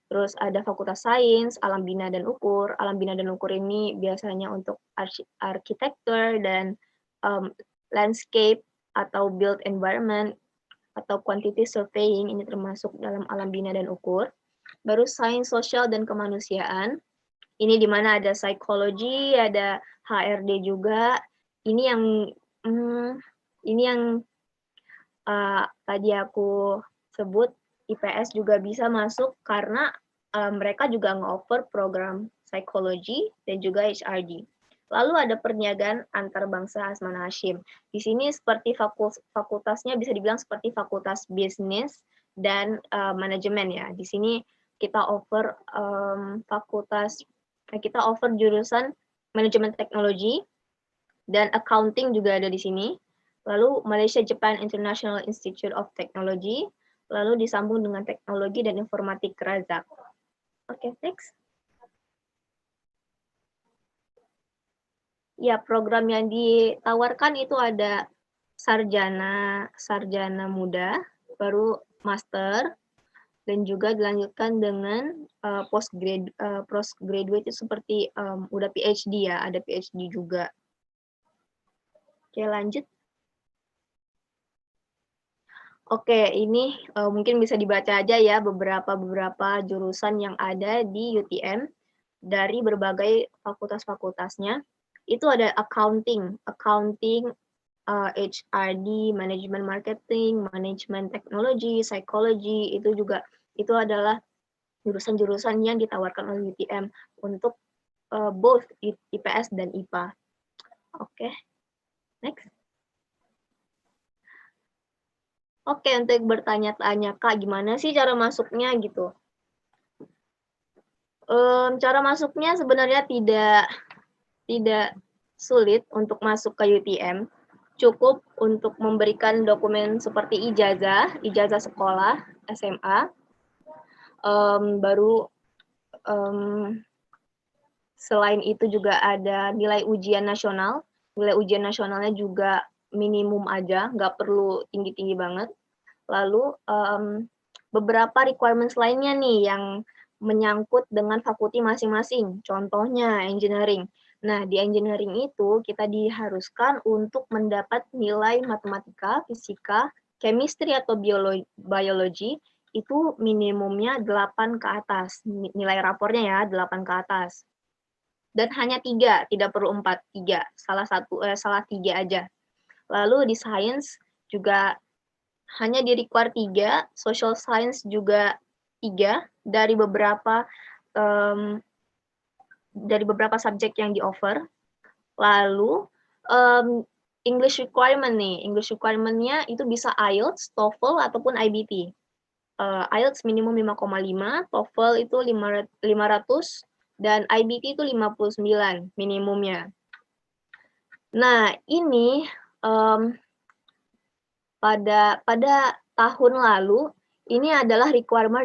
Terus ada Fakultas Sains, Alam Bina dan Ukur. Alam Bina dan Ukur ini biasanya untuk arsitektur dan landscape atau built environment atau quantity surveying, ini termasuk dalam Alam Bina dan Ukur. Baru Sains Sosial dan Kemanusiaan. Ini di mana ada psikologi, ada HRD juga. Ini yang tadi aku sebut, IPS juga bisa masuk karena mereka juga nge-offer program psikologi dan juga HRD. Lalu ada perniagaan antar bangsa Asman Hashim. Di sini seperti fakultasnya bisa dibilang seperti fakultas bisnis dan manajemen ya. Di sini kita offer jurusan manajemen teknologi dan accounting juga ada di sini. Lalu Malaysia Japan International Institute of Technology, lalu disambung dengan teknologi dan informatik Razak. Oke, next. Ya, program yang ditawarkan itu ada sarjana muda, baru master, dan juga dilanjutkan dengan postgraduate itu seperti udah PhD ya, ada PhD juga. Oke, lanjut. Oke, ini mungkin bisa dibaca aja ya beberapa jurusan yang ada di UTM dari berbagai fakultas-fakultasnya. Itu ada accounting, HRD, manajemen marketing, manajemen teknologi, psikologi, itu adalah jurusan-jurusan yang ditawarkan oleh UTM untuk both IPS dan IPA. Oke, next. Oke, untuk bertanya-tanya, Kak, gimana sih cara masuknya gitu? Cara masuknya sebenarnya tidak sulit untuk masuk ke UTM. Cukup untuk memberikan dokumen seperti ijazah sekolah, SMA. Selain itu juga ada nilai ujian nasional. Nilai ujian nasionalnya juga minimum aja, nggak perlu tinggi-tinggi banget. Lalu beberapa requirements lainnya nih yang menyangkut dengan fakulti masing-masing. Contohnya engineering. Nah, di engineering itu kita diharuskan untuk mendapat nilai matematika, fisika, chemistry atau biologi itu minimumnya 8 ke atas. Nilai rapornya ya 8 ke atas. Dan hanya 3, tidak perlu 4, 3. Salah 3 aja. Lalu di science juga hanya di require 3, social science juga 3 dari beberapa subjek yang di-offer. Lalu English requirement nih, English requirement-nya itu bisa IELTS, TOEFL ataupun IBT. IELTS minimum 5,5, TOEFL itu 500 dan IBT itu 59 minimumnya. Nah, ini pada tahun lalu, ini adalah requirement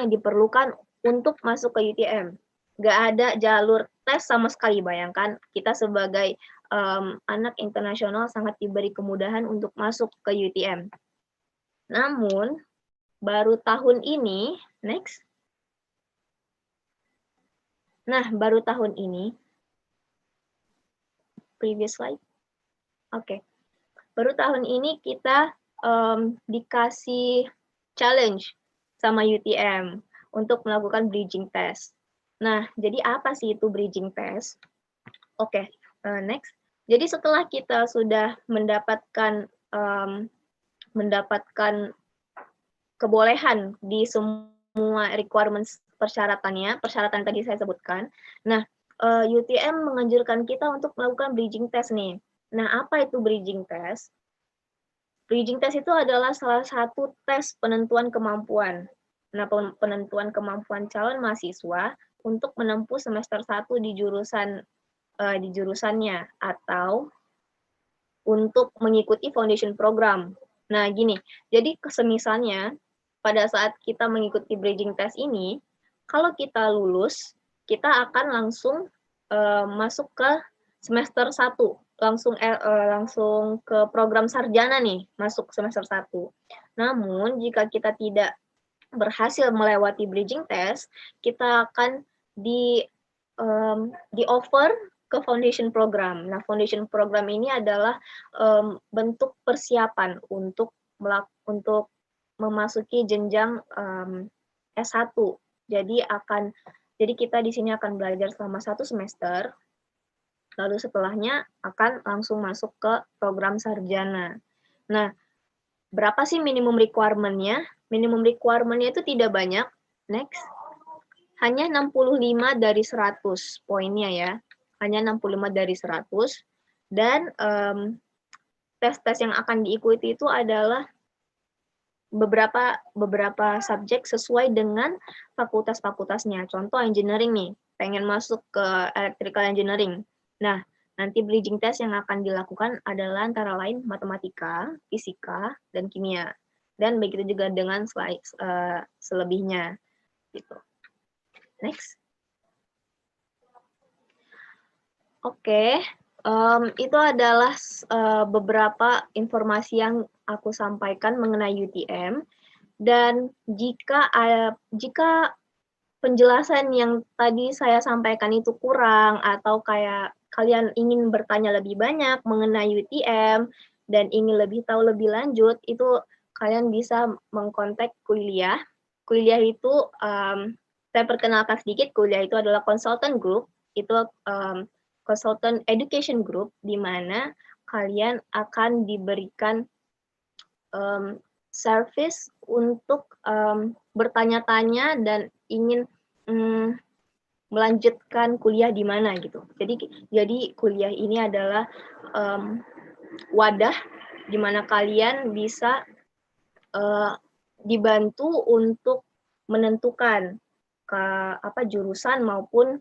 yang diperlukan untuk masuk ke UTM. Nggak ada jalur tes sama sekali, bayangkan. Kita sebagai anak internasional sangat diberi kemudahan untuk masuk ke UTM. Namun, baru tahun ini, next. Nah, baru tahun ini, previous slide. Oke. Baru tahun ini kita dikasih challenge sama UTM untuk melakukan bridging test. Nah, jadi apa sih itu bridging test? Oke, next. Jadi setelah kita sudah mendapatkan kebolehan di semua requirements persyaratan tadi saya sebutkan. Nah, UTM menganjurkan kita untuk melakukan bridging test nih. Nah, apa itu bridging test? Bridging test itu adalah salah satu tes penentuan kemampuan. Nah, penentuan kemampuan calon mahasiswa untuk menempuh semester 1 di jurusannya atau untuk mengikuti foundation program. Nah, gini. Jadi semisalnya pada saat kita mengikuti bridging test ini, kalau kita lulus, kita akan langsung masuk ke semester 1. Langsung ke program sarjana nih, masuk semester 1. Namun, jika kita tidak berhasil melewati bridging test, kita akan di offer ke foundation program. Nah, foundation program ini adalah bentuk persiapan untuk memasuki jenjang S1. Jadi kita di sini akan belajar selama 1 semester. Lalu setelahnya akan langsung masuk ke program sarjana. Nah, berapa sih minimum requirement-nya? Minimum requirement-nya itu tidak banyak. Next. Hanya 65 dari 100 poinnya ya. Hanya 65 dari 100. Dan tes-tes yang akan diikuti itu adalah beberapa subjek sesuai dengan fakultas-fakultasnya. Contoh engineering nih, pengen masuk ke electrical engineering. Nah, nanti bridging test yang akan dilakukan adalah antara lain matematika, fisika, dan kimia. Dan begitu juga dengan slide selebihnya. Gitu. Next. Oke, itu adalah beberapa informasi yang aku sampaikan mengenai UTM. Dan jika penjelasan yang tadi saya sampaikan itu kurang atau kayak kalian ingin bertanya lebih banyak mengenai UTM dan ingin lebih tahu lebih lanjut, itu kalian bisa mengkontak kuliah. Kuliah itu saya perkenalkan sedikit, kuliah itu adalah consultant group, itu consultant education group di mana kalian akan diberikan service untuk bertanya-tanya dan ingin melanjutkan kuliah di mana gitu. Jadi kuliah ini adalah wadah di mana kalian bisa dibantu untuk menentukan jurusan maupun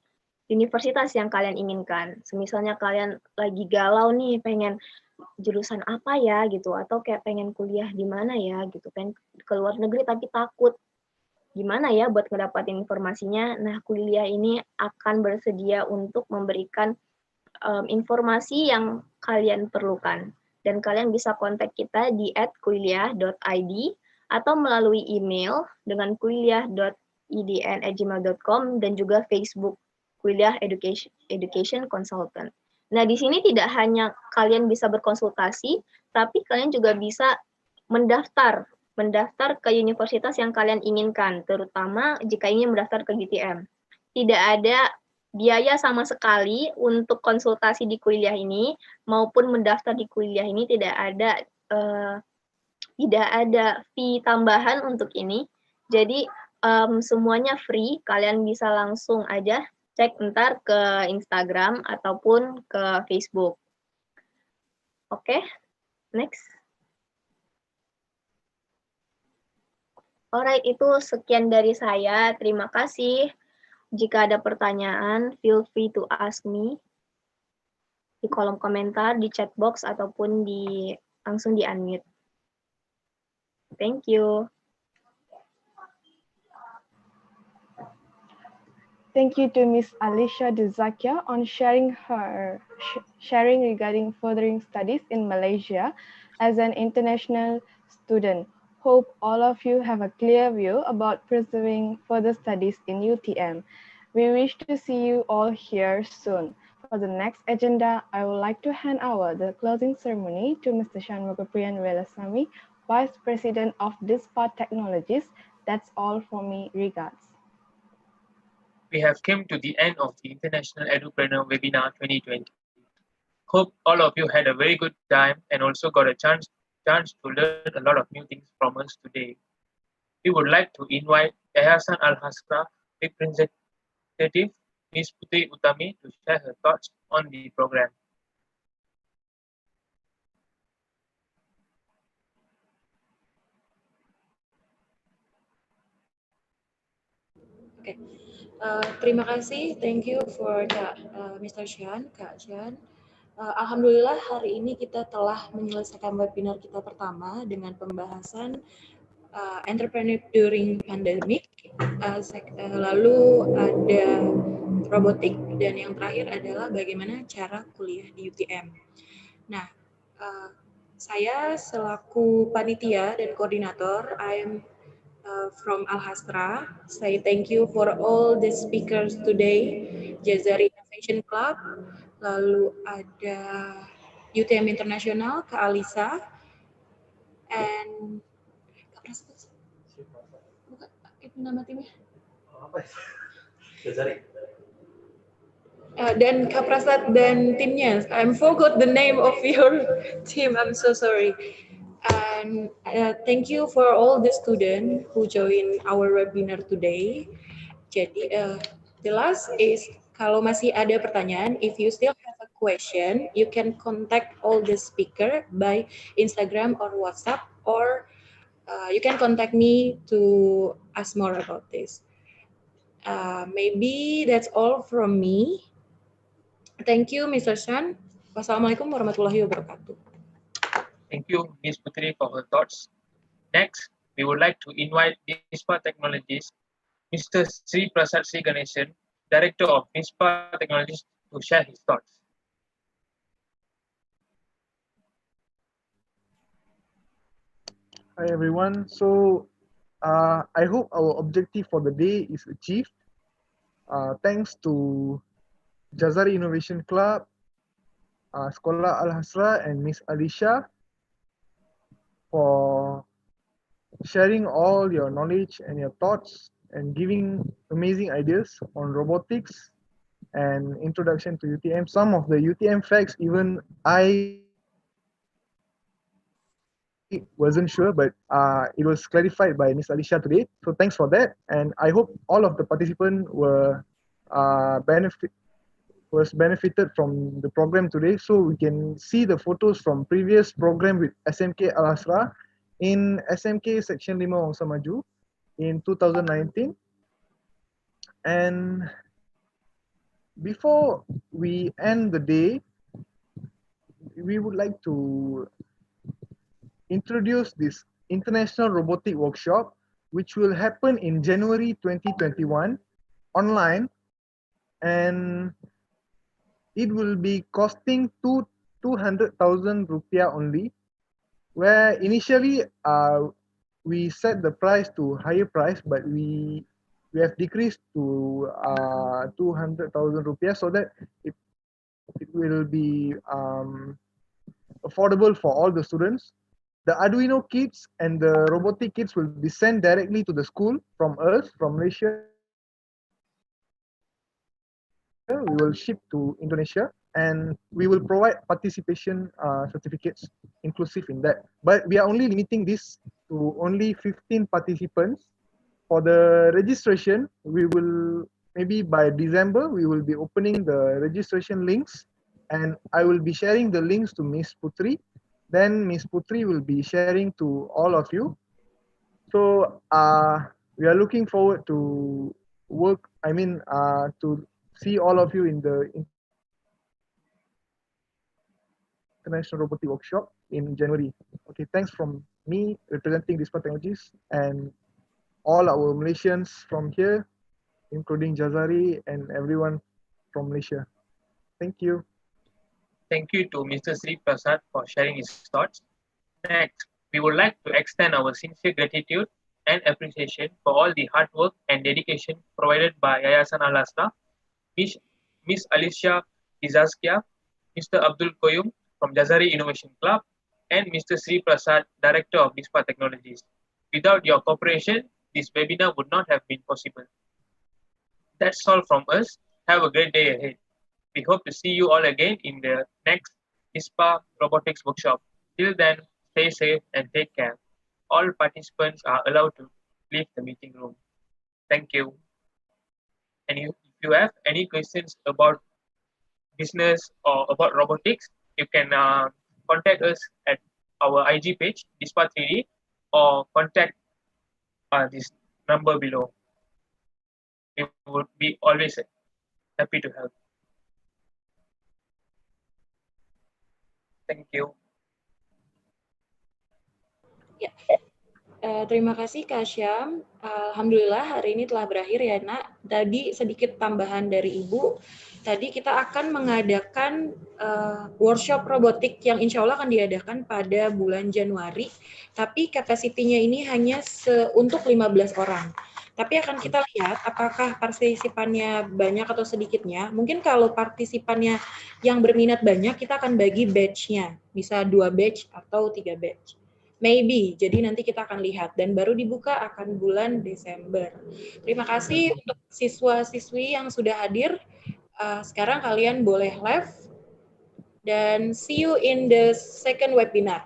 universitas yang kalian inginkan. Misalnya kalian lagi galau nih, pengen jurusan apa ya gitu, atau kayak pengen kuliah di mana ya gitu, pengen ke luar negeri tapi takut gimana ya buat ngedapatin informasinya. Nah, kuliah ini akan bersedia untuk memberikan informasi yang kalian perlukan. Dan kalian bisa kontak kita di @kuliah.id atau melalui email dengan kuliah.idn@gmail.com dan juga Facebook Kuliah Education Consultant. Nah, di sini tidak hanya kalian bisa berkonsultasi, tapi kalian juga bisa mendaftar ke universitas yang kalian inginkan, terutama jika ingin mendaftar ke UTM. Tidak ada biaya sama sekali untuk konsultasi di kuliah ini, maupun mendaftar di kuliah ini tidak ada fee tambahan untuk ini. Jadi semuanya free, kalian bisa langsung aja cek ntar ke Instagram ataupun ke Facebook. Oke, next. Alright, itu sekian dari saya. Terima kasih. Jika ada pertanyaan, feel free to ask me di kolom komentar, di chat box, ataupun langsung di unmute. Thank you. Thank you to Ms. Alicia Duzakia on sharing regarding furthering studies in Malaysia as an international student. Hope all of you have a clear view about pursuing further studies in UTM. We wish to see you all here soon. For the next agenda, I would like to hand over the closing ceremony to Mr. Shanmugapriyan Velasamy, Vice President of Dispart Technologies. That's all for me. Regards. We have come to the end of the International Edupreneur Webinar 2020. Hope all of you had a very good time and also got a chance to learn a lot of new things from us today. We would like to invite Kegiatan Al Hasra representative Ms. Putri Utami to share her thoughts on the program. Okay. Terima kasih, thank you for Mr. Shan, Kak Shan. Alhamdulillah hari ini kita telah menyelesaikan webinar kita pertama dengan pembahasan entrepreneur during pandemic, lalu ada robotik, dan yang terakhir adalah bagaimana cara kuliah di UTM. Nah, saya selaku panitia dan koordinator, I am from Al Hasra say thank you for all the speakers today. Jazari Innovation Club, lalu ada UTM Internasional, Kak Alisa, and Kak Prasad. Bukan, itu nama timnya. Dan Kak Prasad dan timnya. I forgot the name of your team. I'm so sorry. And thank you for all the students who join our webinar today. Jadi the last is kalau masih ada pertanyaan, if you still have a question, you can contact all the speaker by Instagram or WhatsApp, or you can contact me to ask more about this. Maybe that's all from me. Thank you, Mr. Shan. Wassalamualaikum warahmatullahi wabarakatuh. Thank you, Ms. Putri, for her thoughts. Next, we would like to invite MISPA Technologies, Mr. Sri Prasad Sri Ganesan, Director of MISPA Technologies, to share his thoughts. Hi everyone. So I hope our objective for the day is achieved. Thanks to Jazari Innovation Club, Sekolah Al Hasra, and Miss Alicia for sharing all your knowledge and your thoughts and giving amazing ideas on robotics and introduction to UTM. Some of the UTM facts even I wasn't sure, but it was clarified by Miss Alicia today. So thanks for that. And I hope all of the participants were benefited from the program today. So we can see the photos from previous program with SMK Al Hasra in SMK Section 5 Wangsa Maju in 2019. And before we end the day, we would like to introduce this International Robotic Workshop, which will happen in January 2021 online, and it will be costing 200,000 rupiah only, where initially we set the price to higher price, but we have decreased to 200,000 rupiah so that it will be affordable for all the students. The Arduino kits and the robotic kits will be sent directly to the school from us, from Malaysia. We will ship to Indonesia, and we will provide participation certificates inclusive in that. But we are only limiting this to only 15 participants. For the registration, we will, maybe by December, we will be opening the registration links, and I will be sharing the links to Miss Putri. Then Miss Putri will be sharing to all of you. So we are looking forward to to see all of you in the International Robotic Workshop in January. Okay, thanks from me representing MISPA Technologies and all our Malaysians from here, including Jazari and everyone from Malaysia. Thank you. Thank you to Mr. Sri Prasad for sharing his thoughts. Next, we would like to extend our sincere gratitude and appreciation for all the hard work and dedication provided by Yayasan Al Hasra, Miss Alicia Izaskia, Mr. Abdul Koyum from Jazari Innovation Club, and Mr. Sri Prasad, Director of MISPA Technologies. Without your cooperation, this webinar would not have been possible. That's all from us. Have a great day ahead. We hope to see you all again in the next MISPA Robotics Workshop. Till then, stay safe and take care. All participants are allowed to leave the meeting room. Thank you. And if you have any questions about business or about robotics, you can contact us at our IG page, MISPA 3D, or contact this number below. We would be always happy to help. Thank you. Yeah. Terima kasih Kak Syam. Alhamdulillah hari ini telah berakhir ya Nak. Tadi sedikit tambahan dari Ibu. Tadi kita akan mengadakan workshop robotik yang insya Allah akan diadakan pada bulan Januari. Tapi kapasitinya ini hanya untuk 15 orang. Tapi akan kita lihat apakah partisipannya banyak atau sedikitnya. Mungkin kalau partisipannya yang berminat banyak, kita akan bagi batch-nya. Bisa 2 batch atau 3 batch. Maybe, jadi nanti kita akan lihat. Dan baru dibuka akan bulan Desember. Terima kasih untuk siswa-siswi yang sudah hadir. Sekarang kalian boleh live. Dan see you in the second webinar.